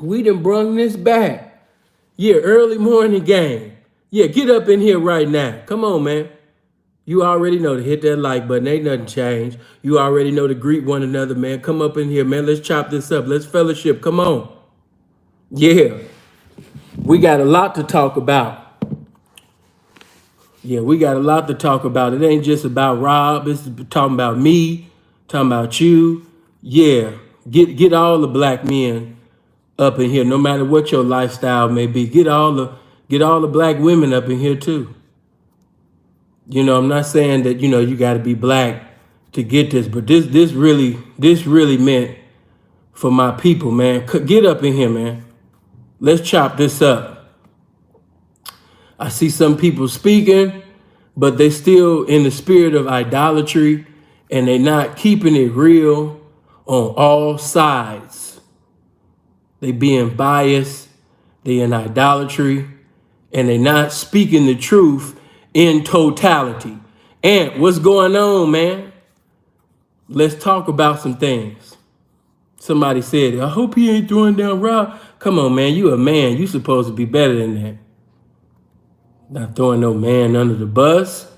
We done brung this back. Yeah, early morning game. Yeah, get up in here right now. Come on, man. You already know to hit that like button. Ain't nothing changed. You already know to greet one another, man. Come up in here, man. Let's chop this up. Let's fellowship. Come on. Yeah, we got a lot to talk about. Yeah, we got a lot to talk about. It ain't just about Rob. It's talking about me, talking about you. Yeah, get all the black men up in here, no matter what your lifestyle may be. Get all the black women up in here too. You know, I'm not saying that, you know, you got to be black to get this, but this really meant for my people, man. Get up in here, man. Let's chop this up. I see some people speaking, but they still in the spirit of idolatry, and they not keeping it real on all sides. They being biased, they in idolatry, and they not speaking the truth in totality. And what's going on, man? Let's talk about some things. Somebody said, I hope he ain't throwing down Rob. Come on, man. You a man. You supposed to be better than that. Not throwing no man under the bus.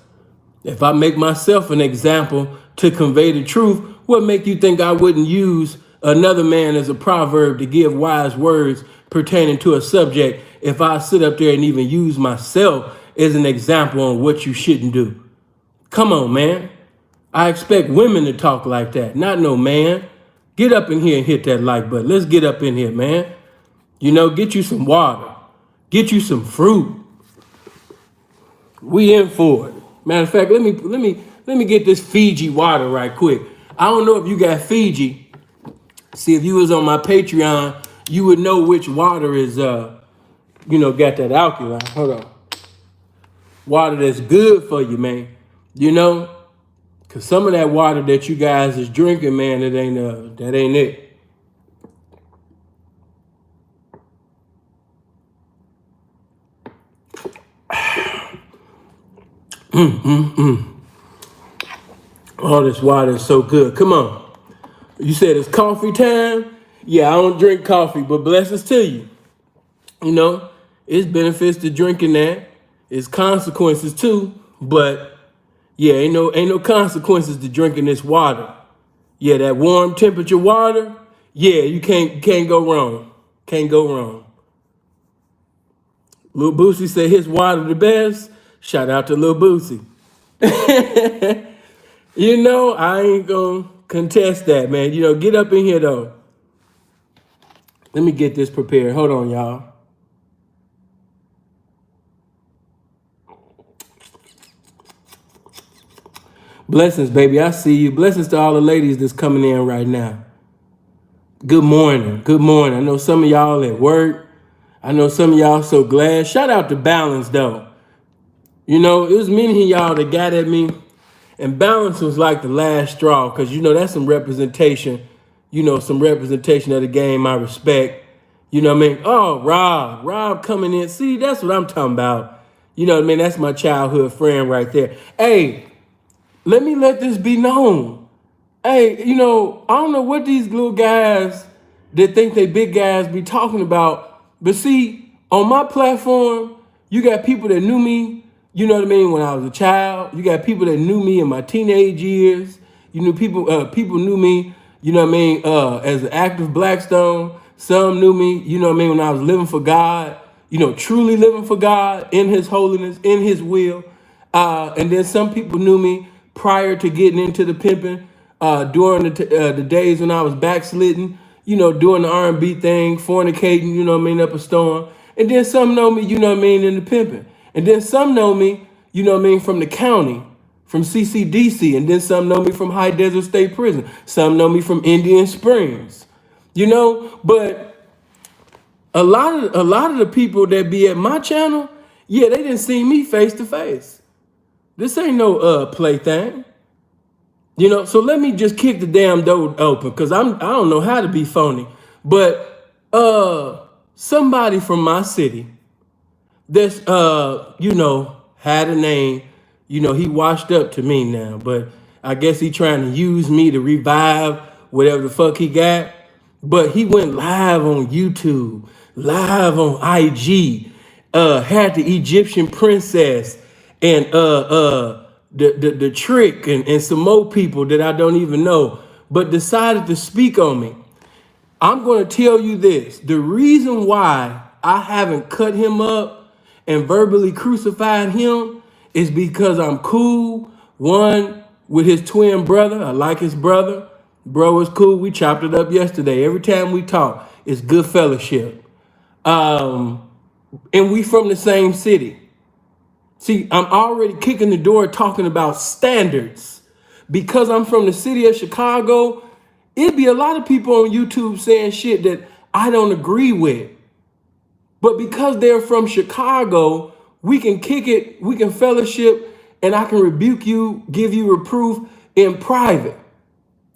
If I make myself an example to convey the truth, what make you think I wouldn't use another man as a proverb to give wise words pertaining to a subject if I sit up there and even use myself as an example on what you shouldn't do? Come on, man. I expect women to talk like that, not no man. Get up in here and hit that like button. Let's get up in here, man. You know, get you some water. Get you some fruit. We in for it. Matter of fact, let me get this Fiji water right quick. I don't know if you got Fiji. See, if you was on my Patreon, you would know which water is got that alkaline. Hold on. Water that's good for you, man. You know? Cause some of that water that you guys is drinking, man, that ain't it. Oh, this water is so good. Come on. You said it's coffee time? Yeah, I don't drink coffee, but blessings to you. You know, it's benefits to drinking that. It's consequences too, but yeah, ain't no consequences to drinking this water. Yeah, that warm temperature water. Yeah, you can't go wrong. Can't go wrong. Lil Boosie said his water the best. Shout out to Lil Boosie. You know, I ain't gonna contest that, man. You know, get up in here though. Let me get this prepared. Hold on, y'all. Blessings, baby. I see you. Blessings to all the ladies that's coming in right now. Good morning. Good morning. I know some of y'all at work. I know some of y'all so glad. Shout out to Balance, though. You know, it was many of y'all that got at me. And Balance was like the last straw. Because, you know, that's some representation. You know, some representation of the game I respect. You know what I mean? Oh, Rob coming in. See, that's what I'm talking about. You know what I mean? That's my childhood friend right there. Hey, let this be known. Hey, you know, I don't know what these little guys that think they big guys be talking about. But see, on my platform, you got people that knew me, you know what I mean, when I was a child. You got people that knew me in my teenage years. You know, people knew me, you know what I mean, as an active Blackstone. Some knew me, you know what I mean, when I was living for God, you know, truly living for God in his holiness, in his will. And then some people knew me prior to getting into the pimping, during the days when I was backsliding, you know, doing the R&B thing, fornicating, you know what I mean, up a storm. And then some know me, you know what I mean, in the pimping. And then some know me, you know what I mean, from the county, from CCDC. And then some know me from High Desert State Prison. Some know me from Indian Springs, you know. But a lot of the people that be at my channel, yeah, they didn't see me face to face. This ain't no plaything. You know, so let me just kick the damn door open, because I don't know how to be phony. But somebody from my city that's you know, had a name, you know, he washed up to me now, but I guess he trying to use me to revive whatever the fuck he got. But he went live on YouTube, live on IG, had the Egyptian princess and the trick and some more people that I don't even know, but decided to speak on me. I'm going to tell you this. The reason why I haven't cut him up and verbally crucified him is because I'm cool, one, with his twin brother. I like his brother. Bro is cool. We chopped it up yesterday. Every time we talk, it's good fellowship. And we from the same city. See, I'm already kicking the door talking about standards. Because I'm from the city of Chicago, it'd be a lot of people on YouTube saying shit that I don't agree with. But because they're from Chicago, we can kick it, we can fellowship, and I can rebuke you, give you reproof in private.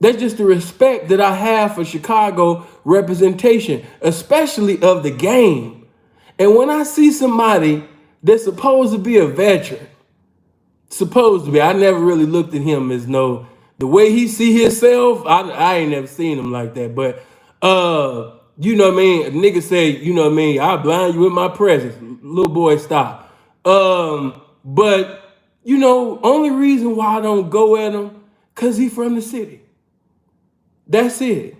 That's just the respect that I have for Chicago representation, especially of the game. And when I see somebody that's supposed to be a veteran, supposed to be, I never really looked at him as the way he see himself, I ain't never seen him like that. But you know what I mean? A nigga say, you know what I mean, I'll blind you with my presence. Little boy, stop. But you know, only reason why I don't go at him, cause he from the city. That's it.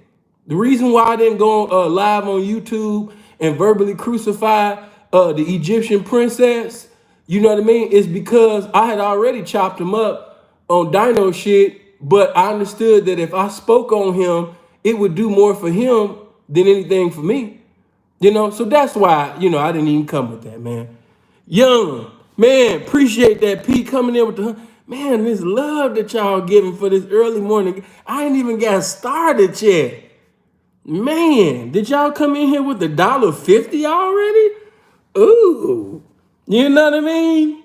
The reason why I didn't go live on YouTube and verbally crucify the Egyptian princess, you know what I mean, is because I had already chopped him up on Dino shit, but I understood that if I spoke on him, it would do more for him than anything for me. You know, so that's why, you know, I didn't even come with that, man. Young, man, appreciate that P coming in with the, man, this love that y'all giving for this early morning. I ain't even got started yet. Man, did y'all come in here with $1.50 already? Ooh, you know what I mean?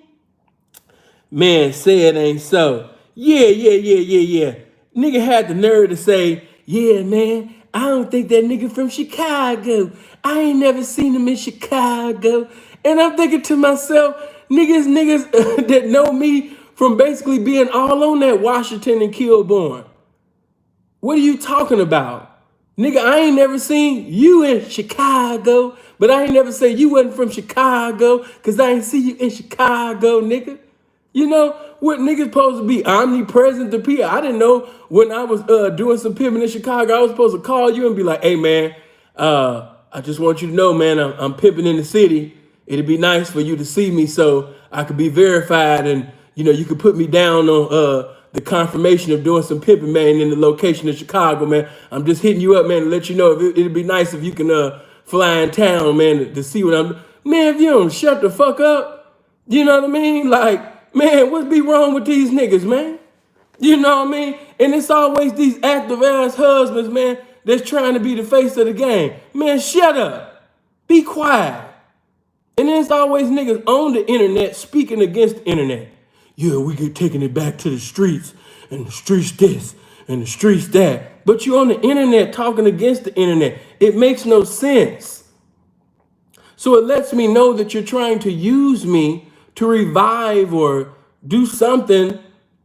Man, say it ain't so. Yeah. Nigga had the nerve to say, yeah, man, I don't think that nigga from Chicago. I ain't never seen him in Chicago. And I'm thinking to myself, niggas that know me from basically being all on that Washington and Kilbourne. What are you talking about? Nigga, I ain't never seen you in Chicago, but I ain't never say you wasn't from Chicago, because I ain't see you in Chicago, nigga. You know, what niggas supposed to be omnipresent to people. I didn't know when I was doing some pimping in Chicago, I was supposed to call you and be like, hey, man, I just want you to know, man, I'm pimping in the city. It'd be nice for you to see me so I could be verified and, you know, you could put me down on the confirmation of doing some pimping, man, in the location of Chicago, man. I'm just hitting you up, man, to let you know if it'd be nice if you can fly in town, man, to see what I'm doing. Man, if you don't shut the fuck up, you know what I mean? Like, man, what's be wrong with these niggas, man? You know what I mean? And it's always these active ass husbands, man, that's trying to be the face of the game. Man, shut up. Be quiet. And then it's always niggas on the internet speaking against the internet. Yeah, we get taking it back to the streets, and the streets this, and the streets that. But you on the internet talking against the internet. It makes no sense. So it lets me know that you're trying to use me to revive or do something,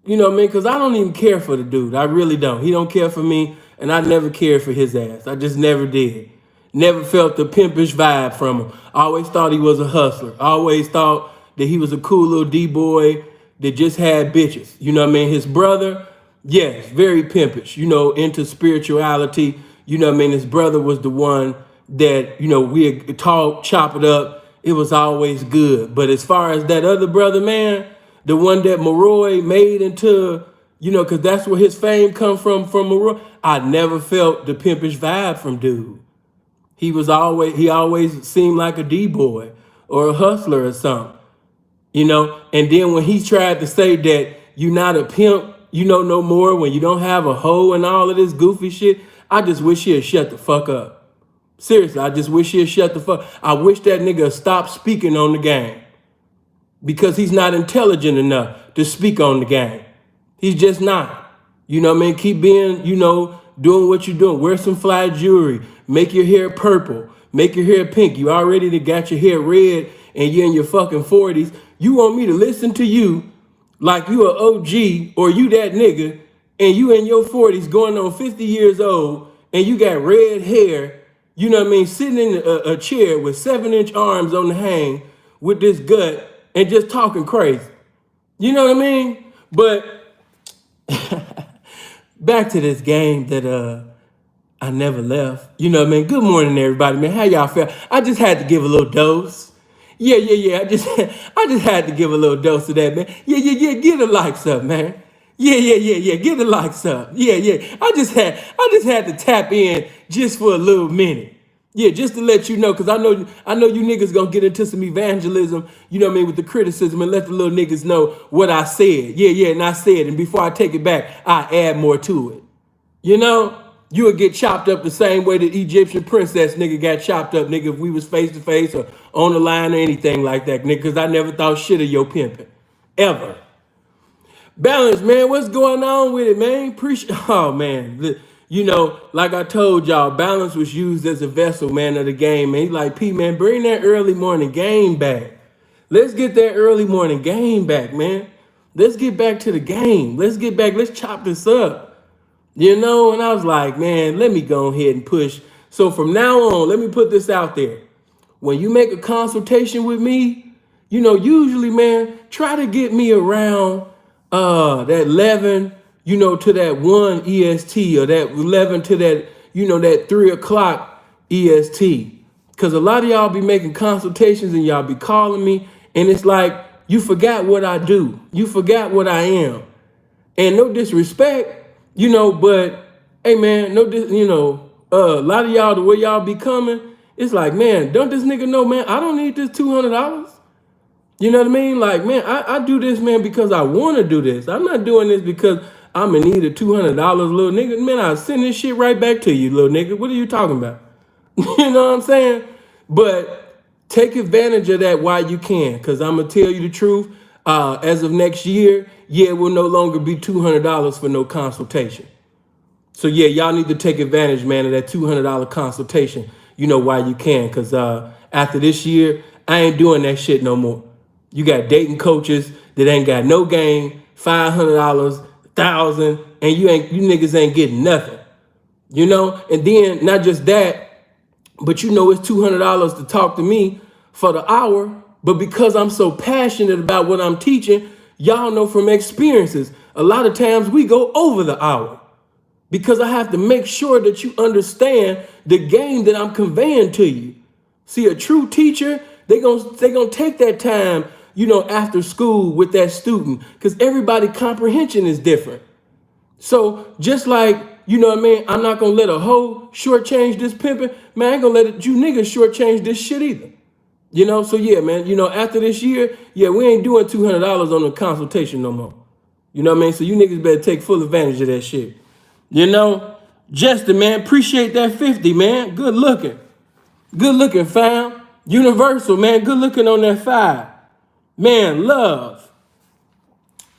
you know what I mean? Because I don't even care for the dude. I really don't. He don't care for me, and I never cared for his ass. I just never did. Never felt the pimpish vibe from him. I always thought he was a hustler. I always thought that he was a cool little D-boy that just had bitches. You know what I mean? His brother, yes, very pimpish, you know, into spirituality. You know what I mean? His brother was the one that, you know, we talk, chop it up. It was always good. But as far as that other brother, man, the one that Maroy made into, you know, because that's where his fame come from Maroy, I never felt the pimpish vibe from dude. He always seemed like a D-boy or a hustler or something, you know? And then when he tried to say that you're not a pimp, you know, no more, when you don't have a hoe and all of this goofy shit, I just wish he'd shut the fuck up. Seriously, I just wish he'd shut the fuck. I wish that nigga stopped speaking on the game because he's not intelligent enough to speak on the game. He's just not. You know what I mean? Keep being, you know, doing what you're doing. Wear some fly jewelry. Make your hair purple. Make your hair pink. You already got your hair red and you're in your fucking 40s. You want me to listen to you like you an OG or you that nigga and you in your 40s going on 50 years old and you got red hair, you know what I mean, sitting in a chair with 7-inch arms on the hang with this gut and just talking crazy. You know what I mean? But back to this game that I never left. You know what I mean? Good morning, everybody, man. How y'all feel? I just had to give a little dose. Yeah. I just had to give a little dose of that, man. Yeah. Get the likes up, man. Yeah. Get the likes up. Yeah. I just had to tap in just for a little minute. Yeah, just to let you know, because I know you niggas gonna get into some evangelism, you know what I mean, with the criticism, and let the little niggas know what I said. Yeah, and I said, and before I take it back, I add more to it. You know, you would get chopped up the same way the Egyptian princess nigga got chopped up, nigga, if we was face to face or on the line or anything like that, nigga, because I never thought shit of your pimping. Ever. Balance, man. What's going on with it, man? Oh, man. You know, like I told y'all, Balance was used as a vessel, man, of the game, man. He like, P, man, bring that early morning game back. Let's get that early morning game back, man. Let's get back to the game. Let's get back. Let's chop this up. You know, and I was like, man, let me go ahead and push. So from now on, let me put this out there. When you make a consultation with me, you know, usually, man, try to get me around that 11, you know, to that 1 EST, or that 11 to that, you know, that 3 o'clock EST. Because a lot of y'all be making consultations and y'all be calling me, and it's like, you forgot what I do. You forgot what I am. And no disrespect, you know, but hey, man, a lot of y'all, the way y'all be coming, it's like, man, don't this nigga know, man, I don't need this $200. You know what I mean? Like, man, I do this, man, because I want to do this. I'm not doing this because I'm in need of $200, little nigga. Man, I'll send this shit right back to you, little nigga. What are you talking about? You know what I'm saying? But take advantage of that while you can, because I'm going to tell you the truth. As of next year, it will no longer be $200 for no consultation. So, yeah, y'all need to take advantage, man, of that $200 consultation, you know, while you can, because after this year, I ain't doing that shit no more. You got dating coaches that ain't got no game, $500, $1,000, and you niggas ain't getting nothing, you know? And then not just that, but you know it's $200 to talk to me for the hour, but because I'm so passionate about what I'm teaching, y'all know from experiences, a lot of times we go over the hour because I have to make sure that you understand the game that I'm conveying to you. See, a true teacher, they gonna take that time, you know, after school with that student, because everybody comprehension is different. So just like, you know what I mean, I'm not gonna let a hoe shortchange this pimping, man, I ain't gonna let you niggas shortchange this shit either. You know, so yeah, man, you know, after this year, we ain't doing $200 on the consultation no more. You know what I mean? So you niggas better take full advantage of that shit. You know, Justin, man, appreciate that 50, man. Good looking, fam. Universal, man, good looking on that 5. Man, love.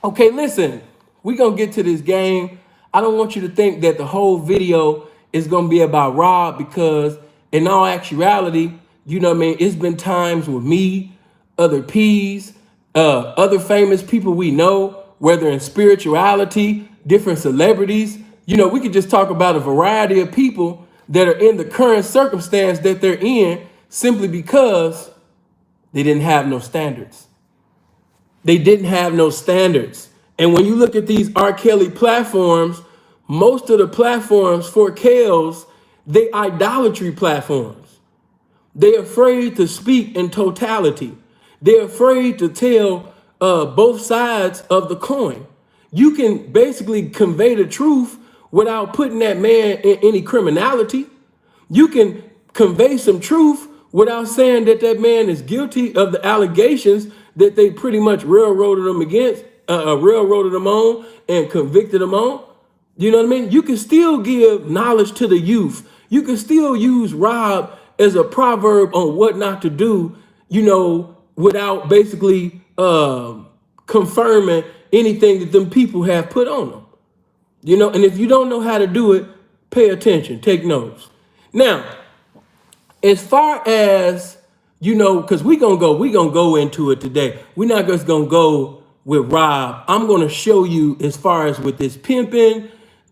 Okay, listen, we gonna get to this game. I don't want you to think that the whole video is gonna be about Rob, because in all actuality, you know what I mean, it's been times with me, other P's, other famous people we know, whether in spirituality, different celebrities. You know, we could just talk about a variety of people that are in the current circumstance that they're in simply because they didn't have no standards. They didn't have no standards. And when you look at these R. Kelly platforms, most of the platforms for Kels, they idolatry platforms. They're afraid to speak in totality. They're afraid to tell both sides of the coin. You can basically convey the truth without putting that man in any criminality. You can convey some truth without saying that that man is guilty of the allegations that they pretty much railroaded him on and convicted him on. You know what I mean? You can still give knowledge to the youth. You can still use Rob as a proverb on what not to do, you know, without basically confirming anything that them people have put on them. You know, and if you don't know how to do it, pay attention, take notes. Now, as far as, you know, because we gonna go into it today. We're not just gonna go with Rob. I'm gonna show you as far as with this pimping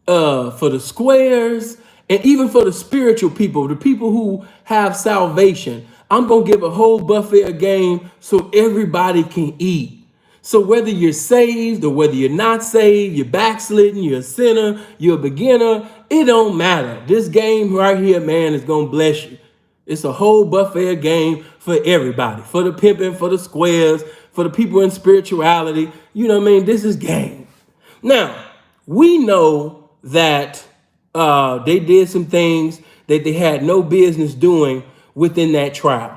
for the squares And even for the spiritual people, the people who have salvation, I'm going to give a whole buffet of game so everybody can eat. So whether you're saved or whether you're not saved, you're backslidden, you're a sinner, you're a beginner, it don't matter. This game right here, man, is going to bless you. It's a whole buffet of game for everybody, for the pimping, for the squares, for the people in spirituality. You know what I mean? This is game. Now, we know that they did some things that they had no business doing within that trial.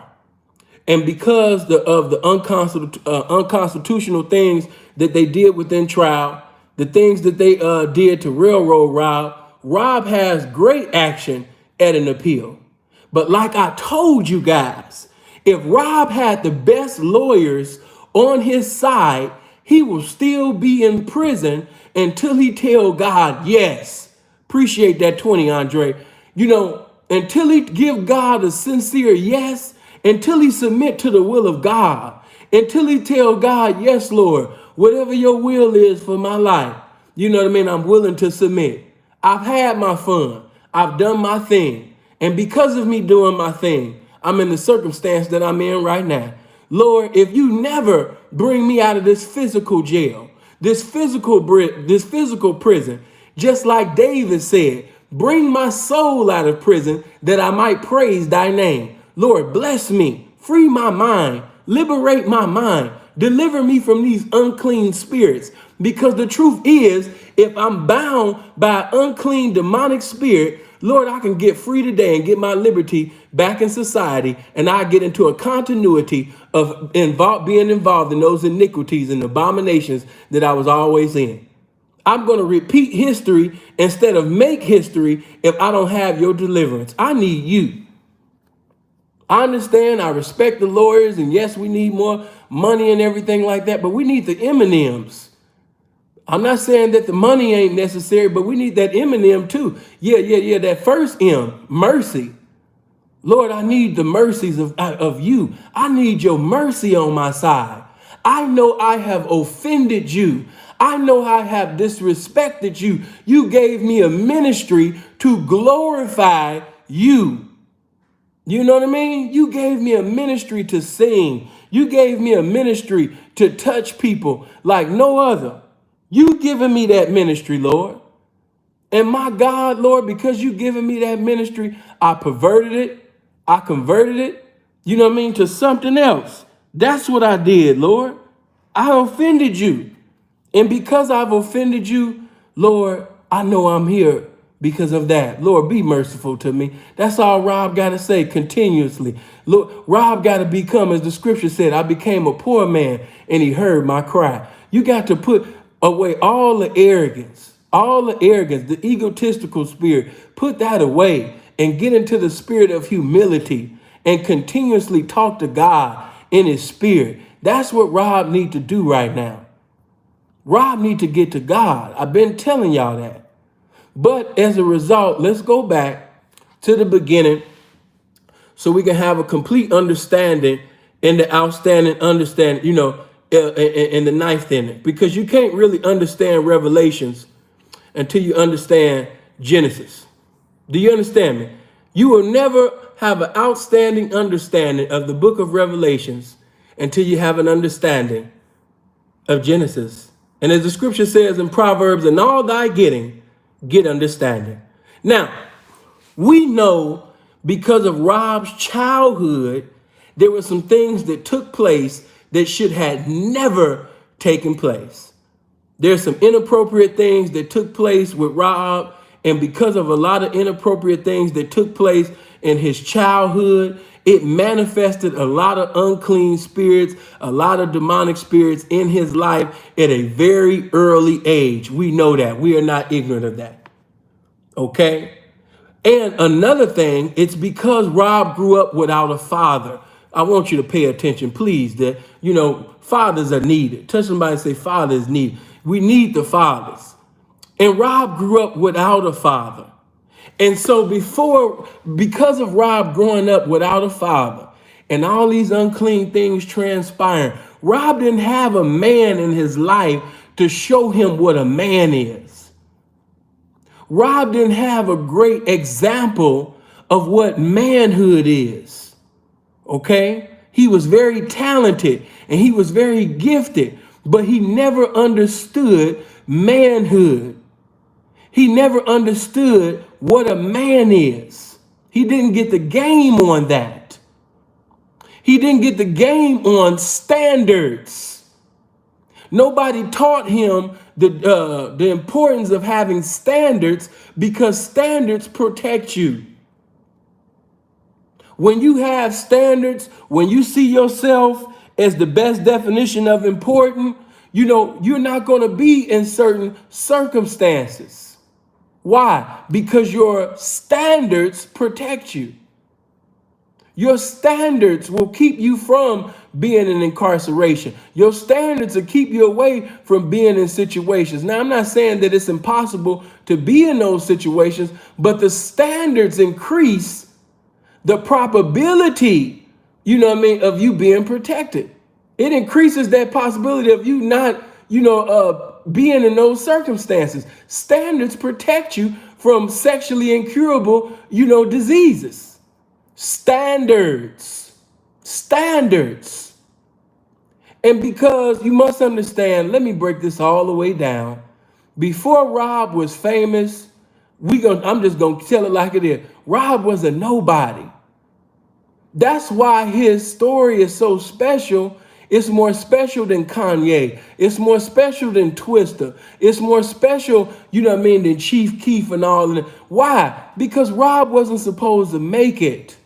And because of the unconstitutional things that they did within trial, the things that they did to railroad Rob, Rob has great action at an appeal. But like I told you guys, if Rob had the best lawyers on his side, he will still be in prison until he tell God yes. Appreciate that 20, Andre. You know, until he give God a sincere yes, until he submit to the will of God, until he tell God, yes, Lord, whatever your will is for my life, you know what I mean? I'm willing to submit. I've had my fun. I've done my thing. And because of me doing my thing, I'm in the circumstance that I'm in right now. Lord, if you never bring me out of this physical jail, this physical prison, just like David said, bring my soul out of prison that I might praise thy name. Lord, bless me, free my mind, liberate my mind, deliver me from these unclean spirits. Because the truth is, if I'm bound by an unclean demonic spirit, Lord, I can get free today and get my liberty back in society, and I get into a continuity of being involved in those iniquities and abominations that I was always in. I'm going to repeat history instead of make history if I don't have your deliverance. I need you. I understand, I respect the lawyers, and yes, we need more money and everything like that, but we need the M&Ms. I'm not saying that the money ain't necessary, but we need that M&M too. Yeah, that first M, mercy. Lord, I need the mercies of you. I need your mercy on my side. I know I have offended you. I know I have disrespected you. You gave me a ministry to glorify you. You know what I mean? You gave me a ministry to sing. You gave me a ministry to touch people like no other. You given me that ministry, Lord. And my God, Lord, because you given me that ministry, I perverted it. I converted it, you know what I mean, to something else. That's what I did, Lord. I offended you. And because I've offended you, Lord, I know I'm here because of that. Lord, be merciful to me. That's all Rob got to say continuously. Lord, Rob got to become, as the scripture said, I became a poor man and he heard my cry. You got to put away all the arrogance, the egotistical spirit. Put that away and get into the spirit of humility and continuously talk to God in his spirit. That's what Rob need to do right now. Rob need to get to God. I've been telling y'all that. But as a result, let's go back to the beginning so we can have a complete understanding and the outstanding understanding, in the ninth inning. Because you can't really understand Revelations until you understand Genesis. Do you understand me? You will never have an outstanding understanding of the book of Revelations until you have an understanding of Genesis. And as the scripture says in Proverbs, in all thy getting, get understanding. Now, we know because of Rob's childhood, there were some things that took place that should have never taken place. There's some inappropriate things that took place with Rob. And because of a lot of inappropriate things that took place in his childhood, it manifested a lot of unclean spirits, a lot of demonic spirits in his life at a very early age. We know that. We are not ignorant of that. Okay? And another thing, it's because Rob grew up without a father. I want you to pay attention, please, that, fathers are needed. Touch somebody and say, father is needed. We need the fathers. And Rob grew up without a father. And so because of Rob growing up without a father and all these unclean things transpiring, Rob didn't have a man in his life to show him what a man is. Rob didn't have a great example of what manhood is. Okay? He was very talented and he was very gifted, but he never understood manhood. He never understood what a man is. He didn't get the game on that. He didn't get the game on standards. Nobody taught him the importance of having standards, because standards protect you. When you have standards, when you see yourself as the best definition of important, you're not going to be in certain circumstances. Why? Because your standards protect you. Your standards will keep you from being in incarceration. Your standards will keep you away from being in situations. Now, I'm not saying that it's impossible to be in those situations, but the standards increase the probability, of you being protected. It increases that possibility of you not, being in those circumstances. Standards protect you from sexually incurable, diseases. Standards. And because you must understand, let me break this all the way down. Before Rob was famous, I'm just gonna tell it like it is. Rob was a nobody. That's why his story is so special. It's more special than Kanye. It's more special than Twista. It's more special, than Chief Keef and all of that. Why? Because Rob wasn't supposed to make it.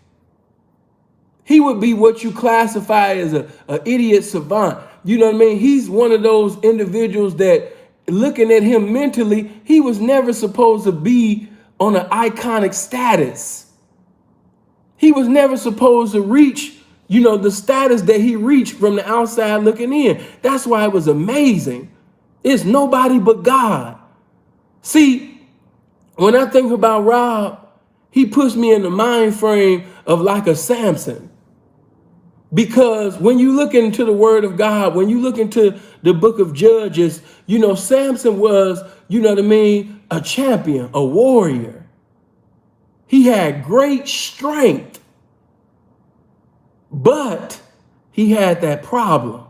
He would be what you classify as an idiot savant. He's one of those individuals that, looking at him mentally, he was never supposed to be on an iconic status. He was never supposed to reach, the status that he reached from the outside looking in. That's why it was amazing. It's nobody but God. See, when I think about Rob, he puts me in the mind frame of like a Samson. Because when you look into the word of God, when you look into the book of Judges, Samson was, a champion, a warrior. He had great strength, but he had that problem.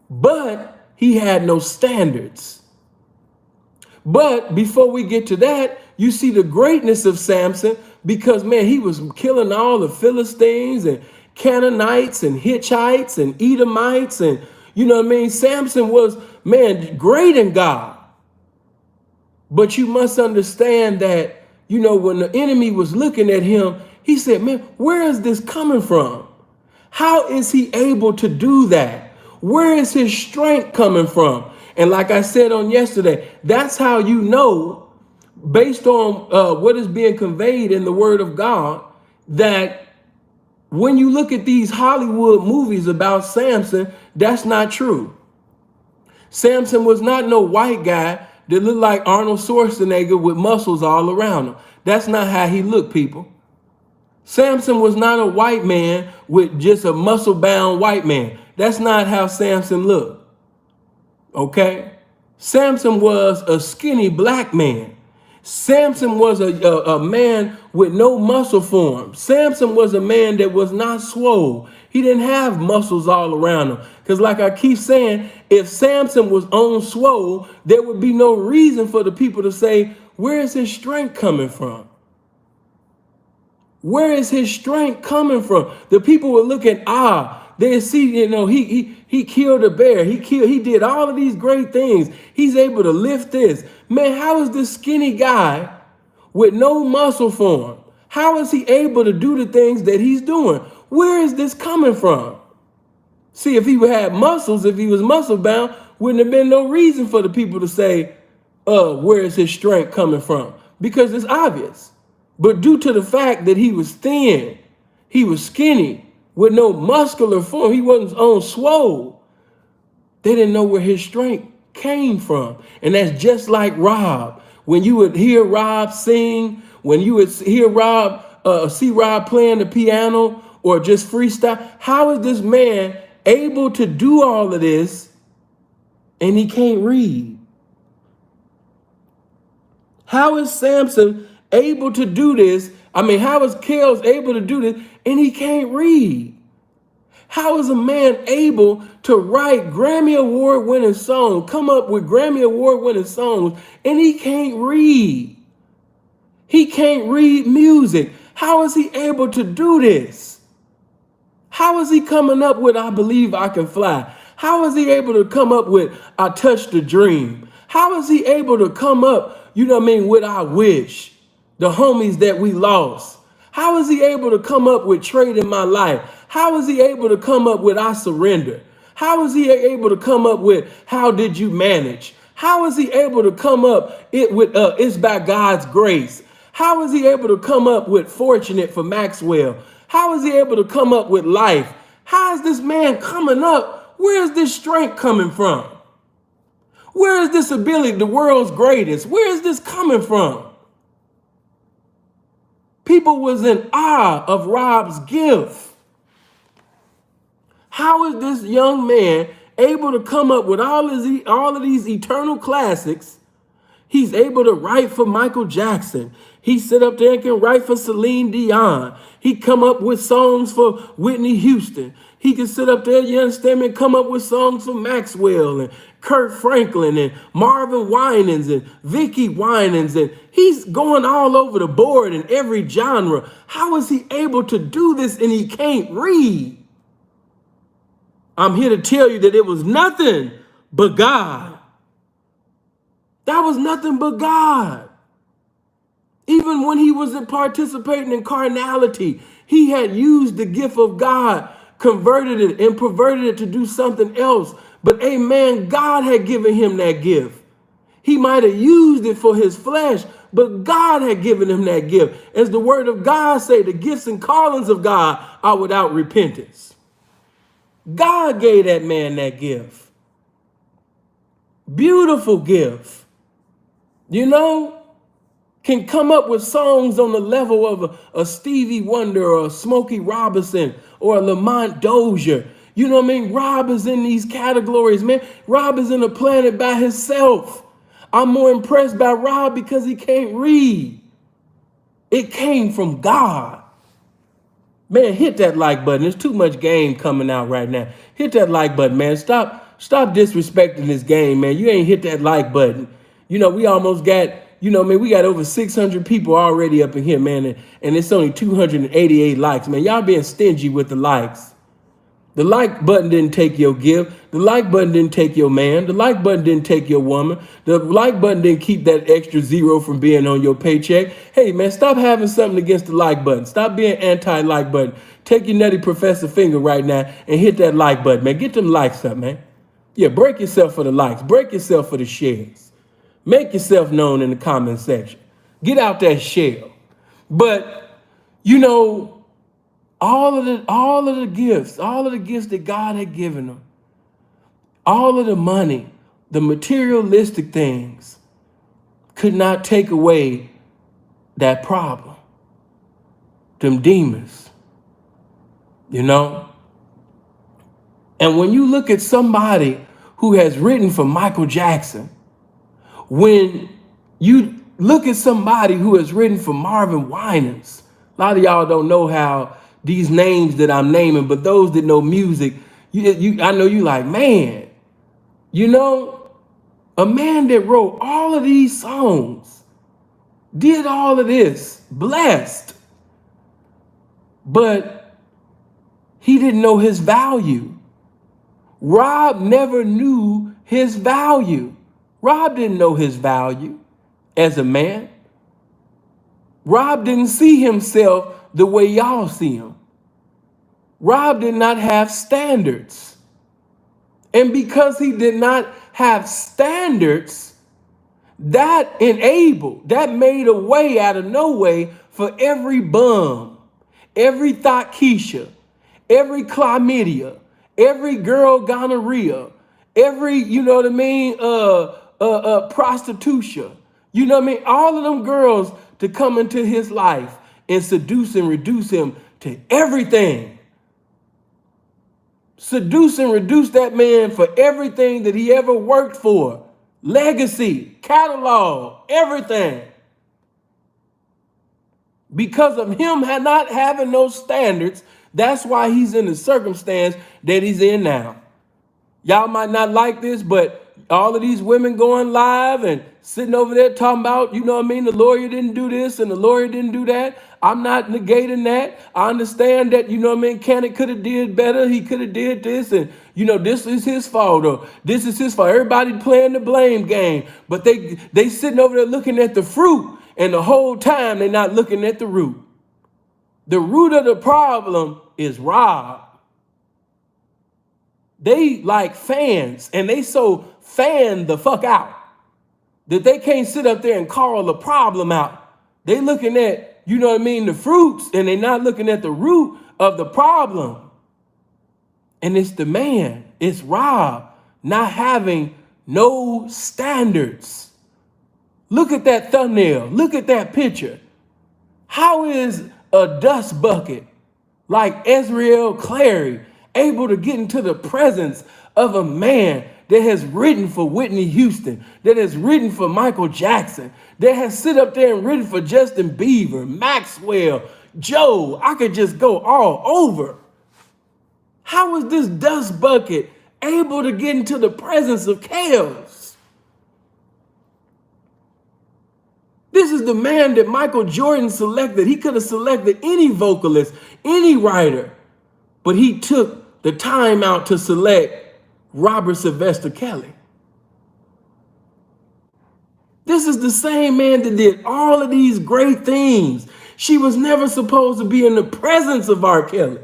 But he had no standards. But before we get to that, you see the greatness of Samson, because, man, he was killing all the Philistines and Canaanites and Hittites and Edomites. And, Samson was, man, great in God. But you must understand that, when the enemy was looking at him, he said, man, where is this coming from? How is he able to do that? Where is his strength coming from? And like I said on yesterday, that's how you know, based on what is being conveyed in the word of God, that when you look at these Hollywood movies about Samson, that's not true. Samson was not no white guy that looked like Arnold Schwarzenegger with muscles all around him. That's not how he looked, people. Samson was not a white man with just a muscle-bound white man. That's not how Samson looked. Okay? Samson was a skinny black man. Samson was a man with no muscle form. Samson was a man that was not swole. He didn't have muscles all around him. Because like I keep saying, if Samson was on swole, there would be no reason for the people to say, where is his strength coming from? Where is his strength coming from? The people would look at, they see, he killed a bear. He did all of these great things. He's able to lift this. Man, how is this skinny guy with no muscle form? How is he able to do the things that he's doing? Where is this coming from? See, if he had muscles, if he was muscle bound, wouldn't have been no reason for the people to say, where is his strength coming from? Because it's obvious. But due to the fact that he was thin, he was skinny, with no muscular form, he wasn't on swole, they didn't know where his strength came from. And that's just like Rob. When you would hear Rob sing, when you would hear Rob, see Rob playing the piano or just freestyle, how is this man able to do all of this and he can't read? How is Samson able to do this? I mean, how is Kells able to do this and he can't read? How is a man able to write Grammy Award winning songs, come up with Grammy Award winning songs, and he can't read? He can't read music. How is he able to do this? How is he coming up with I Believe I Can Fly? How is he able to come up with I Touched the Dream? How is he able to come up, with I Wish, the homies that we lost? How is he able to come up with Trade in My Life? How is he able to come up with I Surrender? How is he able to come up with How Did You Manage? How is he able to come up with It's By God's Grace? How is he able to come up with Fortunate for Maxwell? How is he able to come up with Life? How is this man coming up? Where is this strength coming from? Where is this ability, the world's greatest? Where is this coming from? People was in awe of Rob's gift. How is this young man able to come up with all of these eternal classics? He's able to write for Michael Jackson. He sit up there and can write for Celine Dion. He come up with songs for Whitney Houston. He can sit up there, you understand me, and come up with songs for Maxwell and Kurt Franklin and Marvin Winans and Vicky Winans. And he's going all over the board in every genre. How is he able to do this and he can't read? I'm here to tell you that it was nothing but God. That was nothing but God. Even when he wasn't participating in carnality, he had used the gift of God, converted it and perverted it to do something else. But amen, God had given him that gift. He might have used it for his flesh, but God had given him that gift. As the word of God say, the gifts and callings of God are without repentance. God gave that man that gift. Beautiful gift. Can come up with songs on the level of a Stevie Wonder or a Smokey Robinson or a Lamont Dozier. You know what I mean? Rob is in these categories, man. Rob is in a planet by himself. I'm more impressed by Rob because he can't read. It came from God. Man, hit that like button. There's too much game coming out right now. Hit that like button, man. Stop disrespecting this game, man. You ain't hit that like button. We almost got, we got over 600 people already up in here, man. And it's only 288 likes, man. Y'all being stingy with the likes. The like button didn't take your gift. The like button didn't take your man. The like button didn't take your woman. The like button didn't keep that extra zero from being on your paycheck. Hey, man, stop having something against the like button. Stop being anti-like button. Take your nutty professor finger right now and hit that like button, man. Get them likes up, man. Yeah, break yourself for the likes. Break yourself for the shares. Make yourself known in the comment section. Get out that shell. But, all of the gifts that God had given them, all of the money, the materialistic things could not take away that problem. Them demons, And when you look at somebody who has written for Michael Jackson, when you look at somebody who has written for Marvin Winans, a lot of y'all don't know how these names that I'm naming, but those that know music, I know you like, man, a man that wrote all of these songs, did all of this, blessed, but he didn't know his value. Rob never knew his value. Rob didn't know his value as a man. Rob didn't see himself the way y'all see him. Rob did not have standards. And because he did not have standards, that made a way out of no way for every bum, every thought Keisha, every chlamydia, every girl gonorrhea, every, prostitution, all of them girls to come into his life and seduce and reduce him to everything. Seduce and reduce that man for everything that he ever worked for. Legacy, catalog, everything. Because of him not having those standards, that's why he's in the circumstance that he's in now. Y'all might not like this, but all of these women going live and sitting over there talking about, you know what I mean, the lawyer didn't do this and the lawyer didn't do that. I'm not negating that. I understand that, you know what I mean, Cannon could have did better. He could have did this and, you know, this is his fault or this is his fault. Everybody playing the blame game, but they sitting over there looking at the fruit and the whole time they're not looking at the root. The root of the problem is Rob. They like fans and they so fan the fuck out that they can't sit up there and call the problem out. They looking at, you know what I mean, the fruits, and they're not looking at the root of the problem. And it's the man, it's Rob, not having no standards. Look at that thumbnail. Look at that picture. How is a dust bucket like Ezreal Clary able to get into the presence of a man that has written for Whitney Houston, that has written for Michael Jackson, that has sit up there and written for Justin Bieber, Maxwell, Joe? I could just go all over. How is this dust bucket able to get into the presence of chaos? This is the man that Michael Jordan selected. He could have selected any vocalist, any writer, but he took the time out to select Robert Sylvester Kelly. This is the same man that did all of these great things. She was never supposed to be in the presence of R. Kelly.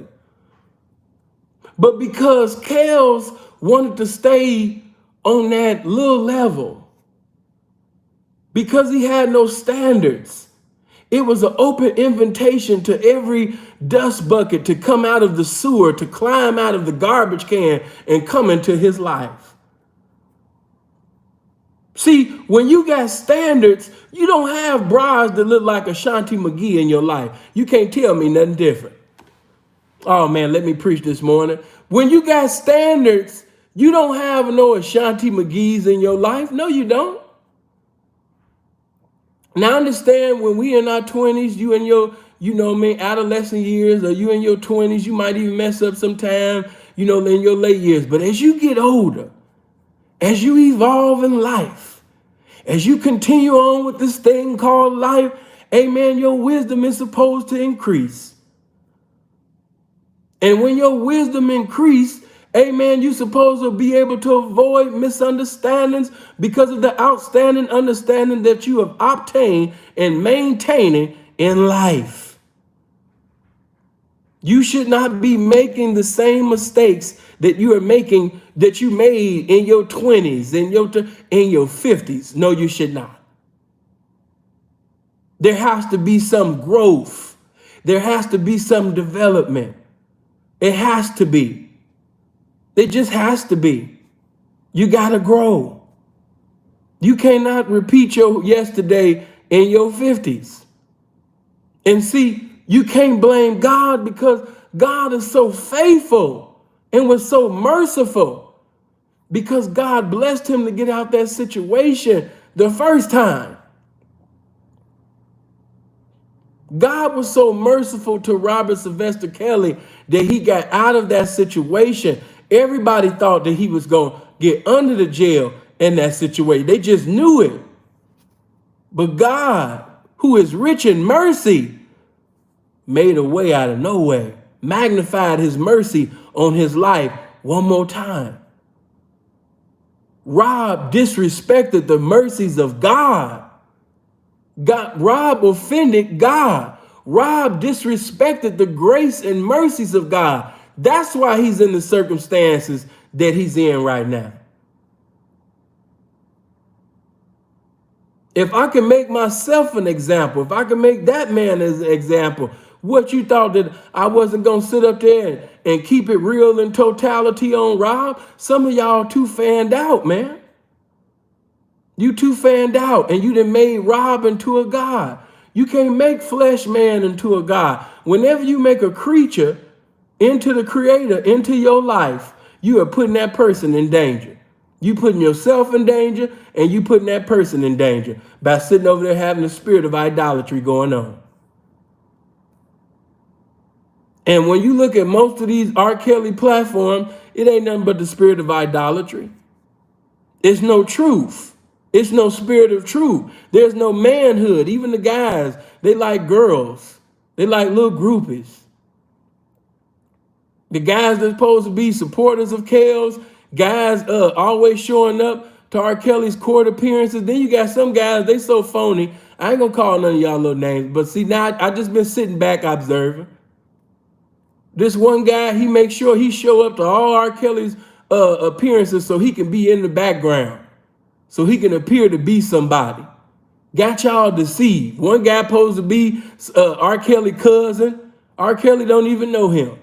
But because Kels wanted to stay on that little level, because he had no standards, it was an open invitation to every dust bucket to come out of the sewer, to climb out of the garbage can and come into his life. See, when you got standards, you don't have bras that look like Ashanti McGee in your life. You can't tell me nothing different. Oh man, let me preach this morning. When you got standards, you don't have no Ashanti McGees in your life. No, you don't. Now, understand when we in our 20s, you in your, you know what I mean, adolescent years, or you in your 20s, you might even mess up sometime, you know, in your late years. But as you get older, as you evolve in life, as you continue on with this thing called life, amen, your wisdom is supposed to increase. And when your wisdom increase, amen, you're supposed to be able to avoid misunderstandings because of the outstanding understanding that you have obtained and maintaining in life. You should not be making the same mistakes that you are making, that you made in your 20s, in your 50s. No, you should not. There has to be some growth. There has to be some development. It has to be. It just has to be. You got to grow. You cannot repeat your yesterday in your 50s. And see, you can't blame God because God is so faithful and was so merciful because God blessed him to get out that situation the first time. God was so merciful to Robert Sylvester Kelly that he got out of that situation. Everybody thought that he was going to get under the jail in that situation. They just knew it. But God, who is rich in mercy, made a way out of no way, magnified his mercy on his life one more time. Rob disrespected the mercies of God. Rob offended God. Rob disrespected the grace and mercies of God. That's why he's in the circumstances that he's in right now. If I can make myself an example, if I can make that man as an example, what you thought that I wasn't going to sit up there and keep it real in totality on Rob? Some of y'all too fanned out, man. You too fanned out, and you done made Rob into a God. You can't make flesh man into a God. Whenever you make a creature into the creator, into your life, you are putting that person in danger. You putting yourself in danger, and you putting that person in danger by sitting over there having the spirit of idolatry going on. And when you look at most of these R. Kelly platforms, it ain't nothing but the spirit of idolatry. It's no truth. It's no spirit of truth. There's no manhood. Even the guys, they like girls. They like little groupies. The guys that's supposed to be supporters of Kels, guys always showing up to R. Kelly's court appearances. Then you got some guys, they so phony. I ain't gonna call none of y'all little names, but see, now I just been sitting back observing. This one guy, he makes sure he show up to all R. Kelly's appearances so he can be in the background, so he can appear to be somebody. Got y'all deceived. One guy supposed to be R. Kelly cousin. R. Kelly don't even know him.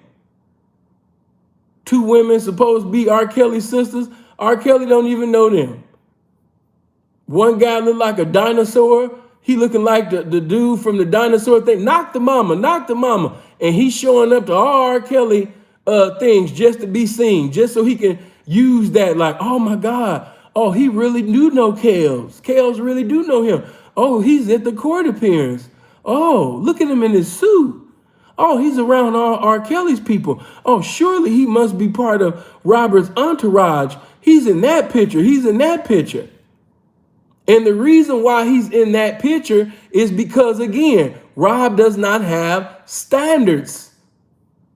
Two women supposed to be R. Kelly sisters. R. Kelly don't even know them. One guy looked like a dinosaur. He looking like the dude from the dinosaur thing. Knock the mama, knock the mama. And he's showing up to all R. Kelly things just to be seen, just so he can use that like, oh my God, oh, he really do know Kels. Kels really do know him. Oh, he's at the court appearance. Oh, look at him in his suit. Oh, he's around all R. Kelly's people. Oh, surely he must be part of Robert's entourage. He's in that picture. He's in that picture. And the reason why he's in that picture is because, again, Rob does not have standards.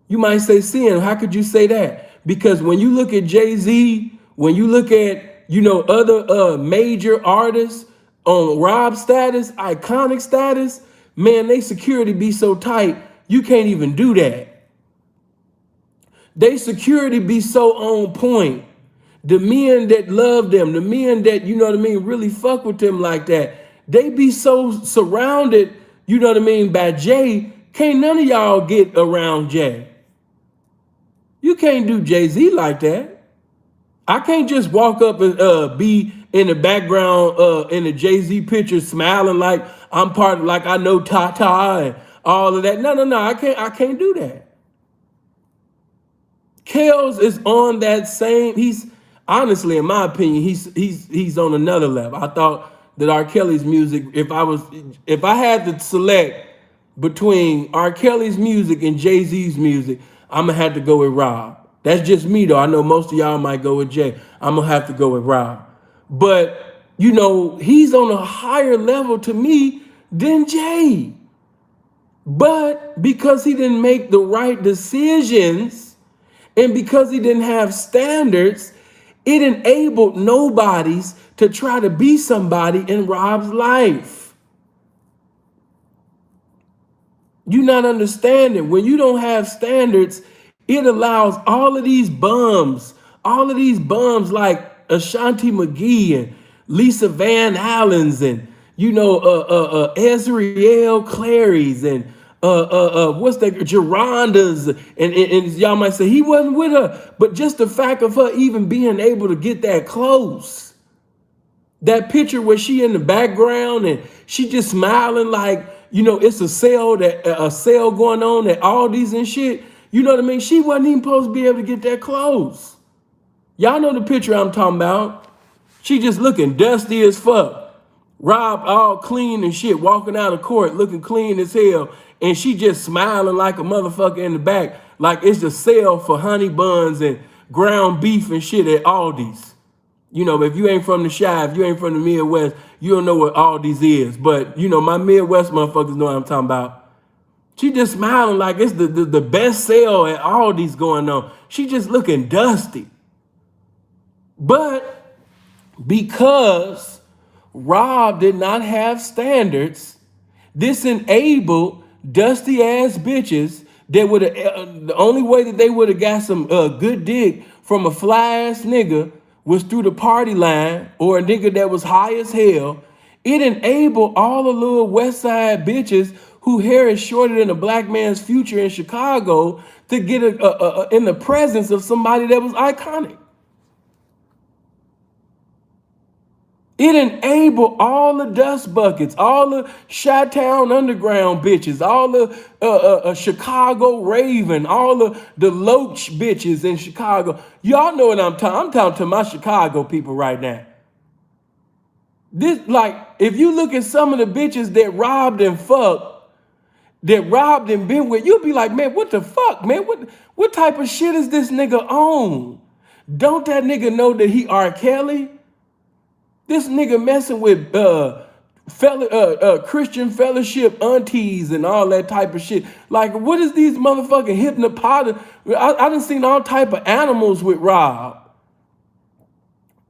You might say, Sin, how could you say that? Because when you look at Jay-Z, when you look at, other major artists on Rob's status, iconic status, man, they security be so tight, you can't even do that. They security be so on point. The men that love them, the men that, really fuck with them like that, they be so surrounded, by Jay. Can't none of y'all get around Jay. You can't do Jay-Z like that. I can't just walk up and be in the background in the Jay-Z picture smiling like I'm part of, like I know Tata and all of that. No, I can't do that. Kels is on that same, he's honestly, in my opinion, he's on another level. I thought that R. Kelly's music, if I had to select between R. Kelly's music and Jay-Z's music, I'm gonna have to go with Rob. That's just me though. I know most of y'all might go with Jay. I'm gonna have to go with Rob. But he's on a higher level to me than Jay. But because he didn't make the right decisions and because he didn't have standards, it enabled nobodies to try to be somebody in Rob's life. You're not understanding. When you don't have standards, it allows all of these bums like Ashanti McGee and Lisa Van Allens and Ezriel Clary's and what's that, Geronda's, and y'all might say he wasn't with her, but just the fact of her even being able to get that close, that picture where she in the background and she just smiling like it's a sale going on at Aldi's and shit. You know what I mean? She wasn't even supposed to be able to get that close. Y'all know the picture I'm talking about. She just looking dusty as fuck. Rob all clean and shit, walking out of court looking clean as hell, and she just smiling like a motherfucker in the back, like it's the sale for honey buns and ground beef and shit at Aldi's. If you ain't from the Chi, if you ain't from the Midwest, you don't know what Aldi's is. But my Midwest motherfuckers know what I'm talking about. She just smiling like it's the best sale at Aldi's going on. She just looking dusty. But because Rob did not have standards, this enabled dusty ass bitches that would have, the only way that they would have got some good dick from a fly ass nigga was through the party line or a nigga that was high as hell. It enabled all the little West Side bitches who hair is shorter than a black man's future in Chicago to get in the presence of somebody that was iconic. It enabled all the dust buckets, all the Chi-Town Underground bitches, all the Chicago Raven, all the Loach bitches in Chicago. Y'all know what I'm talking. I'm talking to my Chicago people right now. This, like, if you look at some of the bitches that robbed and fucked, that Rob done been with, you'll be like, man, what the fuck, man? What type of shit is this nigga on? Don't that nigga know that he R. Kelly? This nigga messing with Christian fellowship aunties and all that type of shit. Like, what is these motherfucking hypnopotamus? I done seen all type of animals with Rob.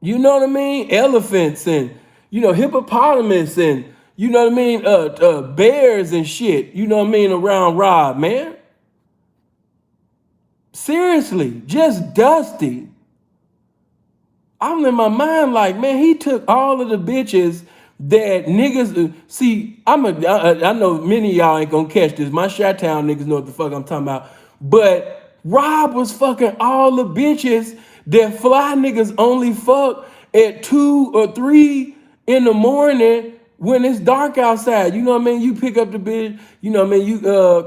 You know what I mean? Elephants and, hippopotamus and, bears and shit, around Rob, man. Seriously, just dusty. I'm in my mind like, man, he took all of the bitches that niggas see. I know many of y'all ain't gonna catch this. My Chi-Town niggas know what the fuck I'm talking about. But Rob was fucking all the bitches that fly niggas only fuck at 2 or 3 in the morning when it's dark outside. You know what I mean? You pick up the bitch, you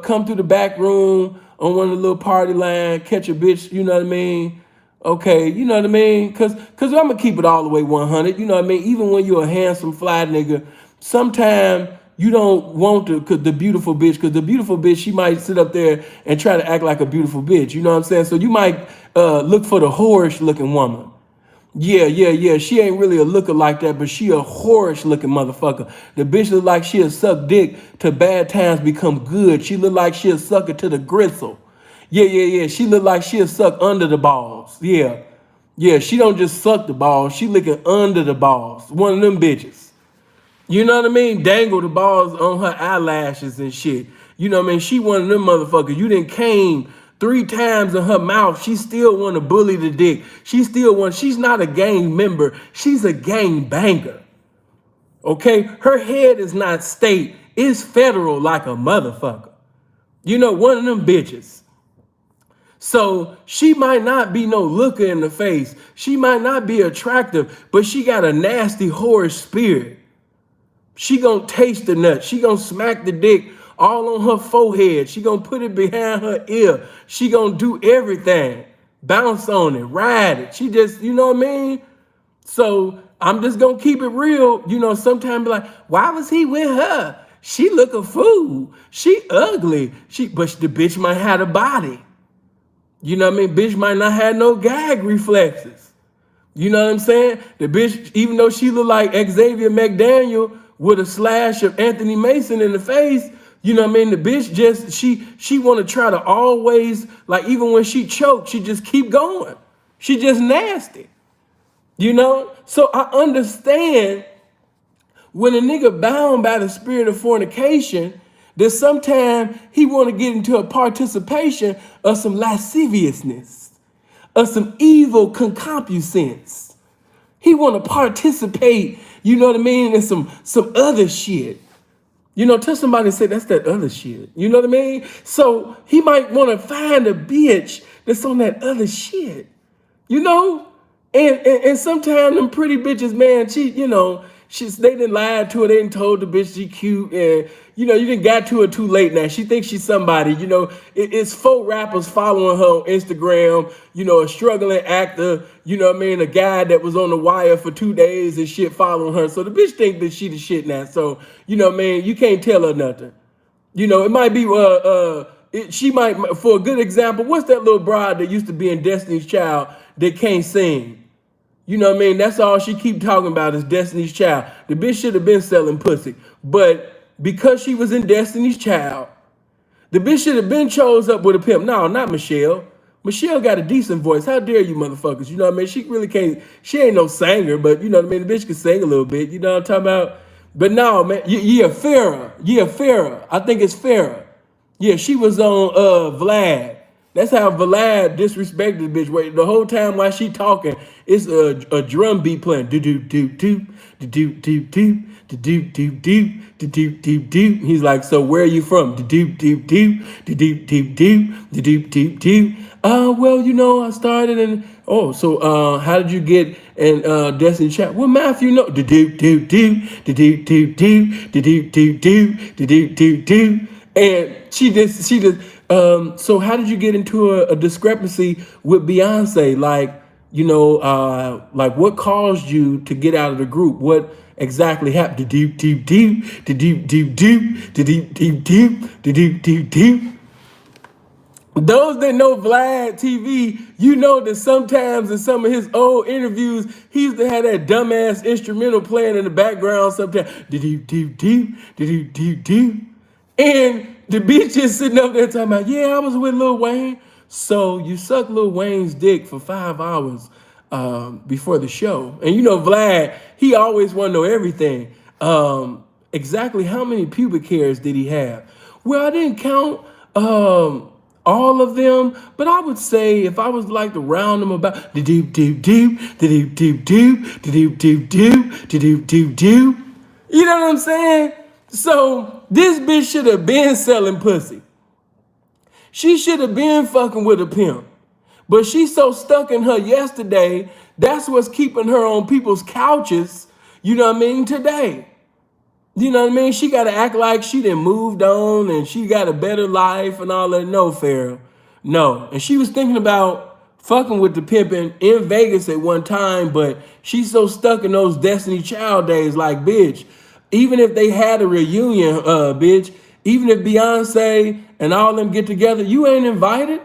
come through the back room on one of the little party line, catch a bitch, you know what I mean? Okay, you know what I mean? Cause I'm gonna keep it all the way 100. You know what I mean? Even when you're a handsome fly nigga, sometimes you don't want the beautiful bitch, because the beautiful bitch, she might sit up there and try to act like a beautiful bitch. You know what I'm saying? So you might look for the whorish looking woman. Yeah. She ain't really a looker like that, but she a whorish looking motherfucker. The bitch look like she'll suck dick till bad times become good. She look like she'll suck it to the gristle. Yeah. She look like she'll suck under the balls. Yeah. She don't just suck the balls. She licking under the balls. One of them bitches. You know what I mean? Dangle the balls on her eyelashes and shit. You know what I mean? She one of them motherfuckers. You done came 3 times in her mouth. She still want to bully the dick. She's not a gang member. She's a gang banger. Okay? Her head is not state. It's federal like a motherfucker. One of them bitches. So she might not be no looker in the face. She might not be attractive, but she got a nasty whorish spirit. She gonna taste the nut. She gonna smack the dick all on her forehead. She gonna put it behind her ear. She gonna do everything. Bounce on it, ride it. She just, you know what I mean? So I'm just gonna keep it real. Sometimes be like, why was he with her? She look a fool. She ugly. But the bitch might have a body. You know what I mean? Bitch might not have no gag reflexes. You know what I'm saying? The bitch, even though she look like Xavier McDaniel with a slash of Anthony Mason in the face, you know what I mean? The bitch just, she want to try to always, like even when she choked, she just keep going. She just nasty. So I understand when a nigga bound by the spirit of fornication, that sometimes he want to get into a participation of some lasciviousness, of some evil concupiscence. He want to participate, you know what I mean, in some other shit. Tell somebody and say, that's that other shit. You know what I mean? So he might want to find a bitch that's on that other shit. And sometimes them pretty bitches, man, they done lied to her. They done told the bitch she cute, and you done got to her too late now. She thinks she's somebody. It's 4 rappers following her on Instagram. A struggling actor. You know what I mean? A guy that was on the wire for 2 days and shit following her. So the bitch think that she the shit now. So you know what I mean? You can't tell her nothing. It might be she might, for a good example, what's that little bride that used to be in Destiny's Child that can't sing? You know what I mean? That's all she keep talking about is Destiny's Child. The bitch should have been selling pussy. But because she was in Destiny's Child, the bitch should have been chose up with a pimp. No, not Michelle. Michelle got a decent voice. How dare you motherfuckers? You know what I mean? She really can't, she ain't no singer, but you know what I mean? The bitch can sing a little bit. You know what I'm talking about? But no, man, Farrah. I think it's Farrah. Yeah, she was on Vlad. That's how Vlad disrespected the bitch. Wait, the whole time while she talking, it's a drum beat playing. Do do do do do do do do do do do do do do do. He's like, so where are you from? Do do do do do do do do do do do. Well, I started in. Oh, so how did you get in Destiny Chat? Well, Matthew, do do do do do do do do do do do do do do. And she just so how did you get into a discrepancy with Beyonce? Like, like what caused you to get out of the group? exactly happened. Deep, deep, deep, deep, deep, deep, deep, deep, deep, deep, deep, deep. Those that know Vlad TV, you know that sometimes in some of his old interviews, he used to have that dumbass instrumental playing in the background sometimes. Deep, deep, deep, deep, deep, deep. And the bitch is sitting up there talking about, yeah, I was with Lil Wayne. So you sucked Lil Wayne's dick for 5 hours before the show. And you know, Vlad, he always want to know everything. Exactly how many pubic hairs did he have? Well, I didn't count all of them, but I would say if I was like to round them about the deep, deep, deep, the deep, deep, deep, the deep, deep, deep, the deep, deep, deep. You know what I'm saying? So this bitch should have been selling pussy. She should have been fucking with a pimp. But she's so stuck in her yesterday, that's what's keeping her on people's couches, you know what I mean, today. You know what I mean? She got to act like she done moved on and she got a better life and all that. No, Farrell. No. And she was thinking about fucking with the pimping in Vegas at one time, but she's so stuck in those Destiny Child days. Like, bitch, even if they had a reunion, bitch, even if Beyonce and all them get together, you ain't invited.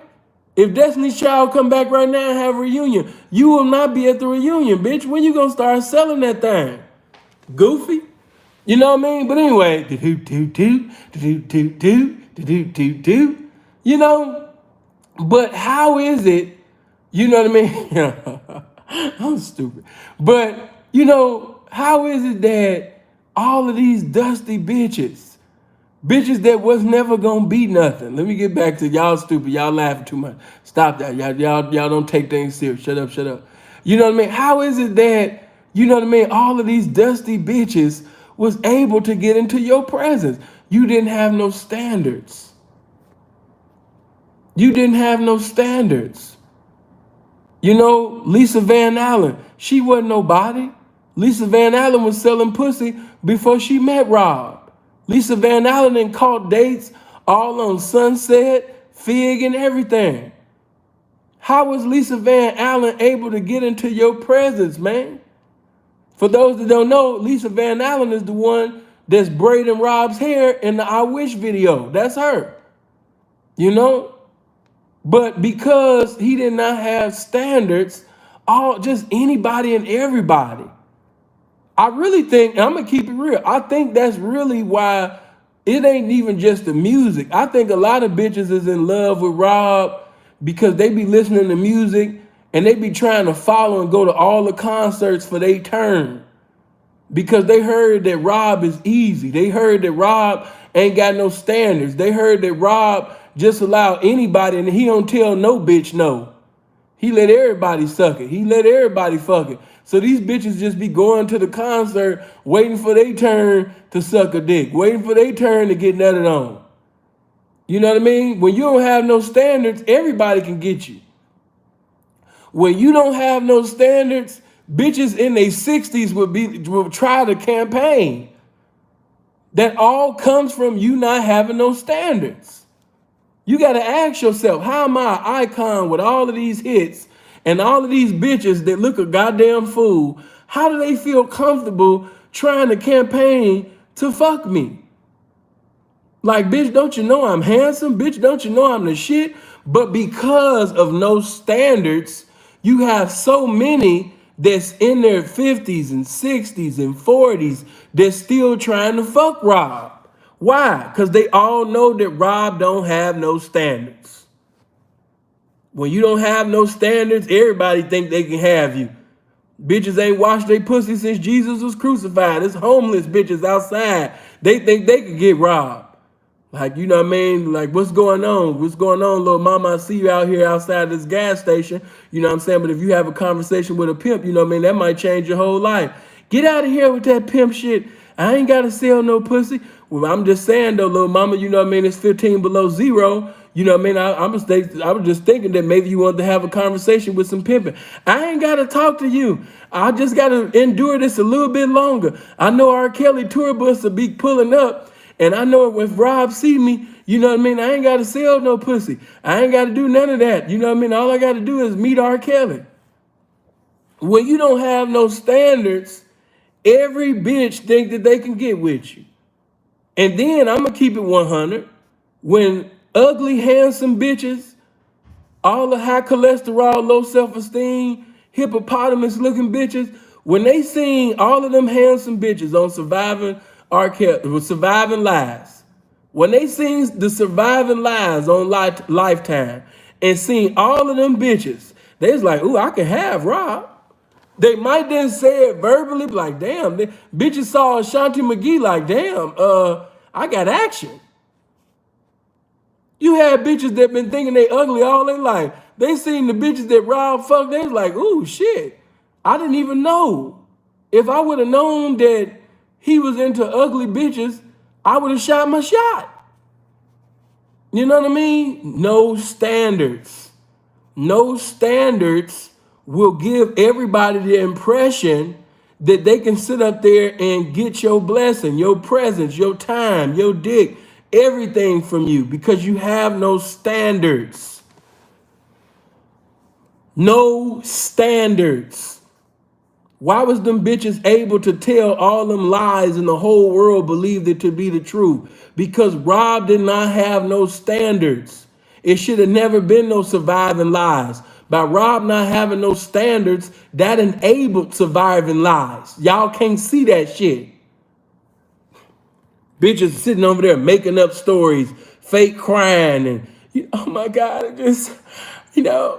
If Destiny's Child come back right now and have a reunion, you will not be at the reunion, bitch. When you gonna start selling that thing? Goofy? You know what I mean? But anyway, you know, but how is it, you know what I mean? I'm stupid. But, you know, how is it that all of these dusty bitches that was never gonna be nothing. Let me get back to y'all stupid. Y'all laughing too much. Stop that. Y'all don't take things serious. Shut up. You know what I mean? How is it that, you know what I mean, all of these dusty bitches was able to get into your presence? You didn't have no standards. You didn't have no standards. You know, Lisa Van Allen, she wasn't nobody. Lisa Van Allen was selling pussy before she met Rob. Lisa Van Allen and caught dates all on Sunset, Fig, and everything. How was Lisa Van Allen able to get into your presence, man? For those that don't know, Lisa Van Allen is the one that's braiding Rob's hair in the I Wish video. That's her. You know? But because he did not have standards, just anybody and everybody. I really think, and I'm gonna keep it real, I think that's really why it ain't even just the music. I think a lot of bitches is in love with Rob because they be listening to music and they be trying to follow and go to all the concerts for their turn. Because they heard that Rob is easy. They heard that Rob ain't got no standards. They heard that Rob just allow anybody and he don't tell no bitch no. He let everybody suck it. He let everybody fuck it. So these bitches just be going to the concert waiting for their turn to suck a dick, waiting for their turn to get nutted on. You know what I mean? When you don't have no standards, everybody can get you. When you don't have no standards, bitches in their 60s will try to campaign. That all comes from you not having no standards. You got to ask yourself, how am I an icon with all of these hits and all of these bitches that look a goddamn fool? How do they feel comfortable trying to campaign to fuck me? Like, bitch, don't you know I'm handsome? Bitch, don't you know I'm the shit? But because of no standards, you have so many that's in their 50s and 60s and 40s that's still trying to fuck Rob. Why? Because they all know that Rob don't have no standards. When you don't have no standards, everybody think they can have you. Bitches ain't washed their pussy since Jesus was crucified. It's homeless bitches outside. They think they could get robbed. Like, you know what I mean? Like, what's going on? What's going on, little mama? I see you out here outside this gas station. You know what I'm saying? But if you have a conversation with a pimp, you know what I mean? That might change your whole life. Get out of here with that pimp shit. I ain't got to sell no pussy. Well, I'm just saying, though, little mama, you know what I mean? It's 15 below zero. You know what I mean? I was just thinking that maybe you wanted to have a conversation with some pimping. I ain't got to talk to you. I just got to endure this a little bit longer. I know R. Kelly tour bus will be pulling up. And I know if Rob see me, you know what I mean? I ain't got to sell no pussy. I ain't got to do none of that. You know what I mean? All I got to do is meet R. Kelly. When you don't have no standards, Every bitch think that they can get with you. And then I'm gonna keep it 100. When ugly, handsome bitches, all the high cholesterol, low self-esteem, hippopotamus looking bitches, when they seen all of them handsome bitches on Surviving Lives, when they seen the Surviving Lives on Lifetime and seen all of them bitches, they was like, ooh, I can have Rob. They might then say it verbally, like, damn, bitches saw Ashanti McGee like, damn, I got action. You had bitches that been thinking they ugly all their life. They seen the bitches that Rob fucked, they was like, ooh, shit. I didn't even know. If I would have known that he was into ugly bitches, I would have shot my shot. You know what I mean? No standards. No standards will give everybody the impression that they can sit up there and get your blessing, your presence, your time, your dick, everything from you because you have no standards. No standards. Why was them bitches able to tell all them lies and the whole world believed it to be the truth? Because Rob did not have no standards. It should have never been no Surviving Lies. By Rob not having no standards, that enabled Surviving Lies. Y'all can't see that shit. Bitches sitting over there making up stories, fake crying, and oh my God, it just,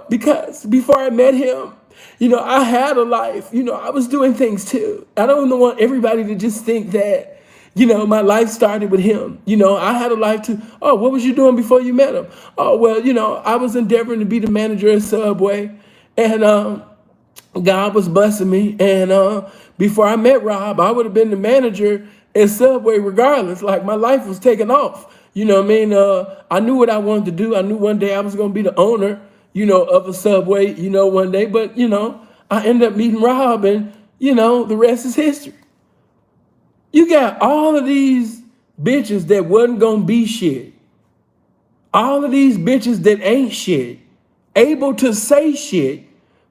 because before I met him, I had a life. I was doing things too. I don't want everybody to just think that, my life started with him. I had a life too. Oh, what was you doing before you met him? Oh, well, I was endeavoring to be the manager at Subway, and God was blessing me. And before I met Rob, I would have been the manager at Subway regardless. Like my life was taking off. You know what I mean? I knew what I wanted to do. I knew one day I was going to be the owner, of a Subway, one day. But, I ended up meeting Rob and, the rest is history. You got all of these bitches that wasn't going to be shit. All of these bitches that ain't shit, able to say shit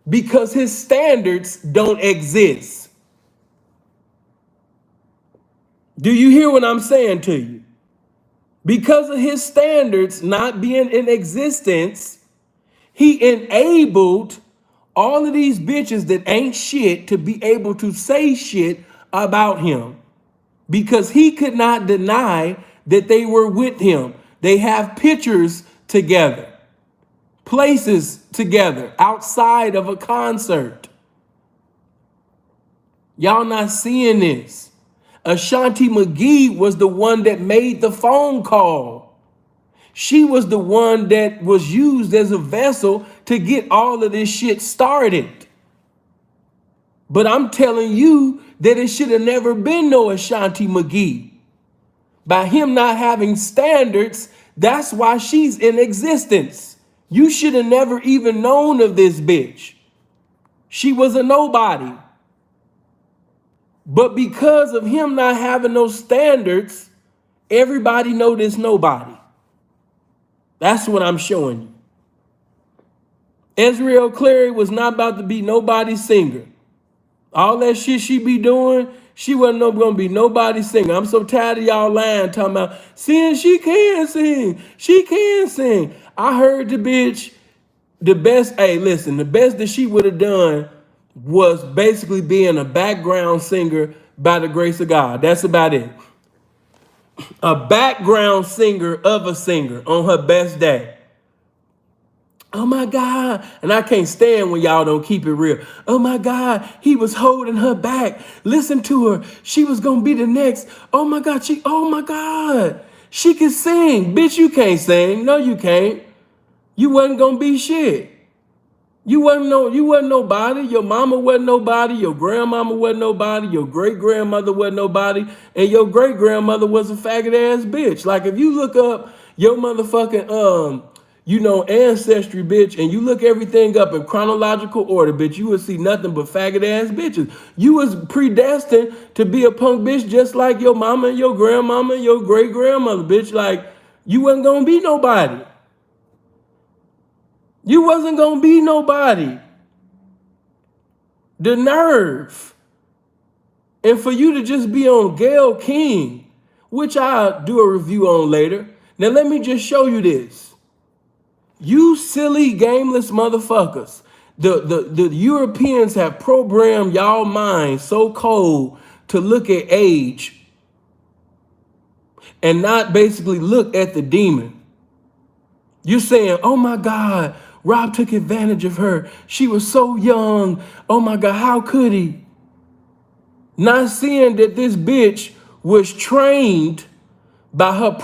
because his standards don't exist. Do you hear what I'm saying to you? Because of his standards not being in existence, he enabled all of these bitches that ain't shit to be able to say shit about him because he could not deny that they were with him. They have pictures together, places together outside of a concert. Y'all not seeing this. Ashanti McGee was the one that made the phone call. She was the one that was used as a vessel to get all of this shit started. But I'm telling you that it should have never been no Ashanti McGee. By him not having standards, that's why she's in existence. You should have never even known of this bitch. She was a nobody. But because of him not having no standards, everybody know this nobody. That's what I'm showing you. Ezreal Clary was not about to be nobody's singer. All that shit she be doing, she wasn't gonna be nobody's singer. I'm so tired of y'all lying, talking about, seeing she can sing. She can sing. I heard the bitch, the best that she would have done was basically being a background singer by the grace of God. That's about it. A background singer of a singer on her best day. Oh my God. And I can't stand when y'all don't keep it real. Oh my God. He was holding her back. Listen to her. She was going to be the next. Oh my God. Oh my God. She can sing. Bitch, you can't sing. No, you can't. You wasn't going to be shit. You wasn't nobody. Your mama wasn't nobody. Your grandmama wasn't nobody. Your great-grandmother wasn't nobody. And your great-grandmother was a faggot-ass bitch. Like, if you look up your motherfucking, ancestry, bitch, and you look everything up in chronological order, bitch, you would see nothing but faggot-ass bitches. You was predestined to be a punk bitch just like your mama and your grandmama and your great-grandmother, bitch. Like, you wasn't gonna be nobody. You wasn't gonna be nobody. The nerve. And for you to just be on Gayle King, which I'll do a review on later. Now let me just show you this. You silly, gameless motherfuckers. The Europeans have programmed y'all minds so cold to look at age and not basically look at the demon. You're saying, oh my God, Rob took advantage of her. She was so young. Oh my God, how could he? Not seeing that this bitch was trained by her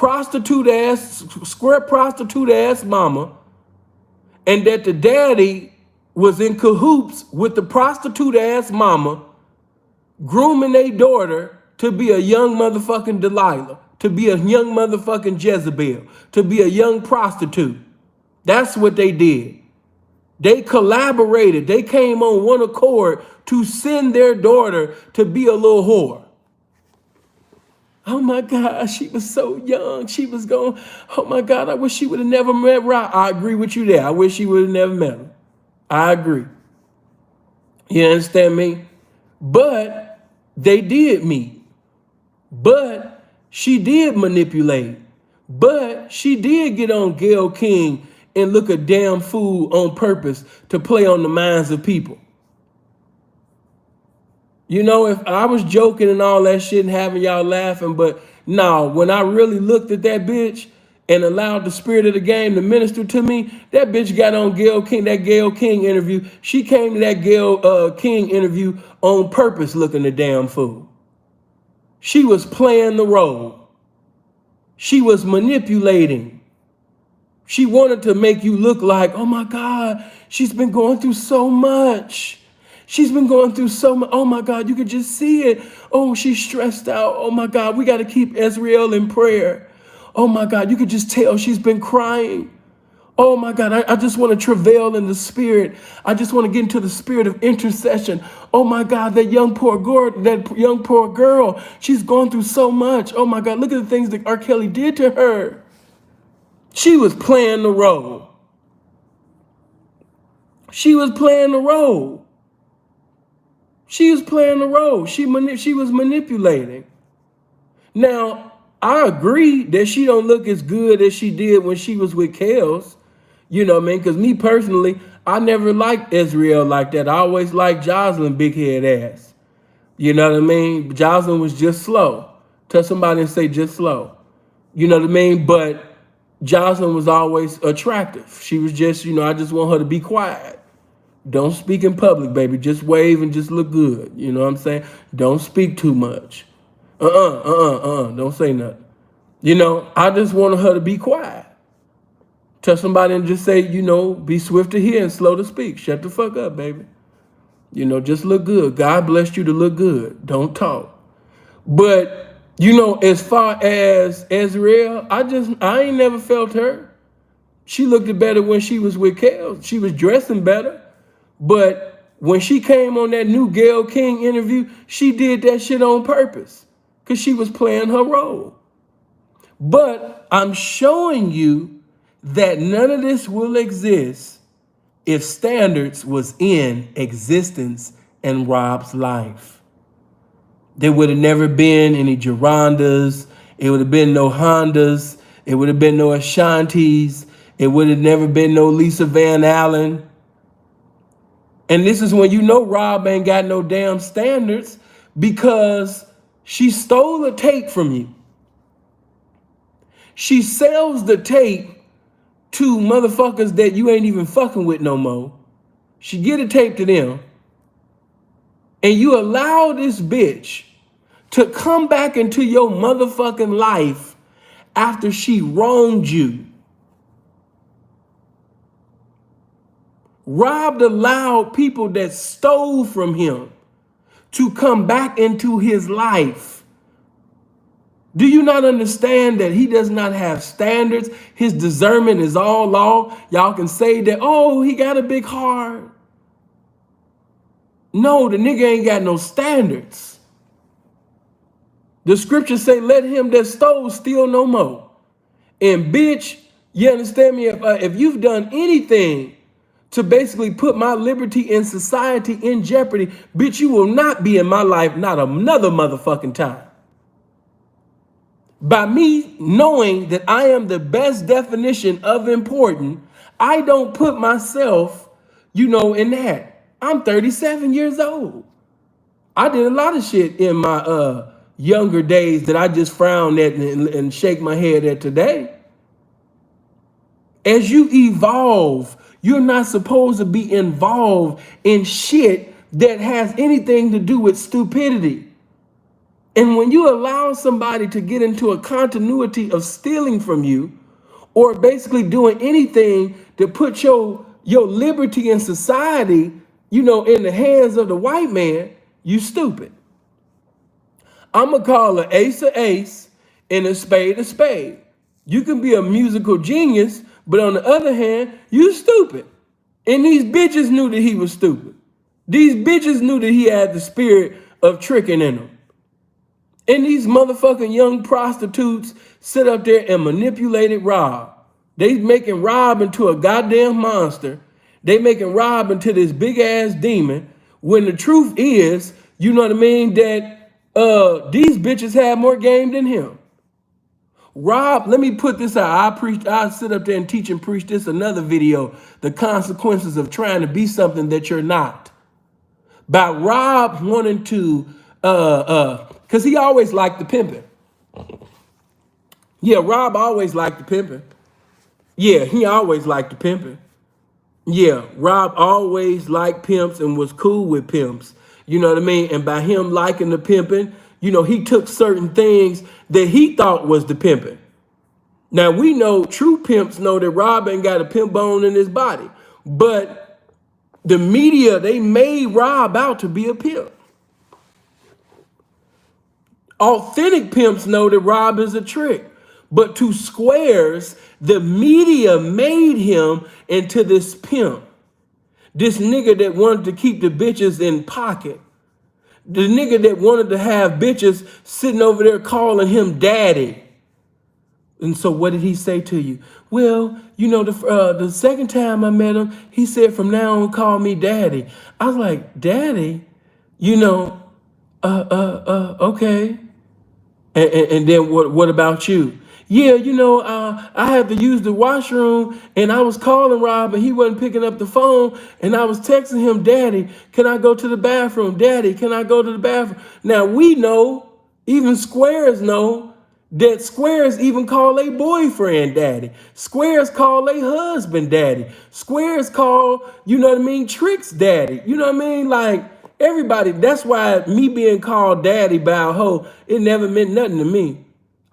square prostitute ass mama, and that the daddy was in cahoots with the prostitute ass mama, grooming their daughter to be a young motherfucking Delilah, to be a young motherfucking Jezebel, to be a young prostitute. That's what they did. They collaborated. They came on one accord to send their daughter to be a little whore. Oh my God, she was so young. She was going, oh my God, I wish she would have never met Rob. I agree with you there. I wish she would have never met him. I agree. You understand me? But they did meet. But she did manipulate. But she did get on Gayle King and look a damn fool on purpose to play on the minds of people. You know, if I was joking and all that shit and having y'all laughing, but no, when I really looked at that bitch and allowed the spirit of the game to minister to me, that bitch got on Gayle King, that Gayle King interview. She came to that Gayle King interview on purpose looking a damn fool. She was playing the role. She was manipulating. She wanted to make you look like, oh my God, she's been going through so much. She's been going through so much. Oh my God, you could just see it. Oh, she's stressed out. Oh my God, we got to keep Israel in prayer. Oh my God, you could just tell she's been crying. Oh my God, I just want to travail in the spirit. I just want to get into the spirit of intercession. Oh my God, that young poor girl, she's gone through so much. Oh my God, look at the things that R. Kelly did to her. She was playing the role. She was playing the role. She was playing the role. She was manipulating. Now, I agree that she don't look as good as she did when she was with Kels. You know what I mean? Because me personally, I never liked Israel like that. I always liked Jocelyn big head ass. You know what I mean? Jocelyn was just slow. Tell somebody and say just slow. You know what I mean? But Jocelyn was always attractive. She was just, I just want her to be quiet. Don't speak in public, baby. Just wave and just look good. You know what I'm saying? Don't speak too much. Don't say nothing. I just wanted her to be quiet. Tell somebody and just say, be swift to hear and slow to speak. Shut the fuck up, baby. Just look good. God blessed you to look good. Don't talk. But, as far as Israel, I ain't never felt her. She looked better when she was with Kel. She was dressing better. But when she came on that new Gayle King interview, she did that shit on purpose because she was playing her role. But I'm showing you that none of this will exist if standards was in existence in Rob's life. There would have never been any Gerondas. It would have been no Hondas. It would have been no Ashantis. It would have never been no Lisa Van Allen. And this is when Rob ain't got no damn standards because she stole a tape from you. She sells the tape to motherfuckers that you ain't even fucking with no more. She get a tape to them. And you allow this bitch to come back into your motherfucking life after she wronged you. Rob allowed people that stole from him to come back into his life. Do you not understand that he does not have standards? His discernment is all law. Y'all can say that, oh, he got a big heart. No, the nigga ain't got no standards. The scriptures say, let him that stole steal no more. And bitch, you understand me? If you've done anything to basically put my liberty in society in jeopardy, bitch, you will not be in my life not another motherfucking time. By me knowing that I am the best definition of important, I don't put myself, in that. I'm 37 years old. I did a lot of shit in my younger days that I just frown at and shake my head at today. As you evolve, you're not supposed to be involved in shit that has anything to do with stupidity. And when you allow somebody to get into a continuity of stealing from you, or basically doing anything to put your liberty in society, in the hands of the white man, you stupid. I'm gonna call an ace a ace and a spade. You can be a musical genius, but on the other hand, you stupid. And these bitches knew that he was stupid. These bitches knew that he had the spirit of tricking in him. And these motherfucking young prostitutes sit up there and manipulated Rob. They making Rob into a goddamn monster. They making Rob into this big ass demon. When the truth is, you know what I mean, that these bitches have more game than him. Rob, let me put this out. I sit up there and teach and preach this another video, the consequences of trying to be something that you're not. By Rob wanting to because he always liked the pimping. Yeah, Rob always liked the pimping. Yeah, he always liked the pimping. Yeah, Rob always liked pimps and was cool with pimps. You know what I mean? And by him liking the pimping, he took certain things that he thought was the pimping. Now, we know true pimps know that Rob ain't got a pimp bone in his body. But the media, they made Rob out to be a pimp. Authentic pimps know that Rob is a trick. But to Squares, the media made him into this pimp. This nigga that wanted to keep the bitches in pocket. The nigga that wanted to have bitches sitting over there calling him daddy. And so what did he say to you? Well, the second time I met him, he said, from now on, call me daddy. I was like, daddy? Okay. And then what about you? Yeah, I had to use the washroom and I was calling Rob and he wasn't picking up the phone and I was texting him, daddy, can I go to the bathroom? Daddy, can I go to the bathroom? Now we know, even Squares know, that Squares even call a boyfriend daddy. Squares call a husband daddy. Squares call, Tricks daddy. You know what I mean? Like, everybody, that's why me being called daddy by a hoe, it never meant nothing to me.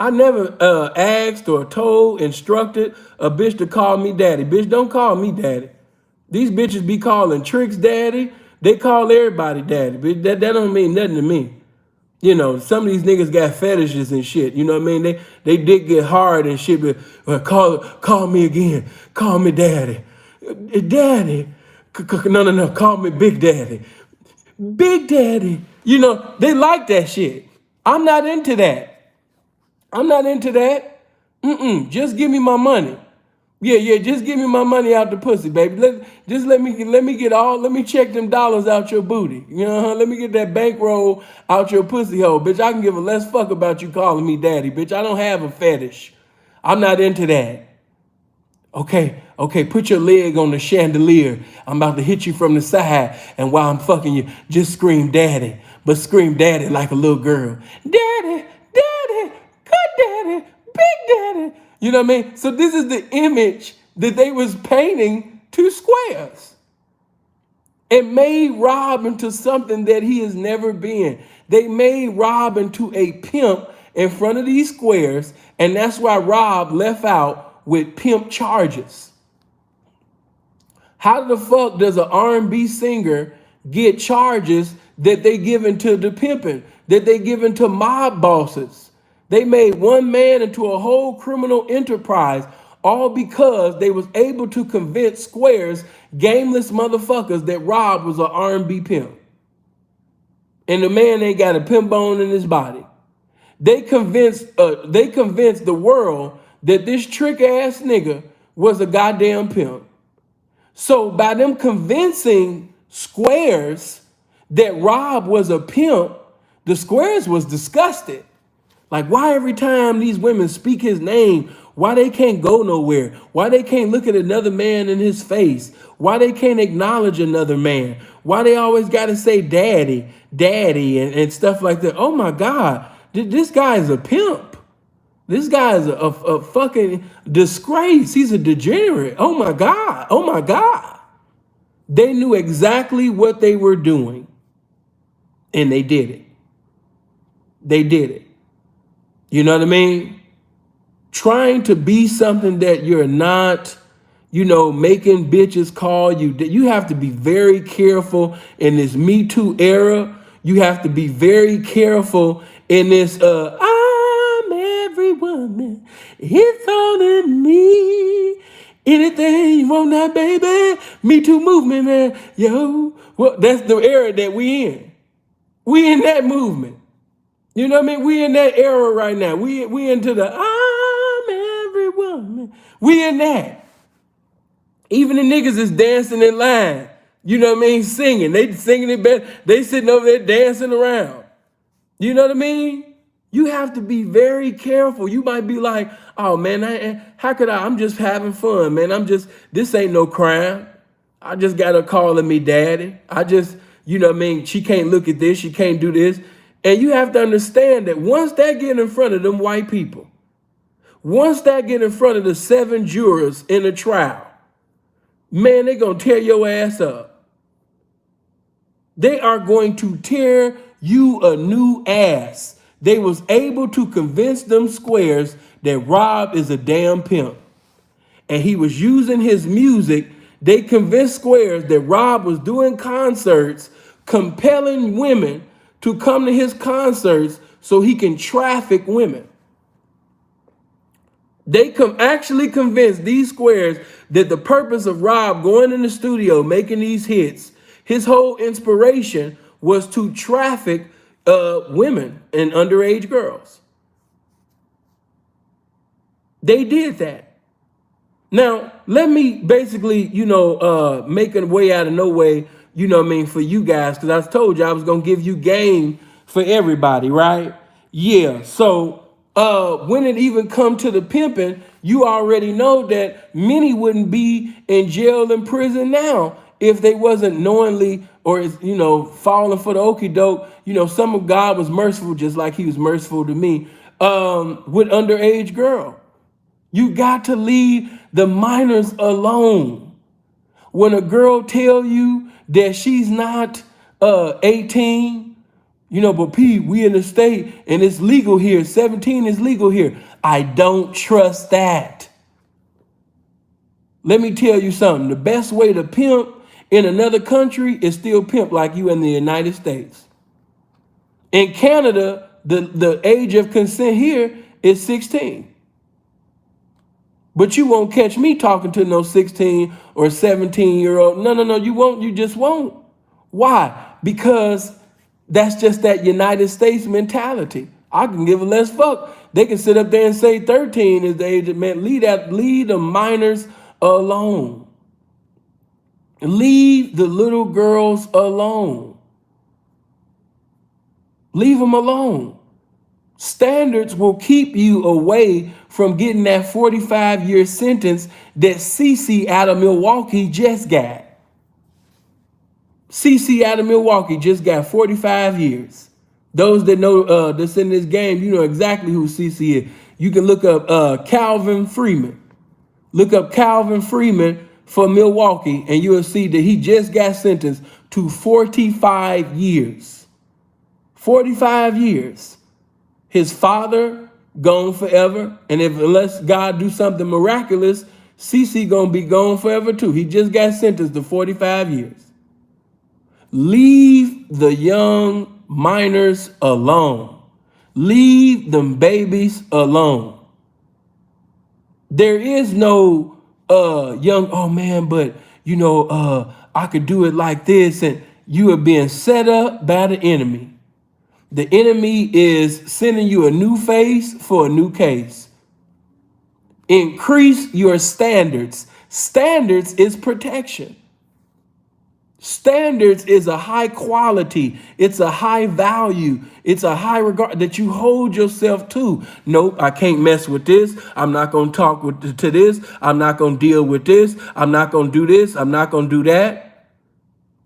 I never asked or told, instructed a bitch to call me daddy. Bitch, don't call me daddy. These bitches be calling Tricks daddy. They call everybody daddy. Bitch, that don't mean nothing to me. Some of these niggas got fetishes and shit. You know what I mean? They did get hard and shit, but call me again. Call me daddy. Daddy. No. Call me Big Daddy. Big Daddy. They like that shit. I'm not into that. Just give me my money. Yeah, just give me my money out the pussy, baby. Let me check them dollars out your booty. Let me get that bankroll out your pussy hole. Bitch, I can give a less fuck about you calling me daddy, bitch. I don't have a fetish. I'm not into that. Okay, put your leg on the chandelier. I'm about to hit you from the side, and while I'm fucking you, just scream daddy. But scream daddy like a little girl. Daddy, good daddy, big daddy. You know what I mean? So this is the image that they was painting to Squares. It made Rob into something that he has never been. They made Rob into a pimp in front of these Squares, and that's why Rob left out with pimp charges. How the fuck does an R&B singer get charges that they given to the pimping, that they given to mob bosses? They made one man into a whole criminal enterprise, all because they was able to convince Squares, gameless motherfuckers, that Rob was an R&B pimp. And the man ain't got a pimp bone in his body. They convinced the world that this trick ass nigga was a goddamn pimp. So by them convincing Squares that Rob was a pimp, the Squares was disgusted. Like, why every time these women speak his name, why they can't go nowhere? Why they can't look at another man in his face? Why they can't acknowledge another man? Why they always got to say daddy, daddy, and stuff like that? Oh my God, this guy is a pimp. This guy is a fucking disgrace. He's a degenerate. Oh my God. Oh my God. They knew exactly what they were doing, and they did it. They did it. You know what I mean? Trying to be something that you're not, making bitches call you. You have to be very careful in this MeToo era. You have to be very careful in this, I'm every woman. It's all in me. Anything you want now, baby. MeToo movement, man. Yo, well, that's the era that we in. We in that movement. You know what I mean? We in that era right now. We into the I'm every woman. We in that. Even the niggas is dancing in line. You know what I mean? Singing. They singing it better. They sitting over there dancing around. You know what I mean? You have to be very careful. You might be like, oh man, how could I? I'm just having fun, man. This ain't no crime. I just got her calling me daddy. You know what I mean? She can't look at this. She can't do this. And you have to understand that once that get in front of them white people, once that get in front of the 7 jurors in a trial, man, they're going to tear your ass up. They are going to tear you a new ass. They was able to convince them Squares that Rob is a damn pimp. And he was using his music. They convinced Squares that Rob was doing concerts, compelling women to come to his concerts so he can traffic women. They actually convinced these Squares that the purpose of Rob going in the studio, making these hits, his whole inspiration was to traffic women and underage girls. They did that. Now, let me basically, make a way out of no way, for you guys, because I told you I was going to give you game for everybody, right? Yeah, so when it even come to the pimping, you already know that many wouldn't be in jail and prison now if they wasn't knowingly or, falling for the okie doke. Some of God was merciful just like he was merciful to me with underage girl. You got to leave the minors alone. When a girl tell you that she's not 18, but P, we in the state and it's legal here. 17 is legal here. I don't trust that. Let me tell you something. The best way to pimp in another country is still pimp like you in the United States. In Canada, the age of consent here is 16. But you won't catch me talking to no 16 or 17-year-old. No, you won't. You just won't. Why? Because that's just that United States mentality. I can give a less fuck. They can sit up there and say 13 is the age of man. Leave the minors alone. Leave the little girls alone. Leave them alone. Standards will keep you away from getting that 45-year sentence that CC out of Milwaukee just got. CC out of Milwaukee just got 45 years. Those that know that's in this game, you know exactly who CC is. You can look up Calvin Freeman. Look up Calvin Freeman for Milwaukee, and you'll see that he just got sentenced to 45 years. 45 years. His father gone forever, and unless God do something miraculous, CC gonna be gone forever too. He just got sentenced to 45 years. Leave the young minors alone. Leave them babies alone. There is no young, oh man, but I could do it like this, and you are being set up by the enemy. The enemy is sending you a new face for a new case. Increase your standards. Standards is protection. Standards is a high quality. It's a high value. It's a high regard that you hold yourself to. Nope, I can't mess with this. I'm not going to talk to this. I'm not going to deal with this. I'm not going to do this. I'm not going to do that.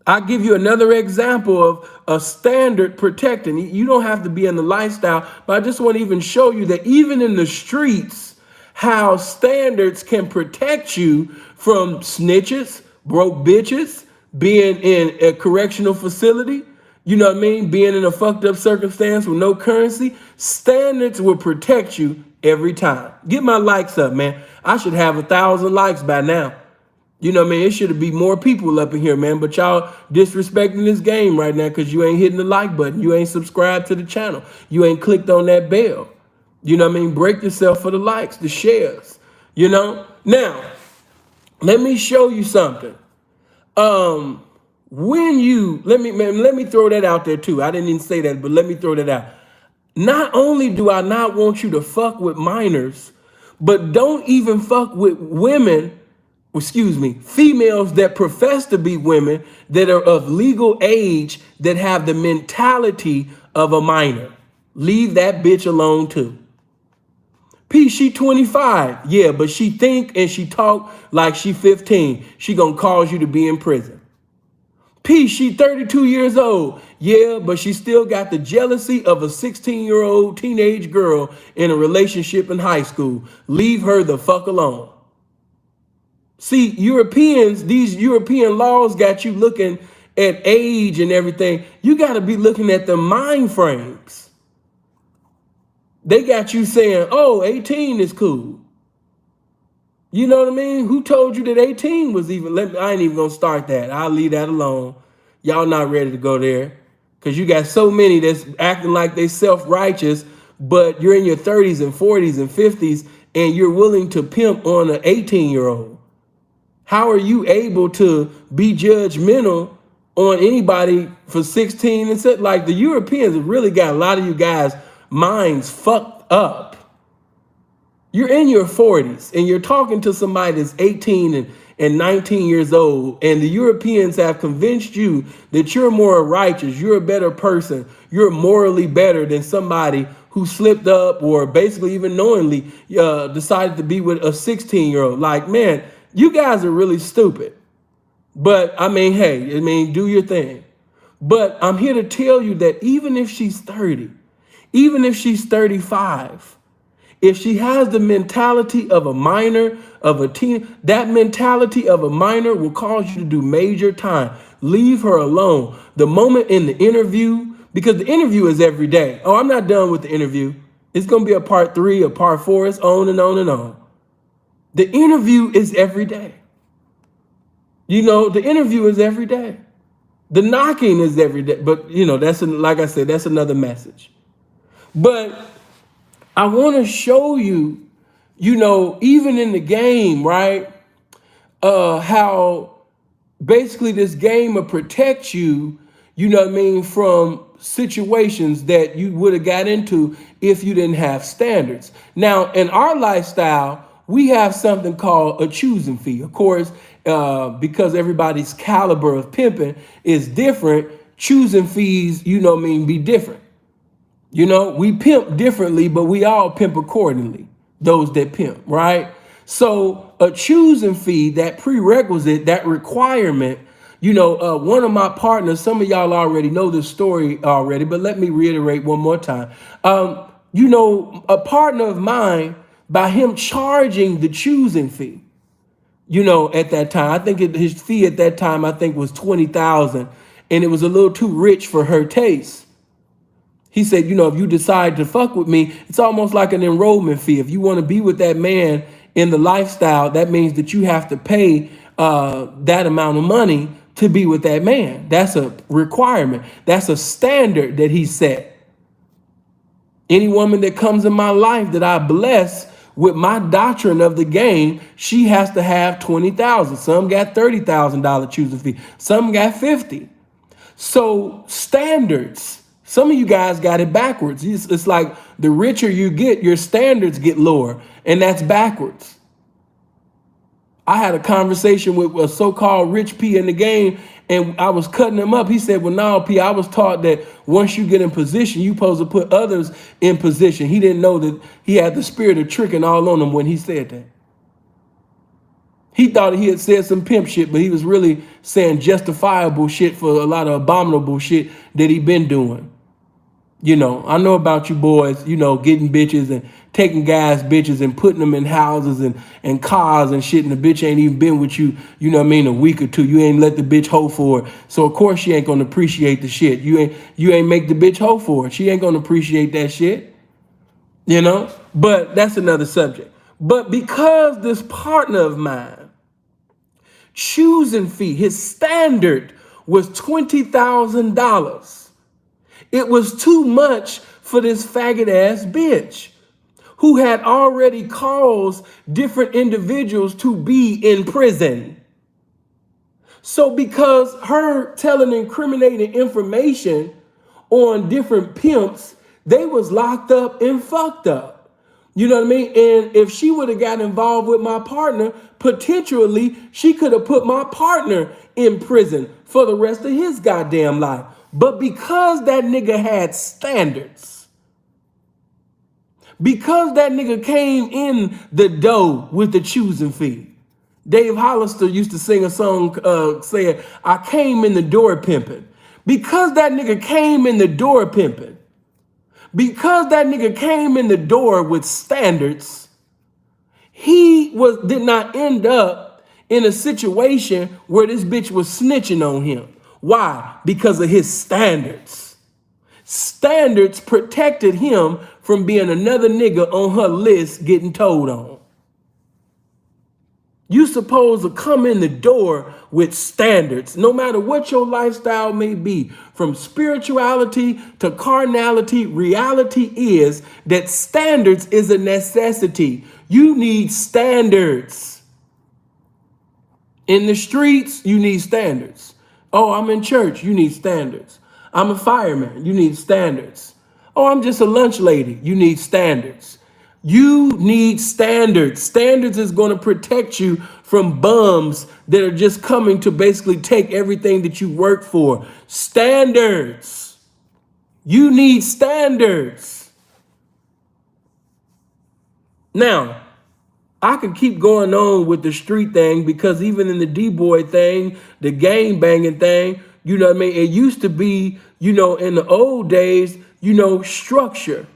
I'll give you another example of a standard protecting. You don't have to be in the lifestyle, but I just want to even show you that even in the streets, how standards can protect you from snitches, broke bitches, being in a correctional facility, you know what I mean? Being in a fucked up circumstance with no currency. Standards will protect you every time. Get my likes up, man. I should have 1,000 likes by now. You know what I mean? It should be more people up in here, man. But y'all disrespecting this game right now because you ain't hitting the like button. You ain't subscribed to the channel. You ain't clicked on that bell. You know what I mean? Break yourself for the likes, the shares. You know? Now, let me show you something. When you let me throw that out there too. I didn't even say that, but let me throw that out. Not only do I not want you to fuck with minors, but don't even fuck with women. Females that profess to be women that are of legal age that have the mentality of a minor. Leave that bitch alone too. P, she 25. Yeah, but she think and she talk like she 15. She gonna cause you to be in prison. P, she 32 years old. Yeah, but she still got the jealousy of a 16-year-old teenage girl in a relationship in high school. Leave her the fuck alone. See, these European laws got you looking at age and everything. You got to be looking at the mind frames. They got you saying, oh, 18 is cool. You know what I mean? Who told you that 18 was even? I ain't even going to start that. I'll leave that alone. Y'all not ready to go there because you got so many that's acting like they self-righteous, but you're in your 30s and 40s and 50s and you're willing to pimp on an 18-year-old. How are you able to be judgmental on anybody for 16 and said, like the Europeans have really got a lot of you guys' minds fucked up. You're in your 40s and you're talking to somebody that's 18 and 19 years old, and the Europeans have convinced you that you're more righteous, you're a better person, you're morally better than somebody who slipped up or basically even knowingly decided to be with a 16-year-old. Like, man, you guys are really stupid. But I mean, hey, do your thing. But I'm here to tell you that even if she's 30, even if she's 35, if she has the mentality of a minor, of a teen, that mentality of a minor will cause you to do major time. Leave her alone. The moment in the interview, because the interview is every day. Oh, I'm not done with the interview. It's going to be a part 3, a part 4. It's on and on and on. The interview is every day. You know, the interview is every day. The knocking is every day. But, you know, like I said, that's another message. But I want to show you, you know, even in the game, right, how basically this game will protect you, you know what I mean, from situations that you would have got into if you didn't have standards. Now, in our lifestyle, we have something called a choosing fee. Of course, because everybody's caliber of pimping is different, choosing fees, you know what I mean, be different. You know, we pimp differently, but we all pimp accordingly, those that pimp, right? So a choosing fee, that prerequisite, that requirement, you know, one of my partners, some of y'all already know this story already, but let me reiterate one more time. You know, a partner of mine, by him charging the choosing fee, you know, at that time, I think his fee at that time, I think was $20,000, and it was a little too rich for her taste. He said, you know, if you decide to fuck with me, it's almost like an enrollment fee. If you want to be with that man in the lifestyle, that means that you have to pay that amount of money to be with that man. That's a requirement. That's a standard that he set. Any woman that comes in my life that I bless with my doctrine of the game, she has to have $20,000. Some got $30,000 choosing fee. Some got 50. So standards. Some of you guys got it backwards. It's like the richer you get, your standards get lower, and that's backwards. I had a conversation with a so-called rich P in the game, and I was cutting him up. He said, well, no, P, I was taught that once you get in position, you supposed to put others in position. He didn't know that he had the spirit of tricking all on him when he said that. He thought he had said some pimp shit, but he was really saying justifiable shit for a lot of abominable shit that he been doing. I know about you boys, getting bitches and taking guys' bitches and putting them in houses and cars and shit, and the bitch ain't even been with you, a week or two. You ain't let the bitch hoe for it. So of course she ain't gonna appreciate the shit. You ain't make the bitch hoe for it. She ain't gonna appreciate that shit. But that's another subject. But because this partner of mine, choosing fee, his standard was $20,000. It was too much for this faggot ass bitch who had already caused different individuals to be in prison. So because her telling incriminating information on different pimps, they was locked up and fucked up. You know what I mean? And if she would have got involved with my partner, potentially she could have put my partner in prison for the rest of his goddamn life. But because that nigga had standards, because that nigga came in the door with the choosing fee, Dave Hollister used to sing a song saying, I came in the door pimping. Because that nigga came in the door pimping, because that nigga came in the door with standards, he did not end up in a situation where this bitch was snitching on him. Why? Because of his standards. Standards protected him from being another nigga on her list getting told on. You supposed to come in the door with standards, no matter what your lifestyle may be, from spirituality to carnality. Reality is that standards is a necessity. You need standards. In the streets, you need standards. Oh, I'm in church, you need standards. I'm a fireman, you need standards. Oh, I'm just a lunch lady, you need standards. You need standards. Standards is going to protect you from bums that are just coming to basically take everything that you work for. Standards. You need standards. Now, I could keep going on with the street thing, because even in the D-boy thing, the gang banging thing, it used to be, in the old days, structure.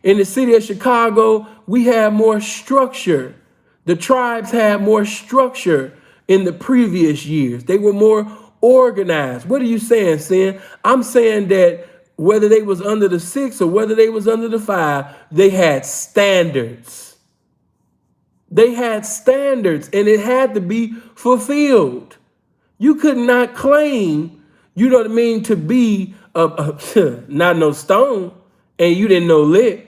In the city of Chicago, we had more structure. The tribes had more structure in the previous years. They were more organized. What are you saying, Sin? I'm saying that whether they was under the 6 or whether they was under the 5, they had standards. They had standards, and it had to be fulfilled. You could not claim, to be not no stone, and you didn't know lit.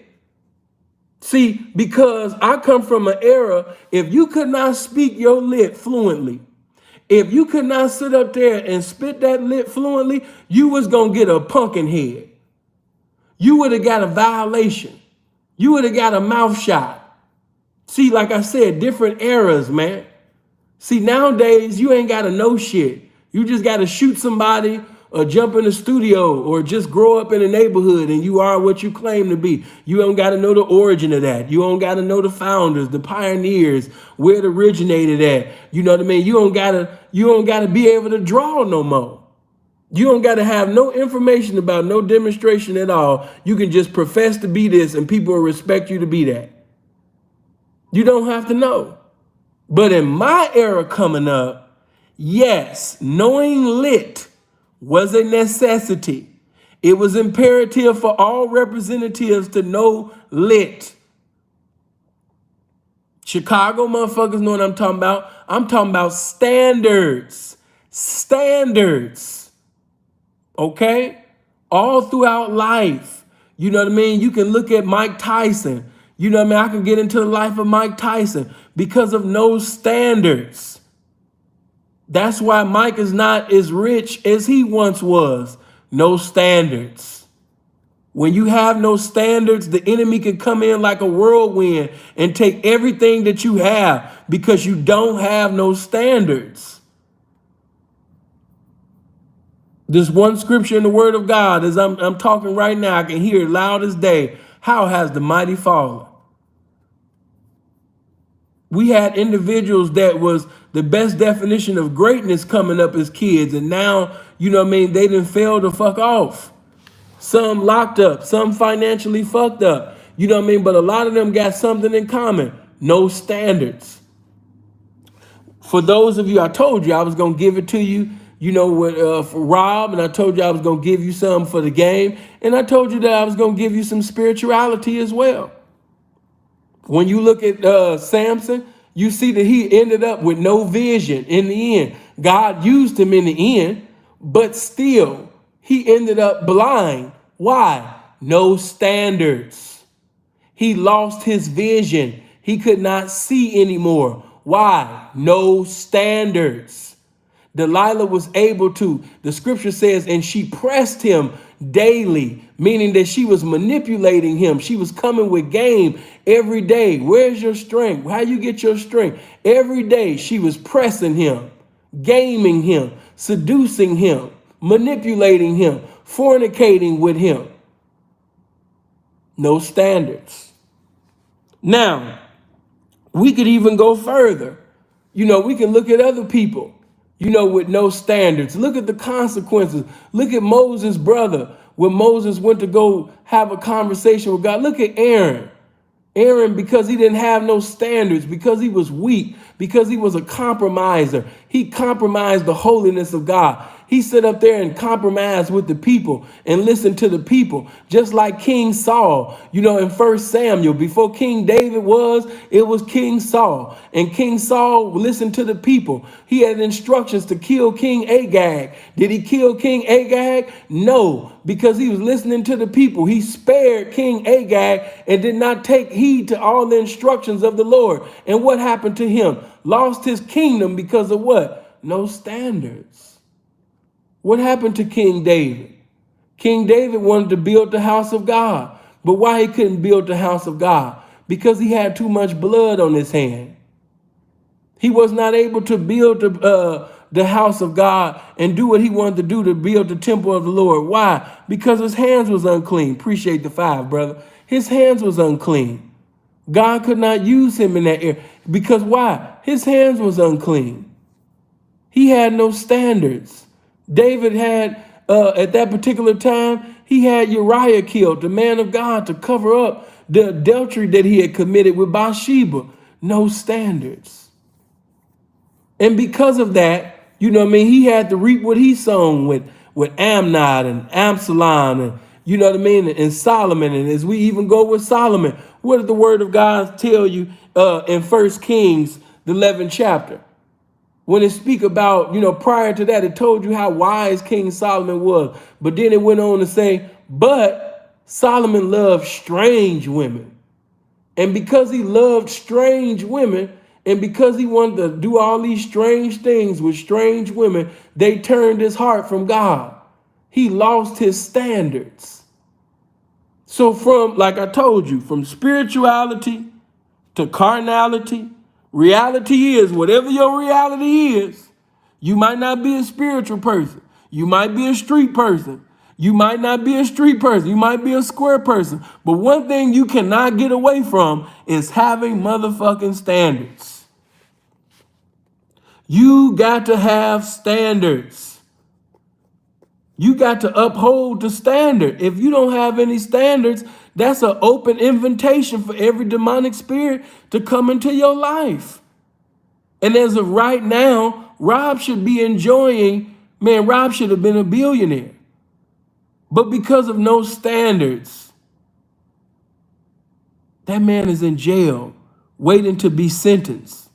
See, because I come from an era, if you could not speak your lit fluently, if you could not sit up there and spit that lit fluently, you was going to get a pumpkin head. You would have got a violation. You would have got a mouth shot. See, like I said, different eras, man. See, nowadays, you ain't got to know shit. You just got to shoot somebody or jump in the studio or just grow up in a neighborhood and you are what you claim to be. You don't got to know the origin of that. You don't got to know the founders, the pioneers, where it originated at. You know what I mean? You don't got to be able to draw no more. You don't got to have no information about no demonstration at all. You can just profess to be this and people will respect you to be that. You don't have to know. But in my era coming up, yes, knowing lit was a necessity. It was imperative for all representatives to know lit. Chicago motherfuckers know what I'm talking about. I'm talking about standards. Standards. Okay? All throughout life. You know what I mean? You can look at Mike Tyson. You know what I mean? I can get into the life of Mike Tyson because of no standards. That's why Mike is not as rich as he once was. No standards. When you have no standards, the enemy can come in like a whirlwind and take everything that you have because you don't have no standards. This one scripture in the word of God, as I'm talking right now, I can hear it loud as day. How has the mighty fallen? We had individuals that was the best definition of greatness coming up as kids. And now, they didn't fail to fuck off. Some locked up, some financially fucked up. But a lot of them got something in common. No standards. For those of you, I told you I was going to give it to you, for Rob. And I told you I was going to give you some for the game. And I told you that I was going to give you some spirituality as well. When you look at Samson, you see that he ended up with no vision in the end. God used him in the end, but still he ended up blind. Why? No standards. He lost his vision. He could not see anymore. Why? No standards. Delilah was able to, the scripture says, and she pressed him daily, meaning that she was manipulating him. She was coming with game every day. Where's your strength? How you get your strength? Every day she was pressing him, gaming him, seducing him, manipulating him, fornicating with him. No standards. Now, we could even go further. We can look at other people, with no standards. Look at the consequences. Look at Moses' brother when Moses went to go have a conversation with God. Look at Aaron. Aaron, because he didn't have no standards, because he was weak, because he was a compromiser, he compromised the holiness of God. He sat up there and compromised with the people and listened to the people, just like King Saul, in 1 Samuel. Before King David it was King Saul. And King Saul listened to the people. He had instructions to kill King Agag. Did he kill King Agag? No, because he was listening to the people. He spared King Agag and did not take heed to all the instructions of the Lord. And what happened to him? Lost his kingdom because of what? No standards. What happened to King David? King David wanted to build the house of God. But why he couldn't build the house of God? Because he had too much blood on his hand. He was not able to build the house of God and do what he wanted to do to build the temple of the Lord. Why? Because his hands was unclean. Appreciate the 5, brother. His hands was unclean. God could not use him in that area. Because why? His hands was unclean. He had no standards. David had, at that particular time, he had Uriah killed, the man of God, to cover up the adultery that he had committed with Bathsheba. No standards. And because of that, he had to reap what he sown with Amnon and Absalom and, and Solomon. And as we even go with Solomon, what did the word of God tell you in 1 Kings, the 11th chapter? When it speak about, prior to that, it told you how wise King Solomon was. But then it went on to say, but Solomon loved strange women. And because he loved strange women, and because he wanted to do all these strange things with strange women, they turned his heart from God. He lost his standards. So from, like I told you, from spirituality to carnality, reality is whatever your reality is. You might not be a spiritual person. You might be a street person. You might not be a street person. You might be a square person. But one thing you cannot get away from is having motherfucking standards. You got to have standards. You got to uphold the standard. If you don't have any standards, that's an open invitation for every demonic spirit to come into your life. And as of right now, Rob should be enjoying, Rob should have been a billionaire. But because of no standards, that man is in jail, waiting to be sentenced.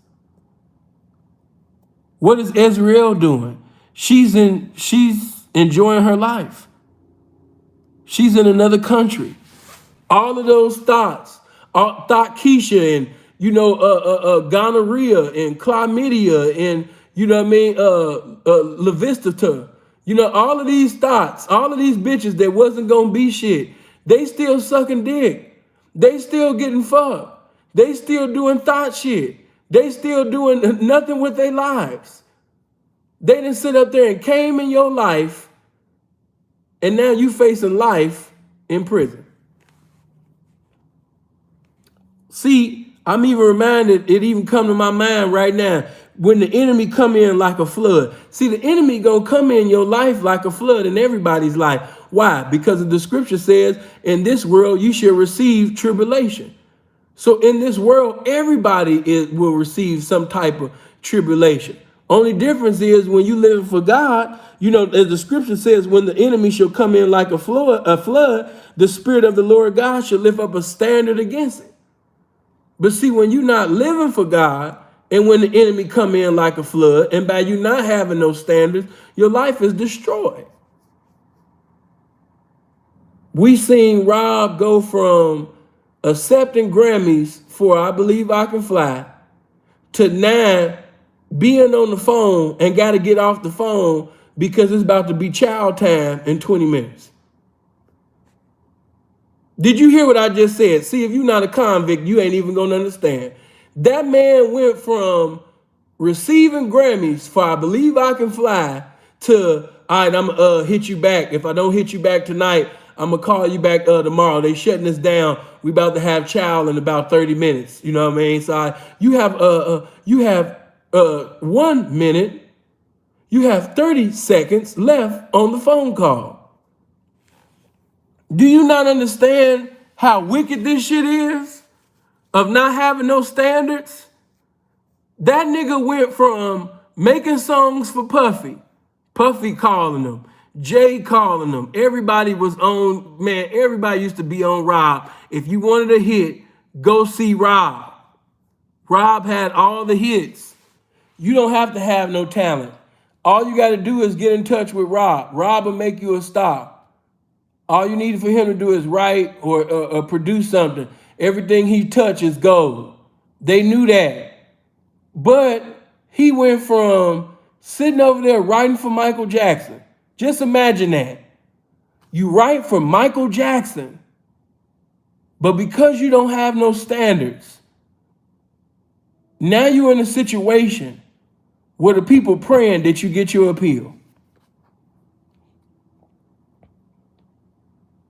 What is Israel doing? She's enjoying her life. She's in another country. All of those thoughts, thought Keisha and, gonorrhea and chlamydia and, Levistata, all of these thoughts, all of these bitches that wasn't going to be shit, They still sucking dick. They still getting fucked. They still doing thought shit. They still doing nothing with their lives. They didn't sit up there and came in your life, and now you facing life in prison. See, I'm even reminded, it even come to my mind right now, when the enemy come in like a flood. See, the enemy gonna come in your life like a flood in everybody's life. Why? Because the scripture says, in this world you shall receive tribulation. So in this world, everybody will receive some type of tribulation. Only difference is when you live for God, you know, as the scripture says, when the enemy shall come in like a flood, the Spirit of the Lord God shall lift up a standard against it. But see, when you're not living for God, and when the enemy come in like a flood, and by you not having those standards, your life is destroyed. We seen Rob go from accepting Grammys for I Believe I Can Fly to now being on the phone and got to get off the phone because it's about to be child time in 20 minutes. Did you hear what I just said? See, if you're not a convict, you ain't even going to understand. That man went from receiving Grammys for I Believe I Can Fly to, all right, I'm going to hit you back. If I don't hit you back tonight, I'm going to call you back tomorrow. They shutting us down. We about to have child in about 30 minutes. You know what I mean? So you have 1 minute. You have 30 seconds left on the phone call. Do you not understand how wicked this shit is? Of not having no standards? That nigga went from making songs for Puffy calling them, Jay calling them. Everybody was on, man, everybody used to be on Rob. If you wanted a hit, go see Rob. Rob had all the hits. You don't have to have no talent. All you got to do is get in touch with Rob. Rob will make you a star. All you need for him to do is write or produce something. Everything he touches gold. They knew that. But he went from sitting over there writing for Michael Jackson. Just imagine that. You write for Michael Jackson, but because you don't have no standards, now you're in a situation where the people praying that you get your appeal.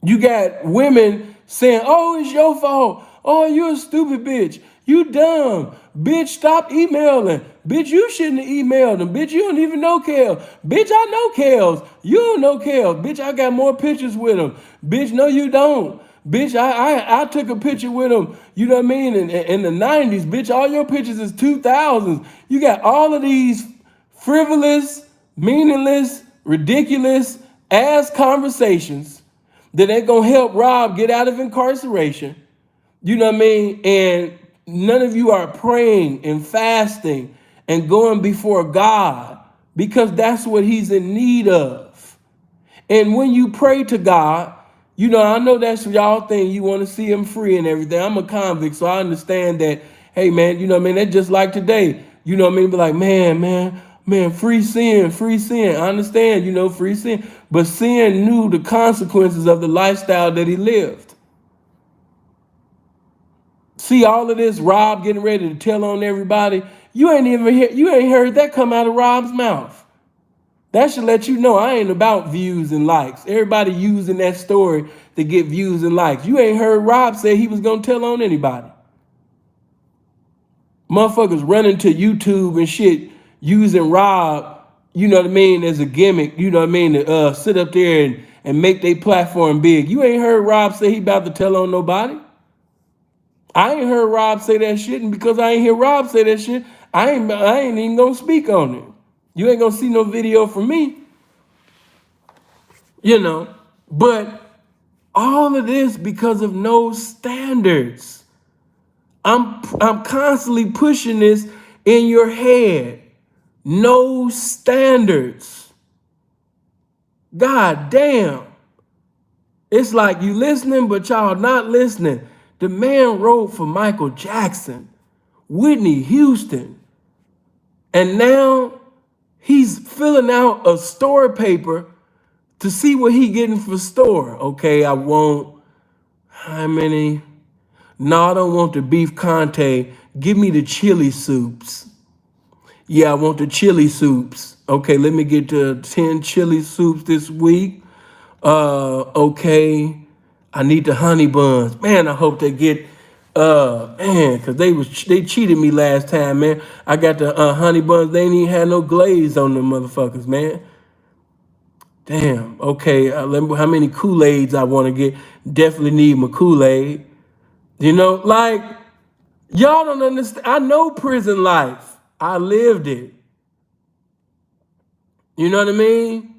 You got women saying, oh, it's your fault. Oh, you're a stupid bitch. You dumb. Bitch, stop emailing. Bitch, you shouldn't have emailed him. Bitch, you don't even know Kel. Bitch, I know Kels. You don't know Kels. Bitch, I got more pictures with him. Bitch, no, you don't. Bitch, I took a picture with him, you know what I mean, in the 90s. Bitch, all your pictures is 2000s. You got all of these frivolous, meaningless, ridiculous ass conversations that ain't gonna help Rob get out of incarceration. You know what I mean? And none of you are praying and fasting and going before God because that's what he's in need of. And when you pray to God, you know, I know that's y'all thing. You want to see him free and everything. I'm a convict, so I understand that, hey, man, you know what I mean? That's just like today. You know what I mean? Be like, man, free sin, free sin. I understand, you know, free sin. But sin knew the consequences of the lifestyle that he lived. See all of this Rob getting ready to tell on everybody. You ain't heard that come out of Rob's mouth. That should let you know I ain't about views and likes. Everybody using that story to get views and likes. You ain't heard Rob say he was gonna tell on anybody. Motherfuckers running to YouTube and shit using Rob, you know what I mean, as a gimmick, you know what I mean, to sit up there and make their platform big. You ain't heard Rob say he about to tell on nobody. I ain't heard Rob say that shit, and because I ain't hear Rob say that shit, I ain't even gonna speak on it. You ain't gonna see no video from me. You know, but all of this because of no standards. I'm constantly pushing this in your head. No standards. God damn. It's like you listening, but y'all not listening. The man wrote for Michael Jackson, Whitney Houston, and now he's filling out a store paper to see what he getting for store. Okay, I won't How many? No, I don't want the beef Conte. Give me the chili soups. Yeah, I want the chili soups. Okay, let me get to 10 chili soups this week. Okay. I need the honey buns. Man, I hope they get man, cause they cheated me last time, man. I got the honey buns. They ain't even had no glaze on them motherfuckers, man. Damn. Okay. How many Kool-Aids I want to get? Definitely need my Kool-Aid. You know, like y'all don't understand. I know prison life. I lived it. You know what I mean?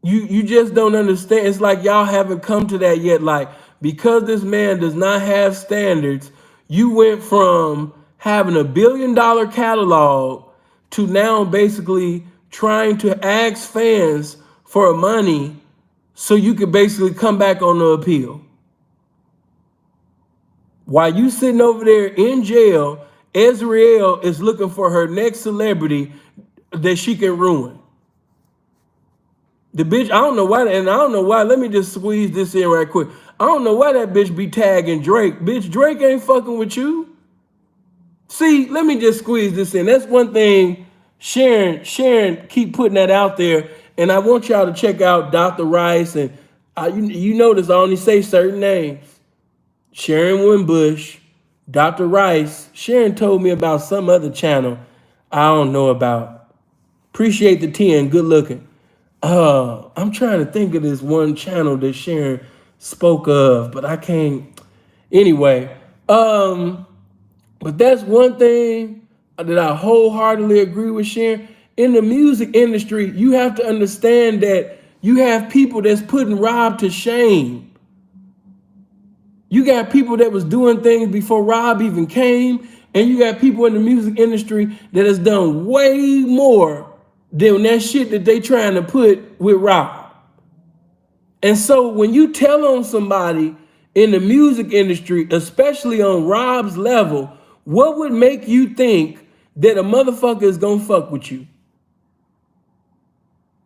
You just don't understand. It's like y'all haven't come to that yet. Like, because this man does not have standards, you went from having $1 billion catalog to now basically trying to ask fans for money so you could basically come back on the appeal. While you sitting over there in jail, Ezreal is looking for her next celebrity that she can ruin. The bitch, I don't know why, and I don't know why. Let me just squeeze this in right quick. I don't know why that bitch be tagging Drake. Bitch, Drake ain't fucking with you. See, let me just squeeze this in. That's one thing. Sharon, keep putting that out there, and I want y'all to check out Dr. Rice. And you notice I only say certain names. Sharon Winbush, Dr. Rice. Sharon told me about some other channel I don't know about. Appreciate the 10. Good looking. I'm trying to think of this one channel that Sharon spoke of, but I can't. Anyway, but that's one thing that I wholeheartedly agree with Sharon. In the music industry, you have to understand that you have people that's putting Rob to shame. You got people that was doing things before Rob even came, and you got people in the music industry that has done way more than that shit that they trying to put with Rob. And so when you tell on somebody in the music industry, especially on Rob's level, what would make you think that a motherfucker is gonna fuck with you?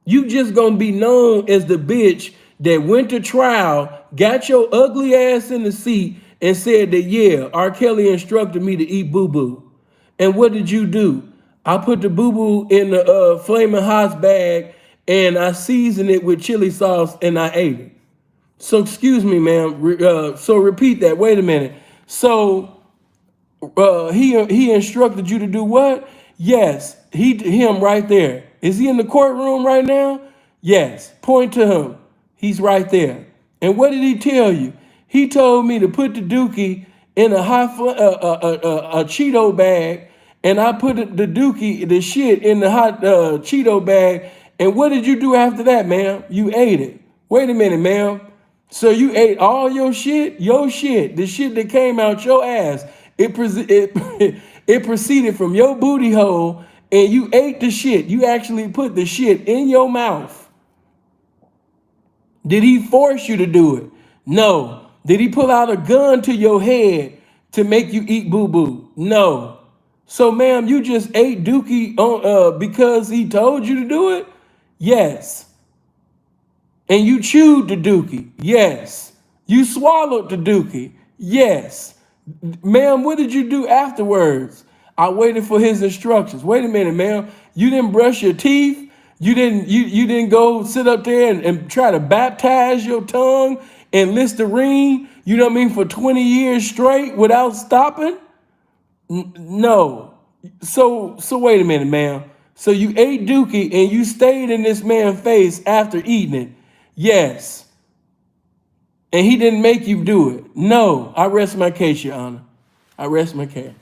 You just gonna be known as the bitch that went to trial, got your ugly ass in the seat, and said that, yeah, R. Kelly instructed me to eat boo-boo. And what did you do? I put the boo-boo in the Flaming Hot's bag, and I seasoned it with chili sauce, and I ate it. So excuse me, ma'am. So repeat that. Wait a minute. So he instructed you to do what? Yes, him right there. Is he in the courtroom right now? Yes. Point to him. He's right there. And what did he tell you? He told me to put the dookie in a a Cheeto bag, and I put the shit in the hot Cheeto bag. And what did you do after that, ma'am? You ate it. Wait a minute, ma'am. So you ate all your shit, the shit that came out your ass. It proceeded from your booty hole, and you ate the shit. You actually put the shit in your mouth. Did he force you to do it? No. Did he pull out a gun to your head to make you eat boo-boo? No. So, ma'am, you just ate dookie because he told you to do it? Yes. And you chewed the dookie? Yes. You swallowed the dookie? Yes. Ma'am, what did you do afterwards? I waited for his instructions. Wait a minute, ma'am. You didn't brush your teeth? You didn't go sit up there and try to baptize your tongue and Listerine, you know what I mean, for 20 years straight without stopping? No. So wait a minute, ma'am. So you ate dookie and you stayed in this man's face after eating it? Yes. And he didn't make you do it? No. I rest my case, Your Honor. I rest my case.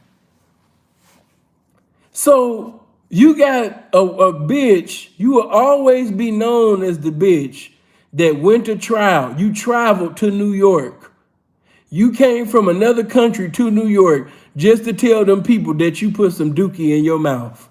So you got a bitch. You will always be known as the bitch that went to trial. You traveled to New York. You came from another country to New York just to tell them people that you put some dookie in your mouth.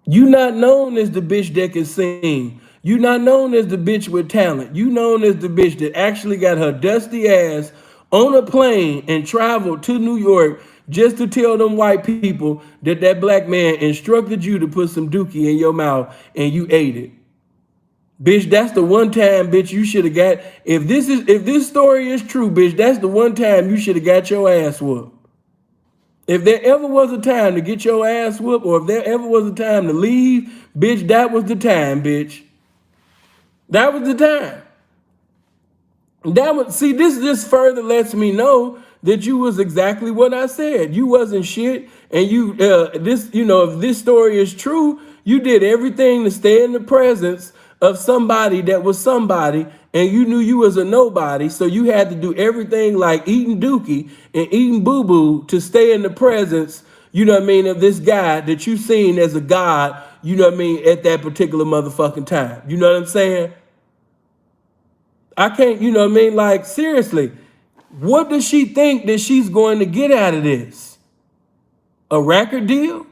You not known as the bitch that can sing. You not known as the bitch with talent. You known as the bitch that actually got her dusty ass on a plane and traveled to New York just to tell them white people that black man instructed you to put some dookie in your mouth and you ate it. Bitch, that's the one time, bitch, you should have got, if this story is true, bitch, that's the one time you should have got your ass whooped. If there ever was a time to get your ass whooped, or if there ever was a time to leave, bitch, that was the time, bitch. That was the time. This further lets me know that you was exactly what I said. You wasn't shit, and if this story is true, you did everything to stay in the presence of somebody that was somebody, and you knew you was a nobody, so you had to do everything like eating dookie and eating boo-boo to stay in the presence, of this guy that you seen as a god, at that particular motherfucking time. You know what I'm saying? I can't, like, seriously, what does she think that she's going to get out of this? A record deal?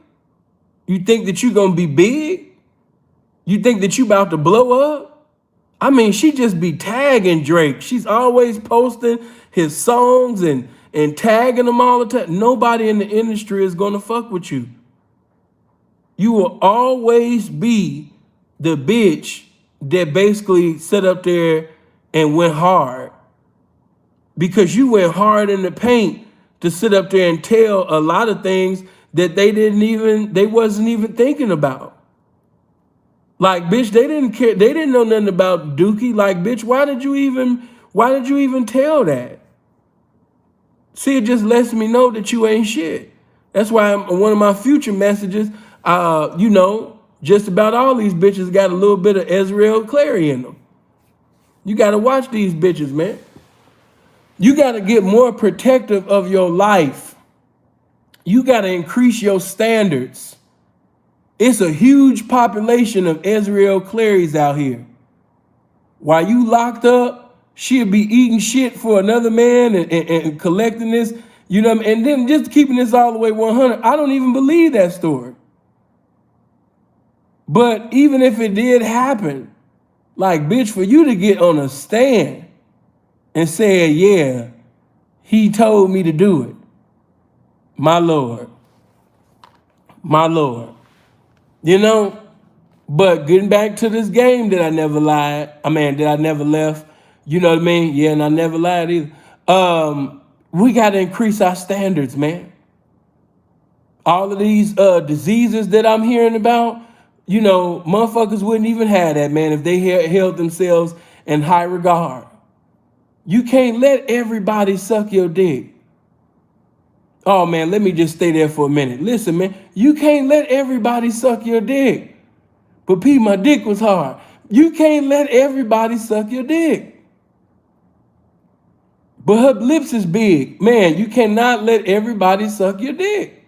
You think that you're going to be big? You think that you about to blow up? I mean, she just be tagging Drake. She's always posting his songs and tagging him all the time. Nobody in the industry is going to fuck with you. You will always be the bitch that basically sat up there and went hard, because you went hard in the paint to sit up there and tell a lot of things that they wasn't even thinking about. Like, bitch, they didn't care. They didn't know nothing about Dookie. Like, bitch, why did you even tell that? See, it just lets me know that you ain't shit. That's why one of my future messages, just about all these bitches got a little bit of Ezreal Clary in them. You got to watch these bitches, man. You got to get more protective of your life. You got to increase your standards. It's a huge population of Ezreal Clarys out here. While you locked up, she'll be eating shit for another man and collecting this, and then just keeping this all the way 100. I don't even believe that story. But even if it did happen, like, bitch, for you to get on a stand and say, yeah, he told me to do it. My Lord. My Lord. But getting back to this game that I never lied, that I never left, you know what I mean? Yeah, and I never lied either. We got to increase our standards, man. All of these diseases that I'm hearing about, motherfuckers wouldn't even have that, man, if they held themselves in high regard. You can't let everybody suck your dick. Oh, man, let me just stay there for a minute. Listen, man, you can't let everybody suck your dick. But P, my dick was hard. You can't let everybody suck your dick. But her lips is big. Man, you cannot let everybody suck your dick.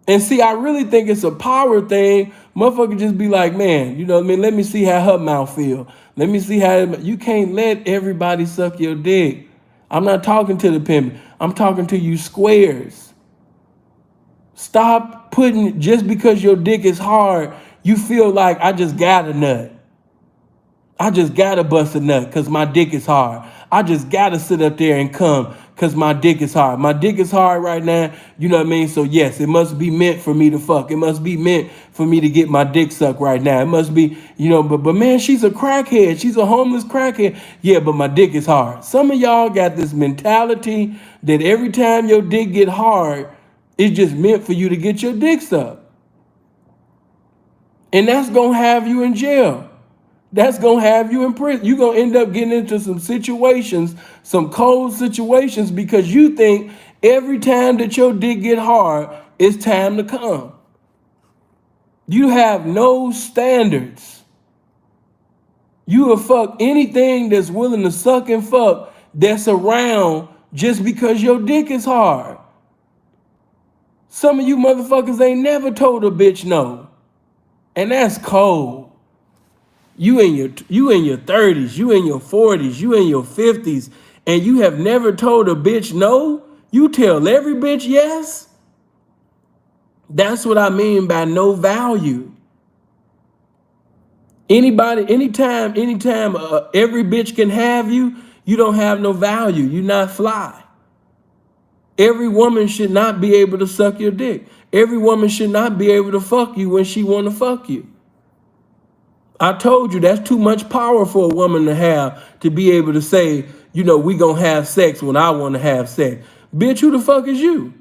And see, I really think it's a power thing. Motherfucker just be like, man, let me see how her mouth feel. Let me see how, you can't let everybody suck your dick. I'm not talking to the pimp. I'm talking to you squares. Stop putting, just because your dick is hard, you feel like I just got a nut. I just gotta bust a nut because my dick is hard. I just gotta sit up there and come because my dick is hard. My dick is hard right now, you know what I mean? So yes, it must be meant for me to fuck. It must be meant for me to get my dick sucked right now. It must be, but man, she's a crackhead. She's a homeless crackhead. Yeah, but my dick is hard. Some of y'all got this mentality that every time your dick get hard, it's just meant for you to get your dick sucked. And that's gonna have you in jail. That's going to have you in prison. You're going to end up getting into some situations, some cold situations, because you think every time that your dick get hard, it's time to come. You have no standards. You will fuck anything that's willing to suck and fuck that's around just because your dick is hard. Some of you motherfuckers ain't never told a bitch no. And that's cold. You in your 30s, you in your 40s, you in your 50s, and you have never told a bitch no? You tell every bitch yes? That's what I mean by no value. Anytime every bitch can have you, you don't have no value. You're not fly. Every woman should not be able to suck your dick. Every woman should not be able to fuck you when she want to fuck you. I told you that's too much power for a woman to have to be able to say, we gonna have sex when I want to have sex. Bitch, who the fuck is you?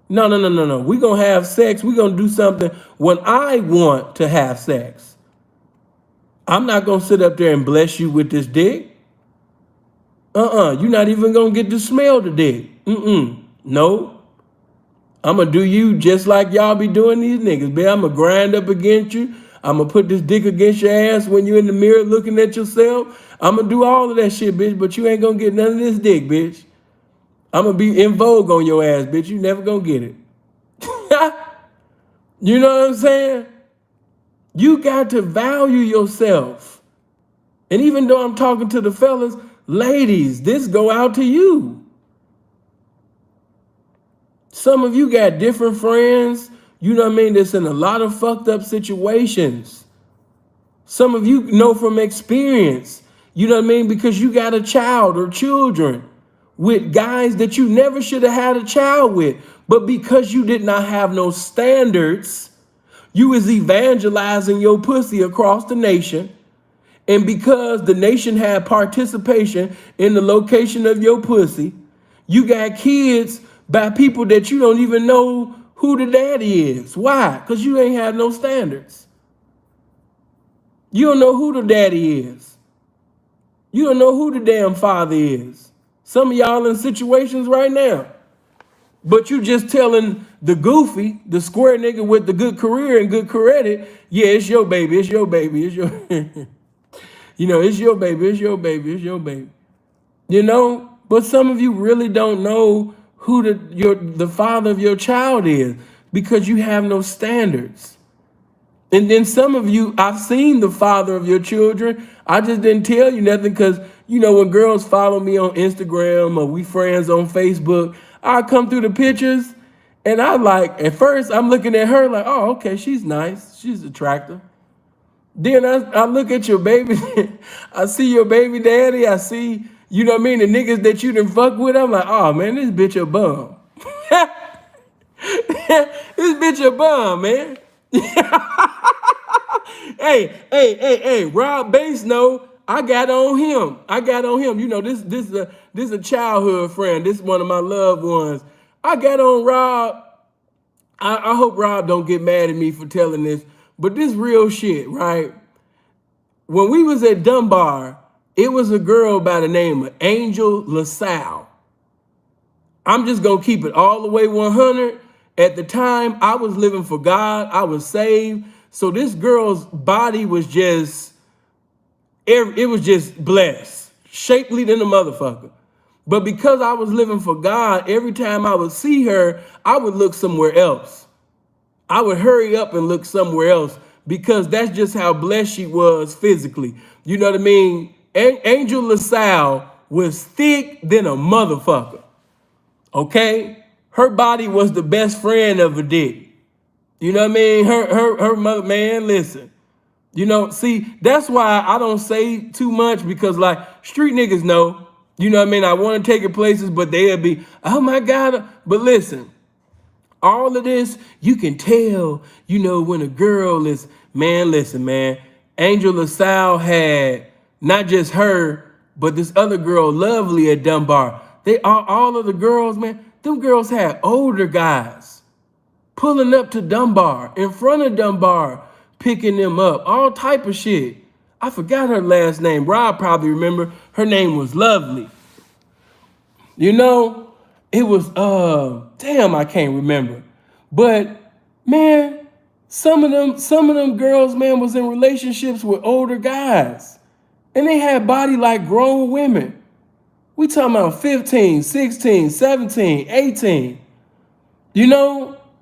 No, no, no, no, no. We gonna have sex. We gonna do something when I want to have sex. I'm not gonna sit up there and bless you with this dick. You're not even gonna get to smell the dick. No. I'm gonna do you just like y'all be doing these niggas, bitch. I'm gonna grind up against you. I'm gonna put this dick against your ass when you're in the mirror looking at yourself. I'm gonna do all of that shit, bitch, but you ain't gonna get none of this dick, bitch. I'm gonna be in vogue on your ass, bitch. You never gonna get it. You know what I'm saying? You got to value yourself. And even though I'm talking to the fellas, ladies, this go out to you. Some of you got different friends, that's in a lot of fucked up situations. Some of you know from experience, because you got a child or children with guys that you never should have had a child with. But because you did not have no standards, you was evangelizing your pussy across the nation. And because the nation had participation in the location of your pussy, you got kids by people that you don't even know who the daddy is. Why? Because you ain't had no standards. You don't know who the daddy is. You don't know who the damn father is. Some of y'all in situations right now. But you just telling the goofy, the square nigga with the good career and good credit, yeah, it's your baby, it's your baby, it's your, it's your baby, it's your baby, it's your baby. But some of you really don't know who the father of your child is because you have no standards. And then some of you, I've seen the father of your children. I just didn't tell you nothing because, when girls follow me on Instagram or we friends on Facebook, I come through the pictures and at first I'm looking at her like, oh, okay, she's nice. She's attractive. Then I look at your baby. I see your baby daddy. I see, the niggas that you done fuck with. I'm like, oh, man, this bitch a bum. This bitch a bum, man. Hey, Rob Bass, no, I got on him. This is a childhood friend. This is one of my loved ones. I got on Rob. I hope Rob don't get mad at me for telling this, but this real shit, right? When we was at Dunbar, it was a girl by the name of Angel LaSalle. I'm just going to keep it all the way 100. At the time, I was living for God. I was saved. So this girl's body was just blessed, shapely than a motherfucker. But because I was living for God, every time I would see her, I would look somewhere else. I would hurry up and look somewhere else because that's just how blessed she was physically. You know what I mean? Angel LaSalle was thick than a motherfucker. Okay? Her body was the best friend of a dick. You know what I mean? Her mother, man, listen. See, that's why I don't say too much because street niggas know, you know what I mean? I want to take it places, but they'll be, oh my God. But listen, all of this, you can tell, when a girl is, man, listen, man. Angel LaSalle had not just her, but this other girl, Lovely at Dunbar. They are all of the girls, man. Them girls had older guys pulling up to Dunbar, in front of Dunbar, picking them up, all type of shit. I forgot her last name. Rob probably remember. Her name was Lovely. It was, damn, I can't remember. But, man, some of them girls, man, was in relationships with older guys. And they had body like grown women. We talking about 15, 16, 17, 18.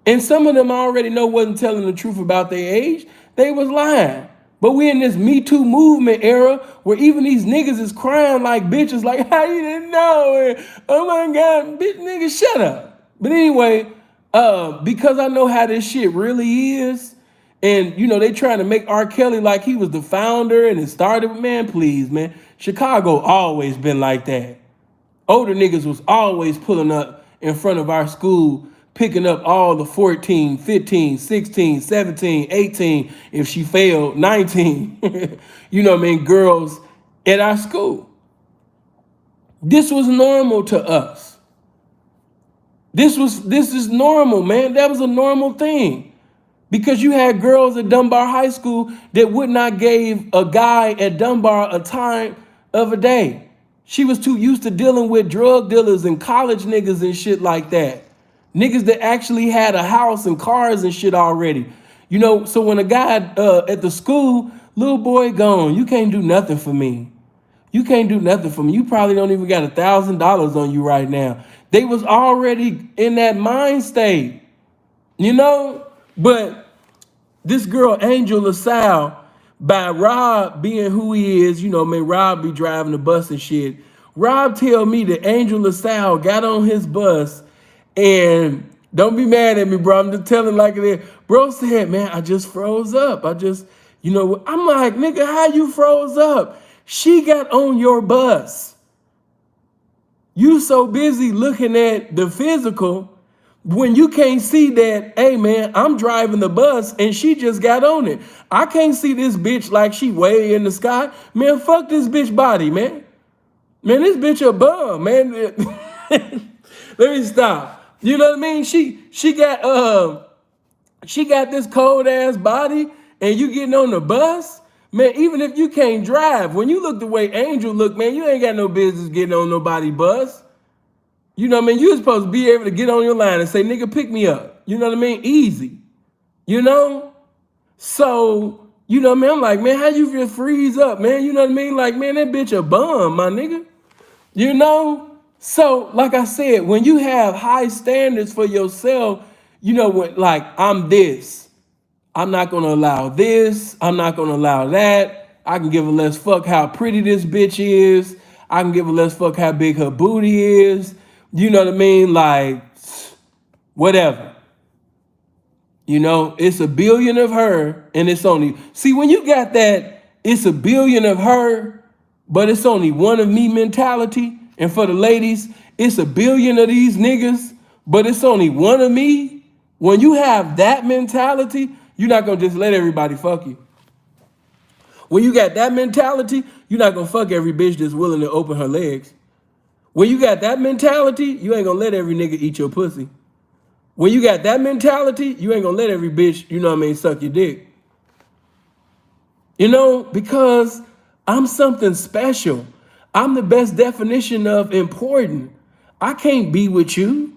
And some of them I already know wasn't telling the truth about their age. They was lying. But we in this MeToo movement era where even these niggas is crying like bitches, like, how you didn't know? And, oh my God, bitch, nigga, shut up. But anyway, because I know how this shit really is, and, they trying to make R. Kelly like he was the founder and it started, man, please, man. Chicago always been like that. Older niggas was always pulling up in front of our school, picking up all the 14, 15, 16, 17, 18, if she failed, 19, you know what I mean, girls at our school. This was normal to us. This is normal, man. That was a normal thing. Because you had girls at Dunbar High School that would not give a guy at Dunbar a time of a day. She was too used to dealing with drug dealers and college niggas and shit like that. Niggas that actually had a house and cars and shit already. You know, so when a guy at the school, little boy gone, you can't do nothing for me. You can't do nothing for me. You probably don't even got $1,000 on you right now. They was already in that mind state, you know? But this girl, Angel LaSalle, by Rob being who he is, you know, man, Rob be driving the bus and shit. Rob tell me that Angel LaSalle got on his bus, and don't be mad at me, bro. I'm just telling like it is. Bro said, man, I just froze up. You know, I'm like, nigga, how you froze up? She got on your bus. You so busy looking at the physical when you can't see that, hey man, I'm driving the bus and she just got on it. I can't see this bitch like she way in the sky. Man, fuck this bitch body, man. Man, this bitch a bum, man. Let me stop. You know what I mean? She got this cold ass body and you getting on the bus? Man, even if you can't drive, when you look the way Angel look, man, you ain't got no business getting on nobody's bus. You know what I mean? You're supposed to be able to get on your line and say, nigga, pick me up. You know what I mean? Easy. You know? So, you know what I mean? I'm like, man, how you just freeze up, man? You know what I mean? Like, man, that bitch a bum, my nigga. You know? So, like I said, when you have high standards for yourself, you know what, like, I'm this. I'm not gonna allow this. I'm not gonna allow that. I can give a less fuck how pretty this bitch is. I can give a less fuck how big her booty is. You know what I mean? Like, whatever. You know, it's a billion of her and it's only, see, when you got that, it's a billion of her, but it's only one of me mentality. And for the ladies, it's a billion of these niggas, but it's only one of me. When you have that mentality, you're not gonna just let everybody fuck you. When you got that mentality, you're not gonna fuck every bitch that's willing to open her legs. When you got that mentality, you ain't gonna let every nigga eat your pussy. When you got that mentality, you ain't gonna let every bitch, you know what I mean, suck your dick. You know, because I'm something special. I'm the best definition of important. I can't be with you.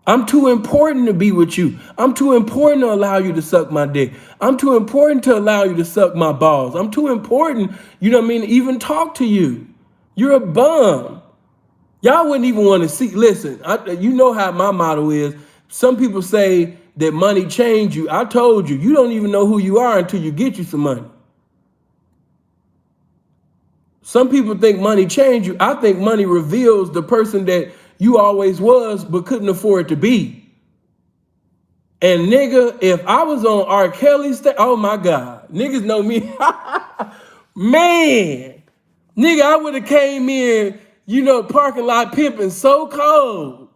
I'm too important to be with you. I'm too important to allow you to suck my dick. I'm too important to allow you to suck my balls. I'm too important, you know what I mean, to even talk to you. You're a bum. Y'all wouldn't even want to see. Listen, you know how my motto is. Some people say that money changed you. I told you, you don't even know who you are until you get you some money. Some people think money changed you. I think money reveals the person that you always was but couldn't afford to be. And nigga, if I was on R. Kelly's oh my God, niggas know me. Man, nigga, I would have came in, you know, parking lot pimping so cold.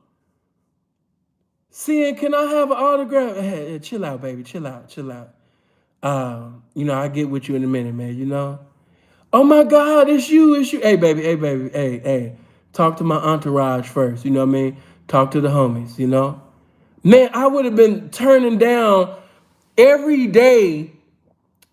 Seeing, can I have an autograph? Hey, chill out, baby, chill out. You know, I'll get with you in a minute, man, you know. Oh my God, it's you. Hey, baby, hey. Talk to my entourage first, you know what I mean? Talk to the homies, you know? Man, I would have been turning down every day.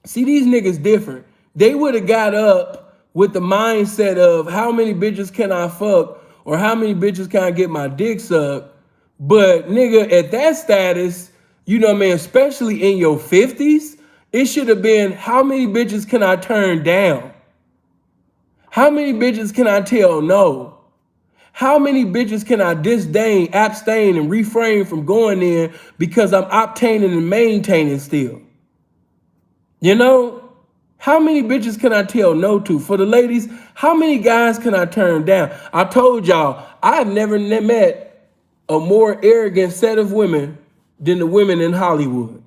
See, these niggas different. They would have got up with the mindset of how many bitches can I fuck or how many bitches can I get my dick sucked. But nigga, at that status, you know what I mean, especially in your 50s, it should have been how many bitches can I turn down? How many bitches can I tell no? How many bitches can I disdain, abstain, and refrain from going in because I'm obtaining and maintaining still? You know? How many bitches can I tell no to? For the ladies, how many guys can I turn down? I told y'all, I've never met a more arrogant set of women than the women in Hollywood.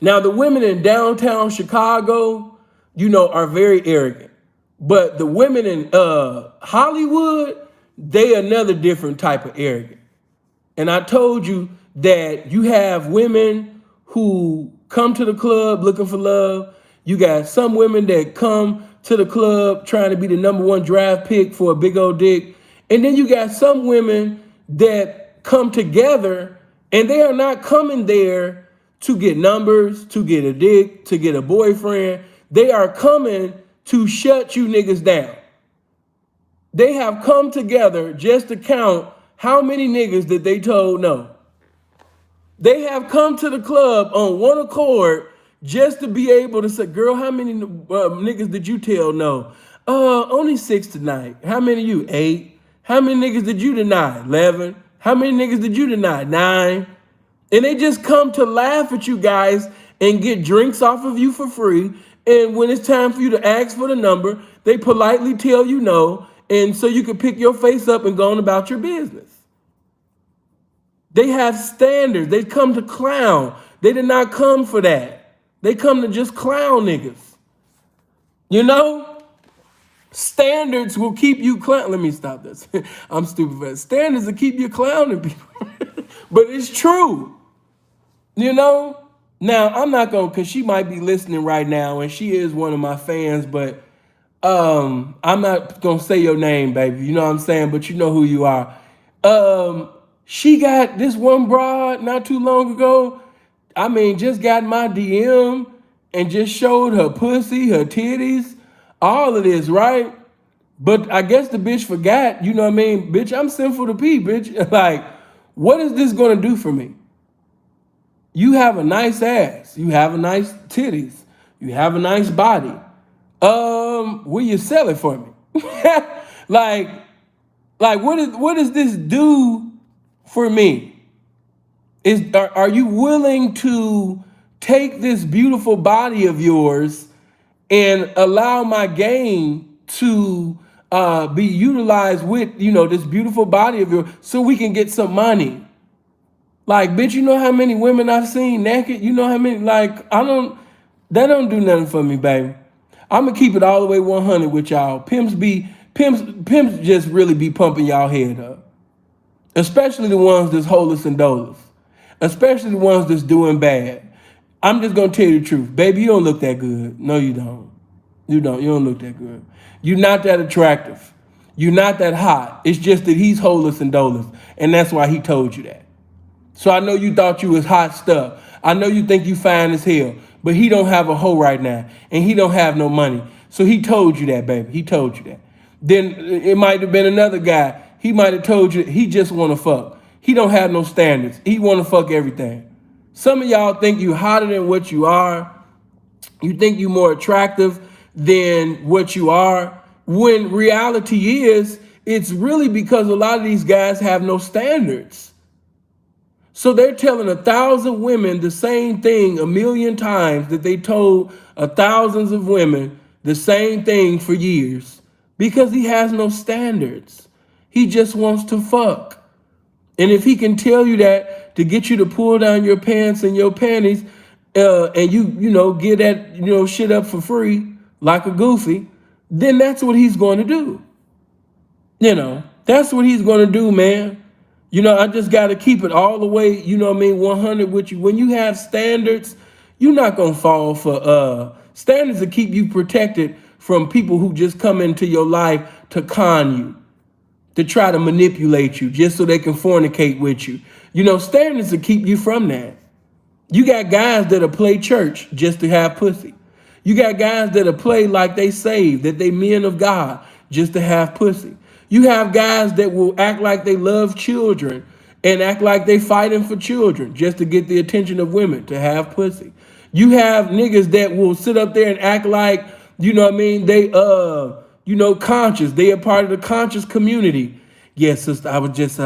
Now, the women in downtown Chicago, you know, are very arrogant. But the women in Hollywood, they another different type of arrogant. And I told you that you have women who come to the club looking for love. You got some women that come to the club trying to be the number one draft pick for a big old dick. And then you got some women that come together and they are not coming there to get numbers, to get a dick, to get a boyfriend. They are coming to shut you niggas down. They have come together just to count how many niggas that they told no. They have come to the club on one accord just to be able to say, girl, how many niggas did you tell no? Only 6 tonight. How many you? 8. How many niggas did you deny? 11. How many niggas did you deny? 9. And they just come to laugh at you guys and get drinks off of you for free. And when it's time for you to ask for the number, they politely tell you no. And so you can pick your face up and go on about your business. They have standards. They come to clown. They did not come for that. They come to just clown niggas. You know? Standards will keep you clown. Let me stop this. I'm stupid for that. Standards will keep you clowning people. But it's true. You know? Now, I'm not going to, because she might be listening right now, and she is one of my fans, but I'm not going to say your name, baby. You know what I'm saying? But you know who you are. She got this one broad not too long ago. I mean, just got my DM and just showed her pussy, her titties, all of this, right? But I guess the bitch forgot, you know what I mean? Bitch, I'm sinful to pee, bitch. Like, what is this going to do for me? You have a nice ass. You have a nice titties. You have a nice body. Will you sell it for me? like what does this do for me? Are you willing to take this beautiful body of yours and allow my game to be utilized with, this beautiful body of yours so we can get some money? Like, bitch, you know how many women I've seen naked? You know how many, that don't do nothing for me, baby. I'm gonna keep it all the way 100 with y'all. Pimps just really be pumping y'all head up. Especially the ones that's holeless and doleless. Especially the ones that's doing bad. I'm just gonna tell you the truth. Baby, you don't look that good. No, you don't. You don't look that good. You're not that attractive. You're not that hot. It's just that he's holeless and doleless. And that's why he told you that. So I know you thought you was hot stuff. I know you think you fine as hell, but he don't have a hoe right now, and he don't have no money. So he told you that, baby. He told you that. Then it might have been another guy. He might have told you he just want to fuck. He don't have no standards. He want to fuck everything. Some of y'all think you hotter than what you are. You think you more attractive than what you are. When reality is, it's really because a lot of these guys have no standards. So they're telling 1,000 women the same thing 1,000,000 times that they told thousands of women the same thing for years because he has no standards. He just wants to fuck. And if he can tell you that to get you to pull down your pants and your panties and you get that shit up for free like a goofy, then that's what he's going to do. That's what he's going to do, man. I just got to keep it all the way, 100 with you. When you have standards, you're not going to fall for standards to keep you protected from people who just come into your life to con you, to try to manipulate you just so they can fornicate with you. Standards to keep you from that. You got guys that'll play church just to have pussy. You got guys that'll play like they saved, that they men of God just to have pussy. You have guys that will act like they love children and act like they fighting for children just to get the attention of women to have pussy. You have niggas that will sit up there and act like, they conscious. They are part of the conscious community. Yes, sister, I was just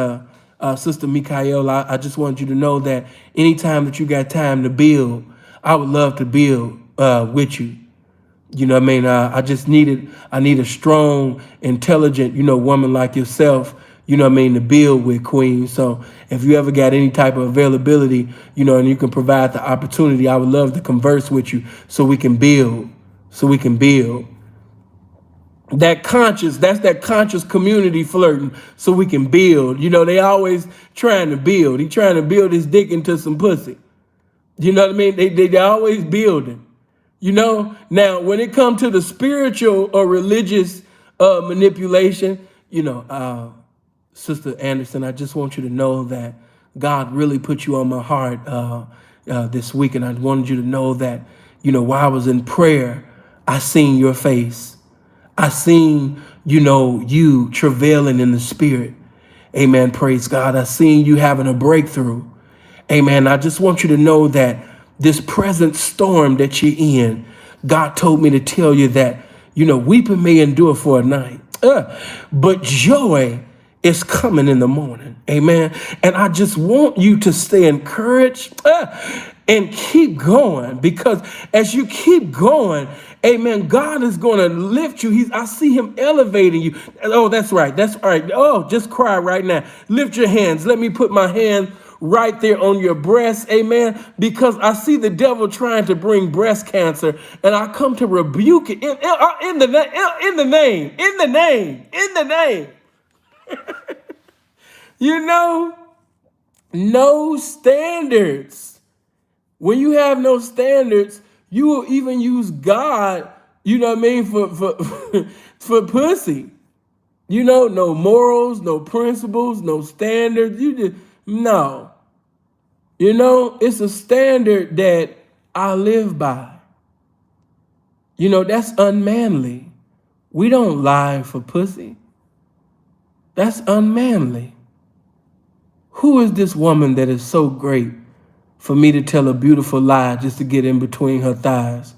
Sister Mikael, I just want you to know that anytime that you got time to build, I would love to build with you. I need a strong, intelligent, woman like yourself, to build with, queen. So if you ever got any type of availability, and you can provide the opportunity, I would love to converse with you so we can build. That's that conscious community flirting so we can build. They always trying to build. He trying to build his dick into some pussy. You know what I mean? They always building. Now when it comes to the spiritual or religious manipulation, Sister Anderson, I just want you to know that God really put you on my heart this week, and I wanted you to know that, while I was in prayer, I seen your face. I seen, you travailing in the spirit. Amen. Praise God. I seen you having a breakthrough. Amen. I just want you to know that this present storm that you're in, God told me to tell you that, weeping may endure for a night, but joy is coming in the morning. Amen. And I just want you to stay encouraged and keep going, because as you keep going, amen, God is going to lift you. I see him elevating you. Oh, that's right. That's right. Oh, just cry right now. Lift your hands. Let me put my hand right there on your breast. Amen. Because I see the devil trying to bring breast cancer, and I come to rebuke it in the name. No standards. When you have no standards, you will even use God, for for pussy. No morals, no principles, no standards. No. It's a standard that I live by. That's unmanly. We don't lie for pussy. That's unmanly. Who is this woman that is so great for me to tell a beautiful lie just to get in between her thighs?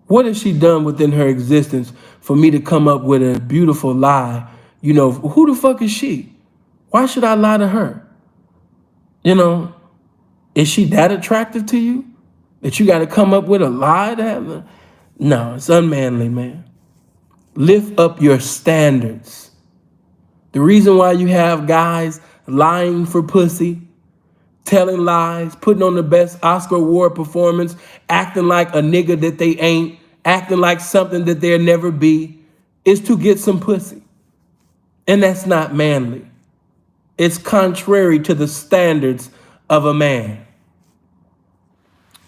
What has she done within her existence for me to come up with a beautiful lie? Who the fuck is she? Why should I lie to her? Is she that attractive to you that you got to come up with a lie to have her? No, it's unmanly, man. Lift up your standards. The reason why you have guys lying for pussy, telling lies, putting on the best Oscar Award performance, acting like a nigga that they ain't, acting like something that they'll never be, is to get some pussy. And that's not manly. It's contrary to the standards of a man.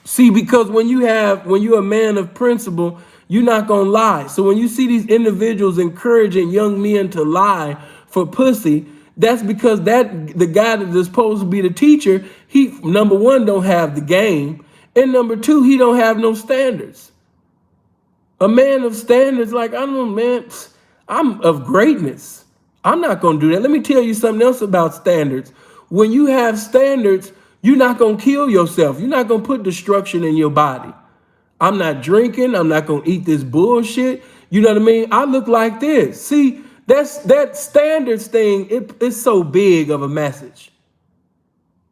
See, because when you're a man of principle, you're not gonna lie. So when you see these individuals encouraging young men to lie for pussy, that's because the guy that is supposed to be the teacher, he, number one, don't have the game, and number two, he don't have no standards. A man of standards, like, I don't know, man, I'm of greatness. I'm not gonna do that. Let me tell you something else about standards. When you have standards, you're not gonna kill yourself. You're not gonna put destruction in your body. I'm not drinking. I'm not gonna eat this bullshit. You know what I mean? I look like this. See, that standards thing, it's so big of a message.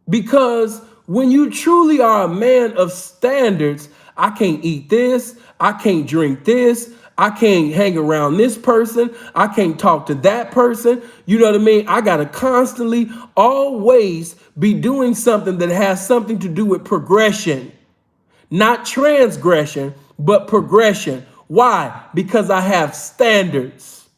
Because when you truly are a man of standards, I can't eat this, I can't drink this, I can't hang around this person, I can't talk to that person. You know what I mean? I gotta constantly, always be doing something that has something to do with progression. Not transgression, but progression. Why? Because I have standards.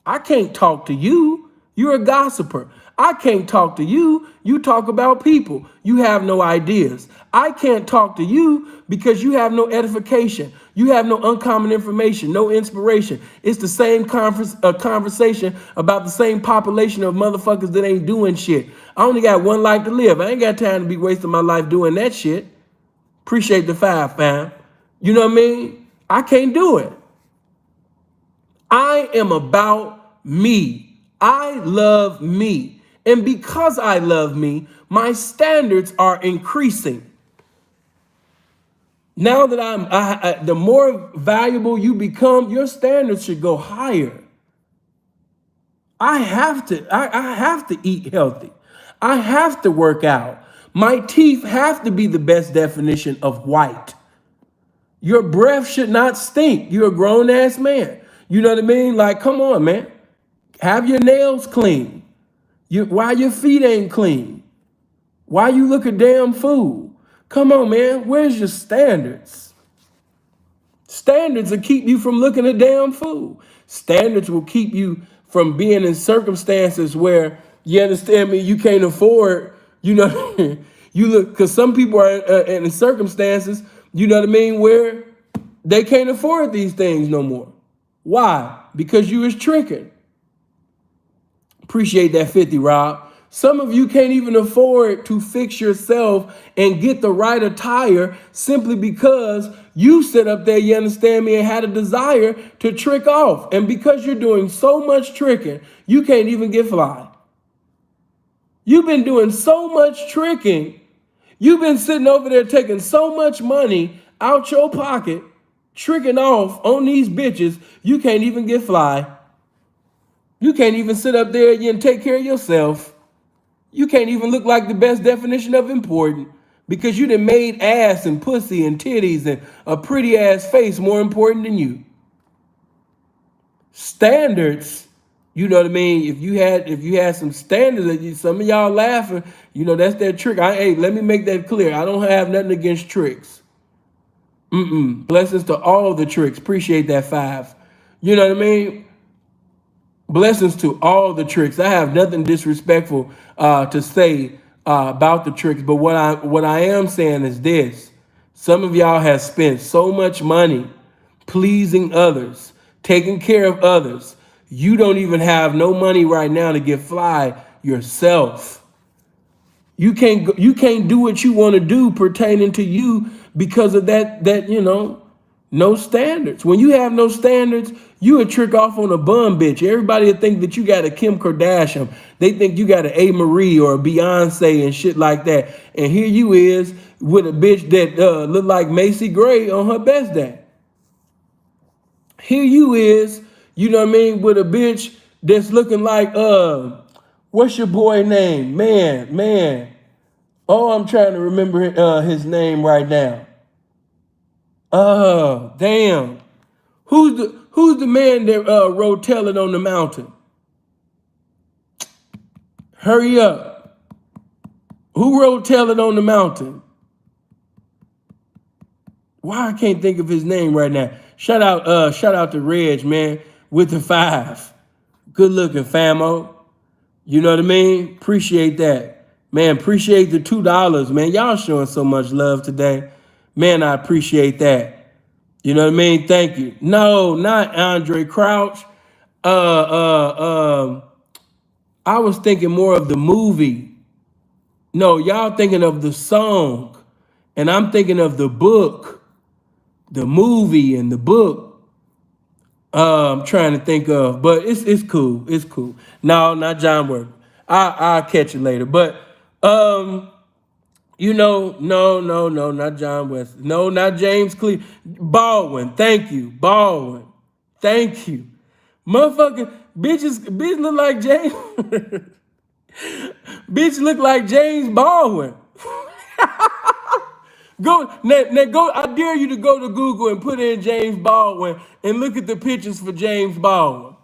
I can't talk to you. You're a gossiper. I can't talk to you. You talk about people. You have no ideas. I can't talk to you because you have no edification. You have no uncommon information, no inspiration. It's the same conversation about the same population of motherfuckers that ain't doing shit. I only got one life to live. I ain't got time to be wasting my life doing that shit. Appreciate the 5, fam. You know what I mean? I can't do it. I am about me. I love me. And because I love me, my standards are increasing. Now that the more valuable you become, your standards should go higher. I have to eat healthy. I have to work out. My teeth have to be the best definition of white. Your breath should not stink. You're a grown ass man. You know what I mean? Like, come on, man. Have your nails clean. Why your feet ain't clean? Why you look a damn fool? Come on, man. Where's your standards? Standards will keep you from looking a damn fool. Standards will keep you from being in circumstances where, you understand me, you can't afford, you know, you look, because some people are in circumstances, you know what I mean, where they can't afford these things no more. Why? Because you was tricking. Appreciate that 50, Rob. Some of you can't even afford to fix yourself and get the right attire simply because you sit up there, you understand me, and had a desire to trick off. And because you're doing so much tricking, you can't even get fly. You've been doing so much tricking. You've been sitting over there taking so much money out your pocket, tricking off on these bitches, you can't even get fly. You can't even sit up there and take care of yourself. You can't even look like the best definition of important because you done made ass and pussy and titties and a pretty ass face more important than you. Standards, you know what I mean? If you had some standards, some of y'all laughing, you know, that's that trick. Hey, let me make that clear. I don't have nothing against tricks. Blessings to all the tricks. Appreciate that 5. You know what I mean? Blessings to all the tricks. I have nothing disrespectful to say about the tricks, but what I am saying is this: some of y'all have spent so much money pleasing others, taking care of others. You don't even have no money right now to get fly yourself. You can't do what you want to do pertaining to you because of that you know, no standards. When you have no standards, you would trick off on a bum bitch. Everybody would think that you got a Kim Kardashian. They think you got an A. Marie or a Beyonce and shit like that. And here you is with a bitch that look like Macy Gray on her best day. Here you is, you know what I mean, with a bitch that's looking like what's your boy name? Man. Oh, I'm trying to remember his name right now. Oh, damn. Who's the man that wrote Tell It on the Mountain? Hurry up. Who wrote Tell It on the Mountain? Why I can't think of his name right now. Shout out to Reg, man, with the 5. Good looking, famo. You know what I mean? Appreciate that. Man, appreciate the $2, man. Y'all showing so much love today. Man, I appreciate that. You know what I mean? Thank you. No, not Andre Crouch. I was thinking more of the movie. No, y'all thinking of the song. And I'm thinking of the book. The movie and the book. I'm trying to think of, but it's cool. It's cool. No, not John Work. I'll catch it later. But you know, no, not John West. No, not James Baldwin. Thank you. Baldwin. Thank you. Motherfucker, bitch look like James. Bitch look like James Baldwin. Go. I dare you to go to Google and put in James Baldwin and look at the pictures for James Baldwin.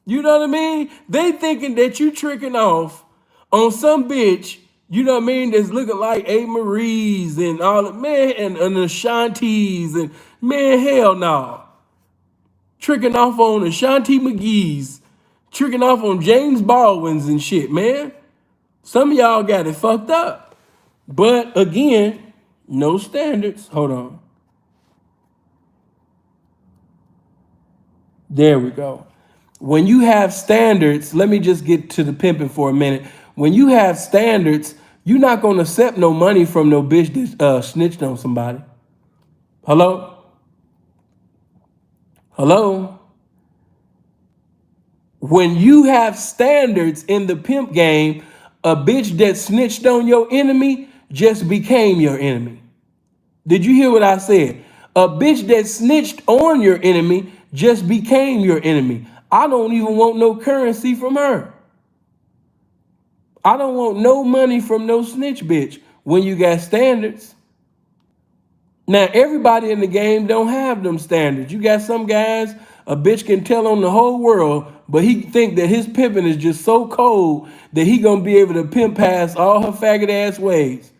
You know what I mean? They thinking that you tricking off on some bitch, you know what I mean, that's looking like A. Marie's and all that, man, and Ashanti's, and man, hell no. Tricking off on Ashanti McGee's, tricking off on James Baldwin's and shit, man. Some of y'all got it fucked up. But again, no standards. Hold on. There we go. When you have standards, let me just get to the pimping for a minute. When you have standards, you're not going to accept no money from no bitch that snitched on somebody. Hello? Hello? When you have standards in the pimp game, a bitch that snitched on your enemy just became your enemy. Did you hear what I said? A bitch that snitched on your enemy just became your enemy. I don't even want no currency from her. I don't want no money from no snitch bitch when you got standards. Now, everybody in the game don't have them standards. You got some guys, a bitch can tell on the whole world, but he think that his pimping is just so cold that he gonna be able to pimp past all her faggot ass ways.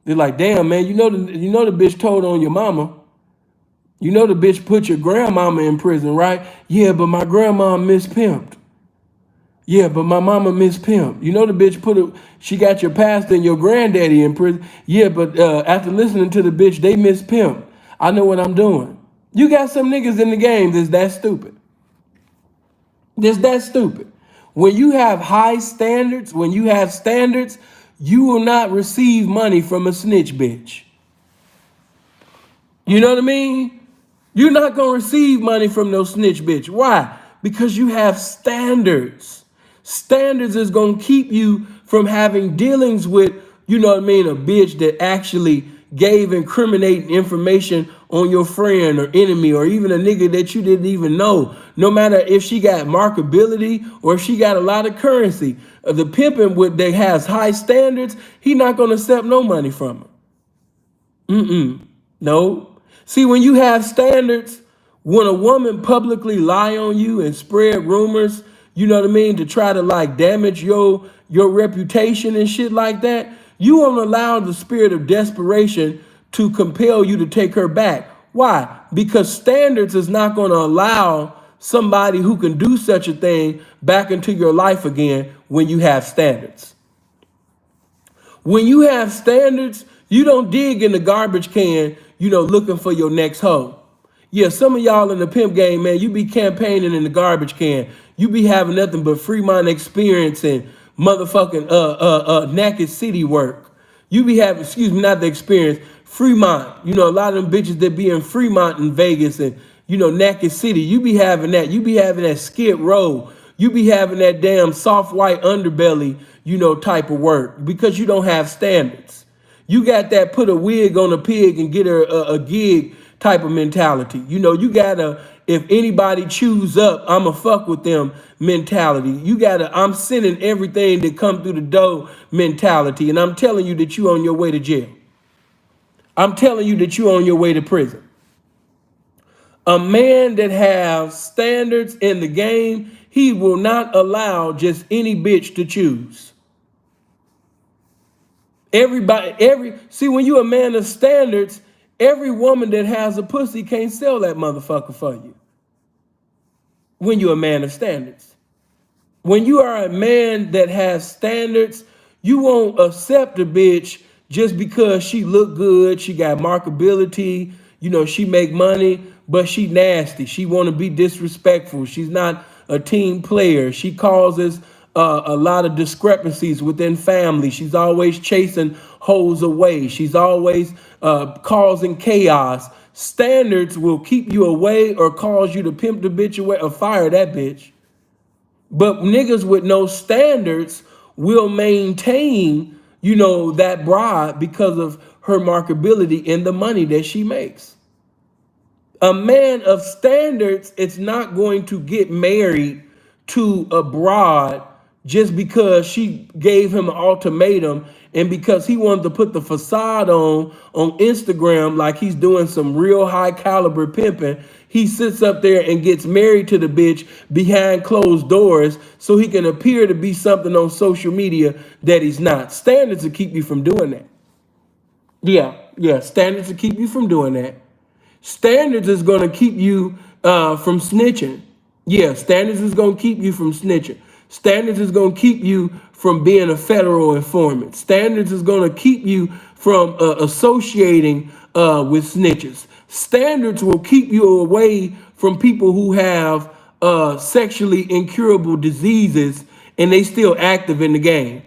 They're like, damn, man, you know the bitch told on your mama. You know the bitch put your grandmama in prison, right? Yeah, but my grandma mispimped. Yeah, but my mama mispimped. You know the bitch she got your pastor and your granddaddy in prison. Yeah, but after listening to the bitch, they mispimped. I know what I'm doing. You got some niggas in the game that's that stupid. That's that stupid. When you have high standards, when you have standards, you will not receive money from a snitch bitch. You know what I mean? You're not gonna receive money from no snitch bitch. Why? Because you have standards. Standards is gonna keep you from having dealings with, you know what I mean, a bitch that actually gave incriminating information on your friend or enemy or even a nigga that you didn't even know. No matter if she got markability or if she got a lot of currency. The pimping that has high standards, he not gonna accept no money from her. No. See, when you have standards, when a woman publicly lie on you and spread rumors, you know what I mean, to try to like damage your reputation and shit like that, you won't allow the spirit of desperation to compel you to take her back. Why? Because standards is not going to allow somebody who can do such a thing back into your life again when you have standards. When you have standards, you don't dig in the garbage can, looking for your next hoe. Yeah, some of y'all in the pimp game, man, you be campaigning in the garbage can. You be having nothing but Fremont experience and motherfucking naked city work. You be having, excuse me, not the experience, Fremont. A lot of them bitches that be in Fremont and Vegas and, naked city. You be having that. You be having that Skid Row. You be having that damn soft white underbelly, type of work because you don't have standards. You got that put a wig on a pig and get her a gig type of mentality. You gotta, if anybody chews up, I'ma fuck with them mentality. You gotta, I'm sending everything that come through the door mentality. And I'm telling you that you on your way to jail. I'm telling you that you on your way to prison. A man that has standards in the game, he will not allow just any bitch to choose. See, when you a man of standards, every woman that has a pussy can't sell that motherfucker for you. When you're a man of standards. When you are a man that has standards, you won't accept a bitch just because she look good, she got markability, she make money, but she nasty. She want to be disrespectful. She's not a team player. She causes a lot of discrepancies within family. She's always chasing hoes away. She's always causing chaos. Standards will keep you away or cause you to pimp the bitch away or fire that bitch. But niggas with no standards will maintain, that bride because of her markability and the money that she makes. A man of standards is not going to get married to a broad just because she gave him an ultimatum and because he wanted to put the facade on Instagram like he's doing some real high caliber pimping. He sits up there and gets married to the bitch behind closed doors so he can appear to be something on social media that he's not. Standards will keep you from doing that. Yeah, standards will keep you from doing that. Standards is going to keep you from snitching. Yeah, standards is going to keep you from snitching. Standards is going to keep you from being a federal informant. Standards is going to keep you from associating with snitches. Standards will keep you away from people who have sexually incurable diseases and they still active in the game.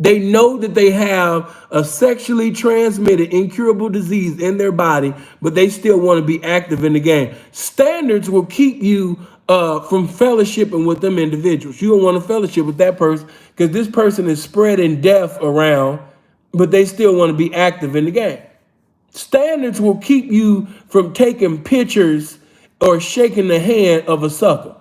They know that they have a sexually transmitted incurable disease in their body, but they still want to be active in the game. Standards will keep you from fellowshipping with them individuals. You don't want to fellowship with that person because this person is spreading death around, but they still want to be active in the game. Standards will keep you from taking pictures or shaking the hand of a sucker.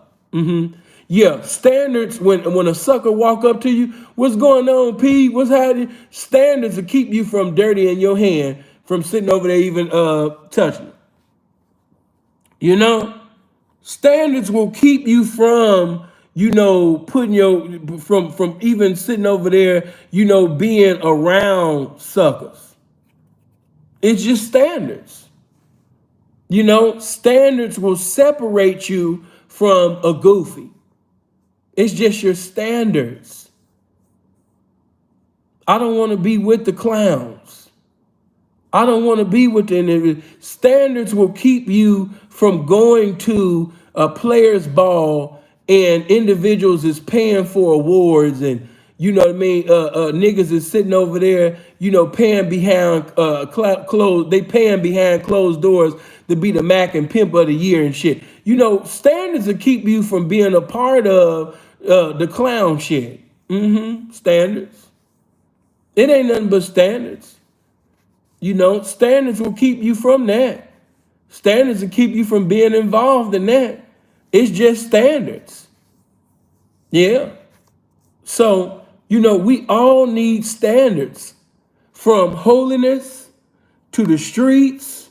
Yeah, standards, when a sucker walk up to you, what's going on, P? What's happening? Standards will keep you from dirtying your hand, from sitting over there even touching it. Standards will keep you from, putting from even sitting over there, being around suckers. It's just standards. You know, standards will separate you from a goofy. It's just your standards. I don't want to be with the clowns. I don't want to be with the standards will keep you from going to a player's ball and individuals is paying for awards and you know what I mean. Niggas is sitting over there, you know, paying behind closed. They paying behind closed doors to be the Mac and Pimp of the year and shit. You know, standards will keep you from being a part of the clown shit. Standards. It ain't nothing but standards. You know, standards will keep you from that. Standards will keep you from being involved in that. It's just standards. Yeah. So, you know, we all need standards from holiness to the streets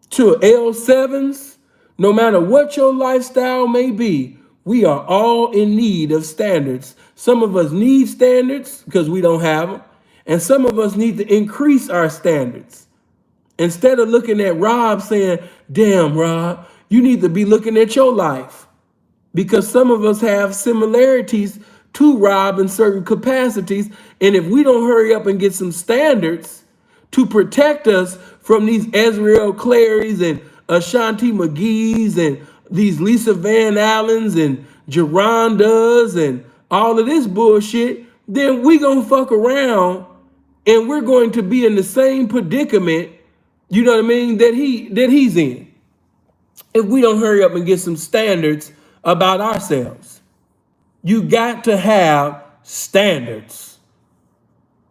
to L7s. No matter what your lifestyle may be, we are all in need of standards. Some of us need standards because we don't have them. And some of us need to increase our standards. Instead of looking at Rob saying, damn, Rob, you need to be looking at your life. Because some of us have similarities to Rob in certain capacities. And if we don't hurry up and get some standards to protect us from these Ezreal Clarys and Ashanti McGee's and these Lisa Van Allens and Gerondas and all of this bullshit, then we gonna fuck around and we're going to be in the same predicament, you know what I mean, that he's in. If we don't hurry up and get some standards about ourselves. You got to have standards.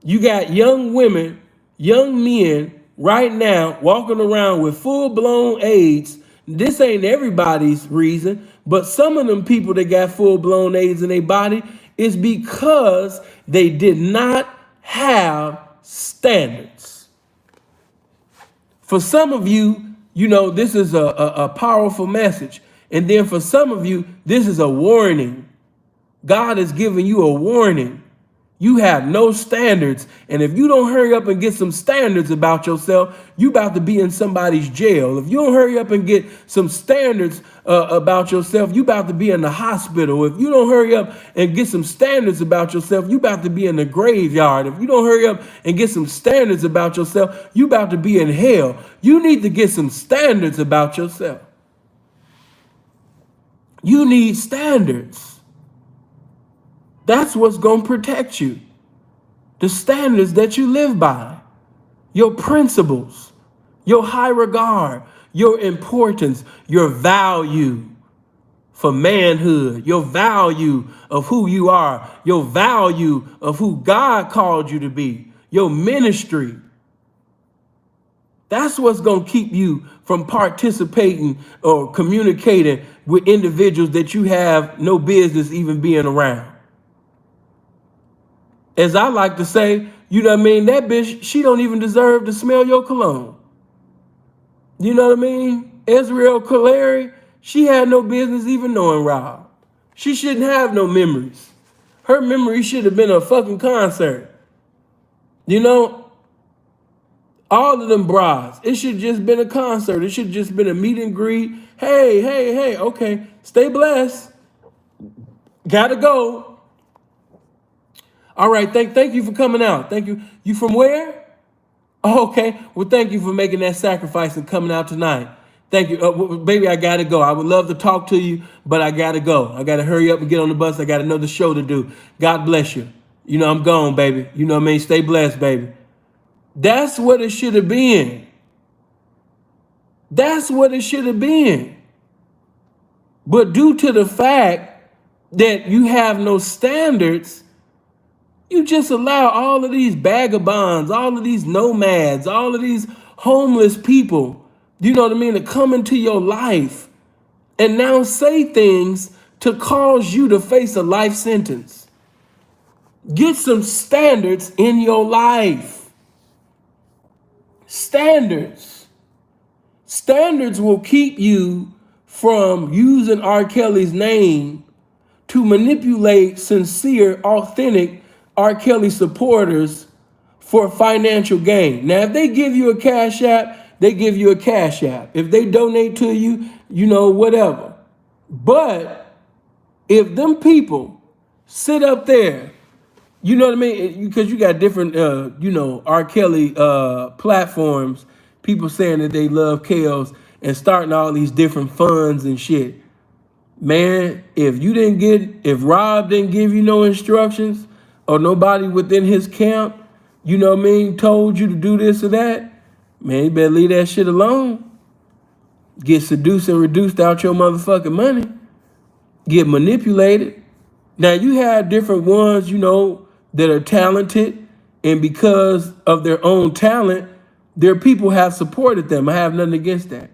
You got young women, young men right now walking around with full-blown AIDS. This ain't everybody's reason, but some of them people that got full-blown AIDS in their body is because they did not have standards. For some of you, you know, this is a powerful message. And then for some of you, this is a warning. God is giving you a warning. You have no standards. And if you don't hurry up and get some standards about yourself, you about to be in somebody's jail. If you don't hurry up and get some standards about yourself, you about to be in the hospital. If you don't hurry up and get some standards about yourself, you about to be in the graveyard. If you don't hurry up and get some standards about yourself, you about to be in hell. You need to get some standards about yourself. You need standards. That's what's going to protect you. The standards that you live by, your principles, your high regard, your importance, your value for manhood, your value of who you are, your value of who God called you to be, your ministry. That's what's going to keep you from participating or communicating with individuals that you have no business even being around. As I like to say, you know what I mean? That bitch, she don't even deserve to smell your cologne. You know what I mean? Ezreal Clarey, she had no business even knowing Rob. She shouldn't have no memories. Her memory should have been a fucking concert. You know? All of them brides, it should just been a concert. It should just been a meet and greet. Hey, okay, stay blessed. Gotta go. All right, thank you for coming out. Thank you. You from where? Oh, okay. Well, thank you for making that sacrifice and coming out tonight. Thank you. Baby, I got to go. I would love to talk to you, but I got to go. I got to hurry up and get on the bus. I got another show to do. God bless you. You know, I'm gone, baby. You know what I mean? Stay blessed, baby. That's what it should have been. That's what it should have been. But due to the fact that you have no standards, you just allow all of these vagabonds, all of these nomads, all of these homeless people, you know what I mean, to come into your life and now say things to cause you to face a life sentence. Get some standards in your life. Standards. Standards will keep you from using R. Kelly's name to manipulate sincere, authentic R. Kelly supporters for financial gain. Now, if they give you a cash app, they give you a cash app. If they donate to you, you know, whatever. But if them people sit up there, you know what I mean? Because you got different, you know, R. Kelly platforms, people saying that they love chaos and starting all these different funds and shit. Man, if Rob didn't give you no instructions or nobody within his camp, you know what I mean, told you to do this or that, man, you better leave that shit alone. Get seduced and reduced out your motherfucking money. Get manipulated. Now you have different ones, you know, that are talented, and because of their own talent, their people have supported them. I have nothing against that.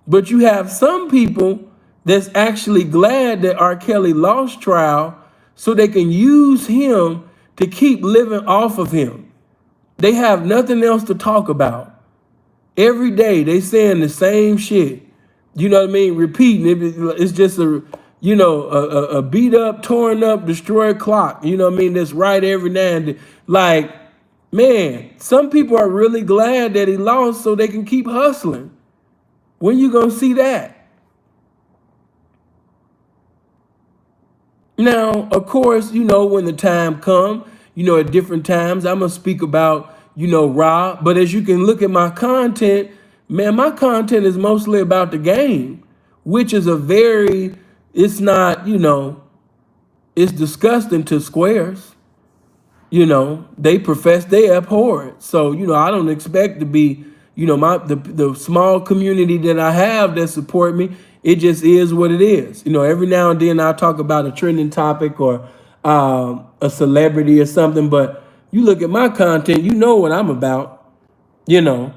But you have some people that's actually glad that R. Kelly lost trial so they can use him to keep living off of him. They have nothing else to talk about. Every day they saying the same shit. You know what I mean? Repeating it. It's just a beat up, torn up, destroyed clock. You know what I mean? That's right every now and then. Like, man, some people are really glad that he lost so they can keep hustling. When you gonna see that? Now, of course, you know, when the time come, you know, at different times, I'm gonna speak about, you know, Rob. But as you can look at my content, man, my content is mostly about the game, which is it's not, you know, it's disgusting to squares. You know, they profess they abhor it. So, you know, I don't expect to be, you know, the small community that I have that support me, it just is what it is. You know, every now and then I talk about a trending topic or a celebrity or something, but you look at my content, you know what I'm about, you know.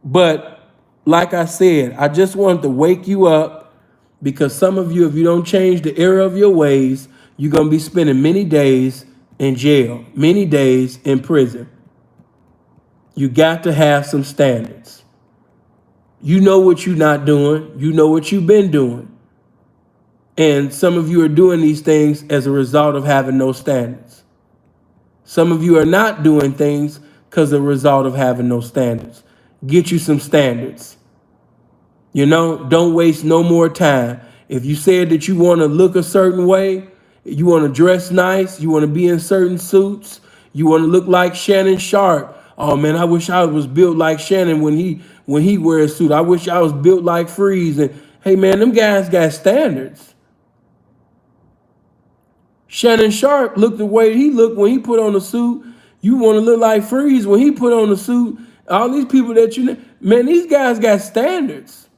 But like I said, I just wanted to wake you up because some of you, if you don't change the error of your ways, you're going to be spending many days in jail, many days in prison. You got to have some standards. You know what you're not doing. You know what you've been doing. And some of you are doing these things as a result of having no standards. Some of you are not doing things because of the result of having no standards. Get you some standards. You know, don't waste no more time. If you said that you want to look a certain way, you want to dress nice, you want to be in certain suits, you want to look like Shannon Sharp. Oh man, I wish I was built like Shannon when he wears a suit. I wish I was built like Freeze. And hey man, them guys got standards. Shannon Sharp looked the way he looked when he put on a suit. You want to look like Freeze when he put on a suit. All these people that you know, man, these guys got standards.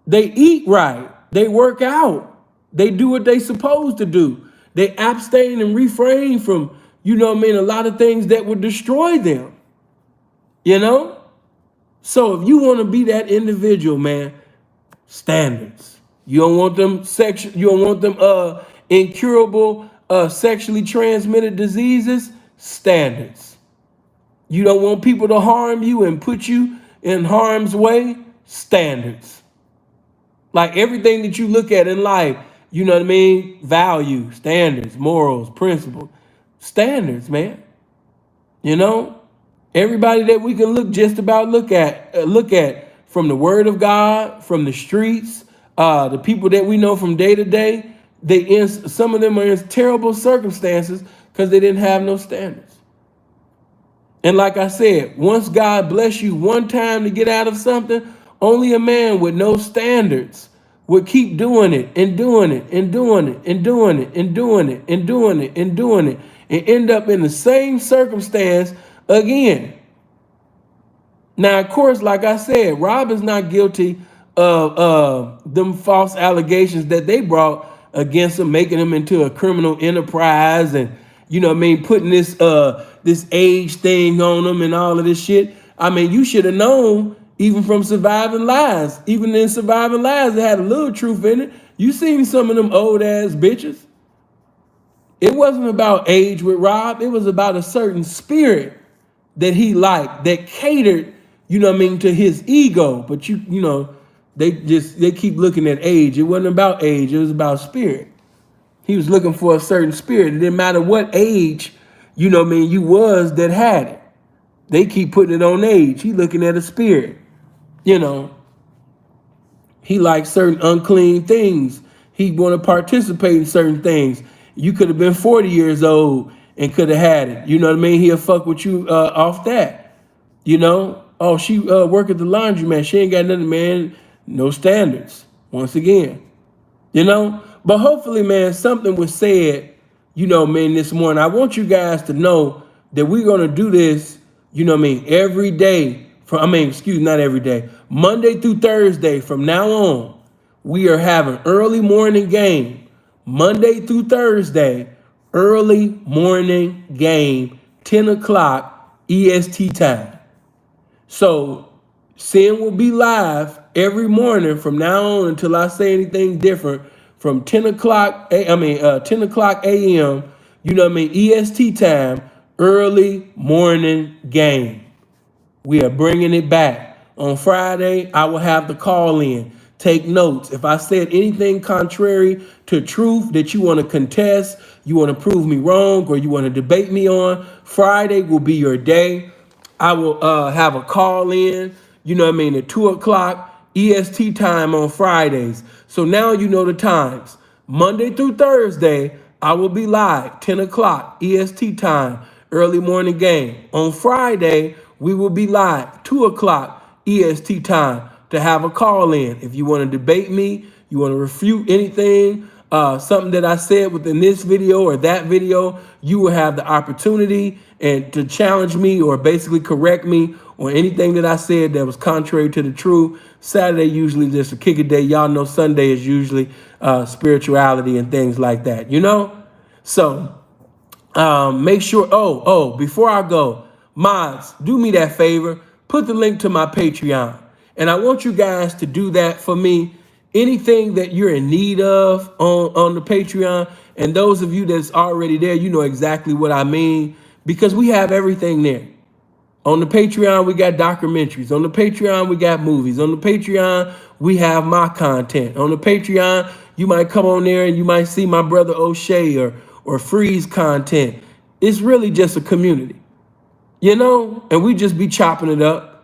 They eat right. They work out. They do what they supposed to do. They abstain and refrain from, you know what I mean, a lot of things that would destroy them. You know? So if you want to be that individual, man, standards. You don't want them incurable sexually transmitted diseases, standards. You don't want people to harm you and put you in harm's way, standards. Like everything that you look at in life, you know what I mean? Value, standards, morals, principles, standards, man. You know, everybody that we can look at from the word of God, from the streets, the people that we know from day to day, some of them are in terrible circumstances because they didn't have no standards. And like I said, once God bless you one time to get out of something, only a man with no standards would keep doing it and doing it and doing it and doing it and doing it and doing it and doing it and end up in the same circumstance again. Now, of course, like I said, Rob is not guilty of them false allegations that they brought against him, making him into a criminal enterprise and, you know what I mean, putting this age thing on him and all of this shit. I mean, you should have known. Even from Surviving Lies, even in Surviving Lies, it had a little truth in it. You seen some of them old ass bitches. It wasn't about age with Rob. It was about a certain spirit that he liked that catered, you know what I mean, to his ego. But you know, they keep looking at age. It wasn't about age. It was about spirit. He was looking for a certain spirit. It didn't matter what age, you know what I mean, you was that had it. They keep putting it on age. He looking at a spirit. you know, he likes certain unclean things. He want to participate in certain things. You could have been 40 years old and could have had it. You know what I mean? He'll fuck with you off that. You know? Oh, she work at the laundromat. She ain't got nothing, man. No standards. Once again. You know? But hopefully, man, something was said, you know, man, this morning. I want you guys to know that we're going to do this, you know what I mean, every day. Not every day. Monday through Thursday from now on, we are having early morning game. Monday through Thursday, early morning game, 10 o'clock EST time. So Sin will be live every morning from now on until I say anything different from 10 o'clock, 10 o'clock a.m., you know what I mean, EST time, early morning game. We are bringing it back. On Friday, I will have the call in. Take notes. If I said anything contrary to truth that you want to contest, you want to prove me wrong, or you want to debate me on, Friday will be your day. I will have a call in, you know what I mean, at 2 o'clock EST time on Fridays. So now you know the times. Monday through Thursday, I will be live, 10 o'clock EST time, early morning game. On Friday, we will be live, 2 o'clock EST time, to have a call in. If you want to debate me, you want to refute anything, something that I said within this video or that video, you will have the opportunity and to challenge me or basically correct me on anything that I said that was contrary to the truth. Saturday usually just a kick a day. Y'all know Sunday is usually spirituality and things like that, you know? So make sure, before I go, mods, do me that favor, put the link to my Patreon. And I want you guys to do that for me. Anything that you're in need of on the Patreon, and those of you that's already there, you know exactly what I mean, because we have everything there. On the Patreon, we got documentaries. On the Patreon, we got movies. On the Patreon, we have my content. On the Patreon, you might come on there and you might see my brother O'Shea or Freeze content. It's really just a community, you know, and we just be chopping it up.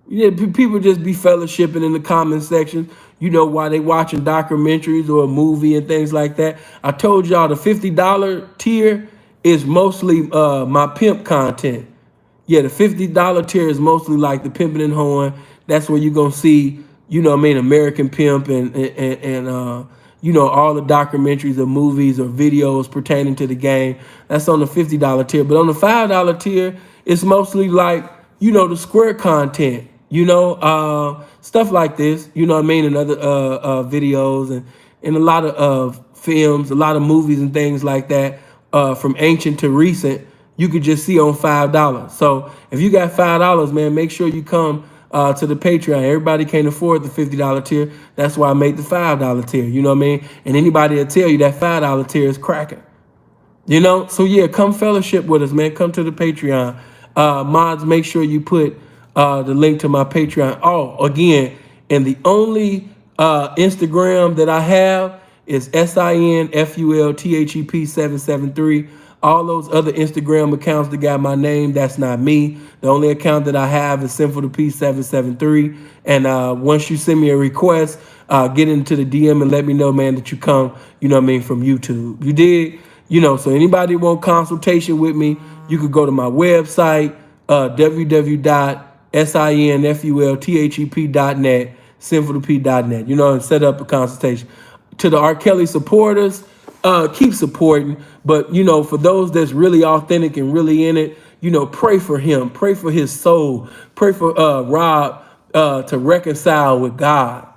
Yeah, people just be fellowshipping in the comment section, you know, while they watching documentaries or a movie and things like that. I told y'all the $50 tier is mostly my pimp content. Yeah, the $50 tier is mostly like the Pimping and Horn. That's where you're going to see, you know what I mean, American Pimp and you know, all the documentaries or movies or videos pertaining to the game. That's on the $50 tier. But on the $5 tier, it's mostly like, you know, the square content, you know, stuff like this, you know what I mean, and other videos and a lot of films, a lot of movies and things like that, from ancient to recent, you could just see on $5. So if you got $5, man, make sure you come to the Patreon. Everybody can't afford the $50 tier. That's why I made the $5 tier, you know what I mean? And anybody will tell you that $5 tier is cracking. You know, so yeah, come fellowship with us, man. Come to the Patreon. Mods, make sure you put the link to my Patreon. Oh, again, and the only Instagram that I have is SINFULTHEP773. All those other Instagram accounts that got my name, that's not me. The only account that I have is SinfulTheP773. And once you send me a request, get into the DM and let me know, man, that you come, you know what I mean, from YouTube. You did? You know, so anybody want consultation with me, you could go to my website, www.sinfulthep.net, sinfulthep.net, you know, and set up a consultation. To the R. Kelly supporters, keep supporting. But, you know, for those that's really authentic and really in it, you know, pray for him. Pray for his soul. Pray for Rob to reconcile with God.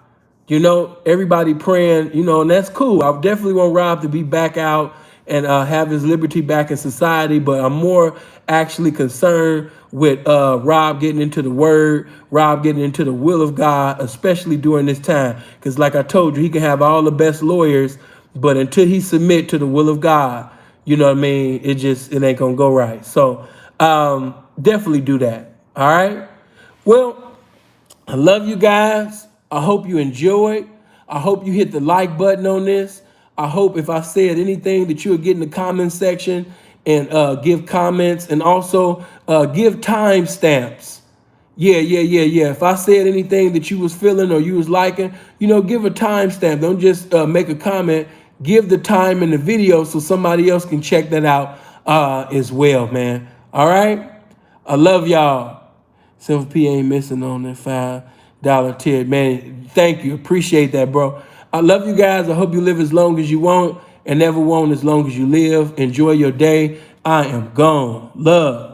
You know, everybody praying, you know, and that's cool. I definitely want Rob to be back out and have his liberty back in society. But I'm more actually concerned with Rob getting into the word, Rob getting into the will of God, especially during this time. Because like I told you, he can have all the best lawyers, but until he submit to the will of God, you know what I mean, it ain't gonna go right. So definitely do that. All right. Well, I love you guys. I hope you enjoyed. I hope you hit the like button on this. I hope if I said anything that you'll get in the comment section and give comments, and also give timestamps. Yeah. If I said anything that you was feeling or you was liking, give a timestamp. Don't just make a comment. Give the time in the video so somebody else can check that out as well, man. All right? I love y'all. Silver P ain't missing on that $5 tier. Man, thank you. Appreciate that, bro. I love you guys. I hope you live as long as you want and never want as long as you live. Enjoy your day. I am gone. Love.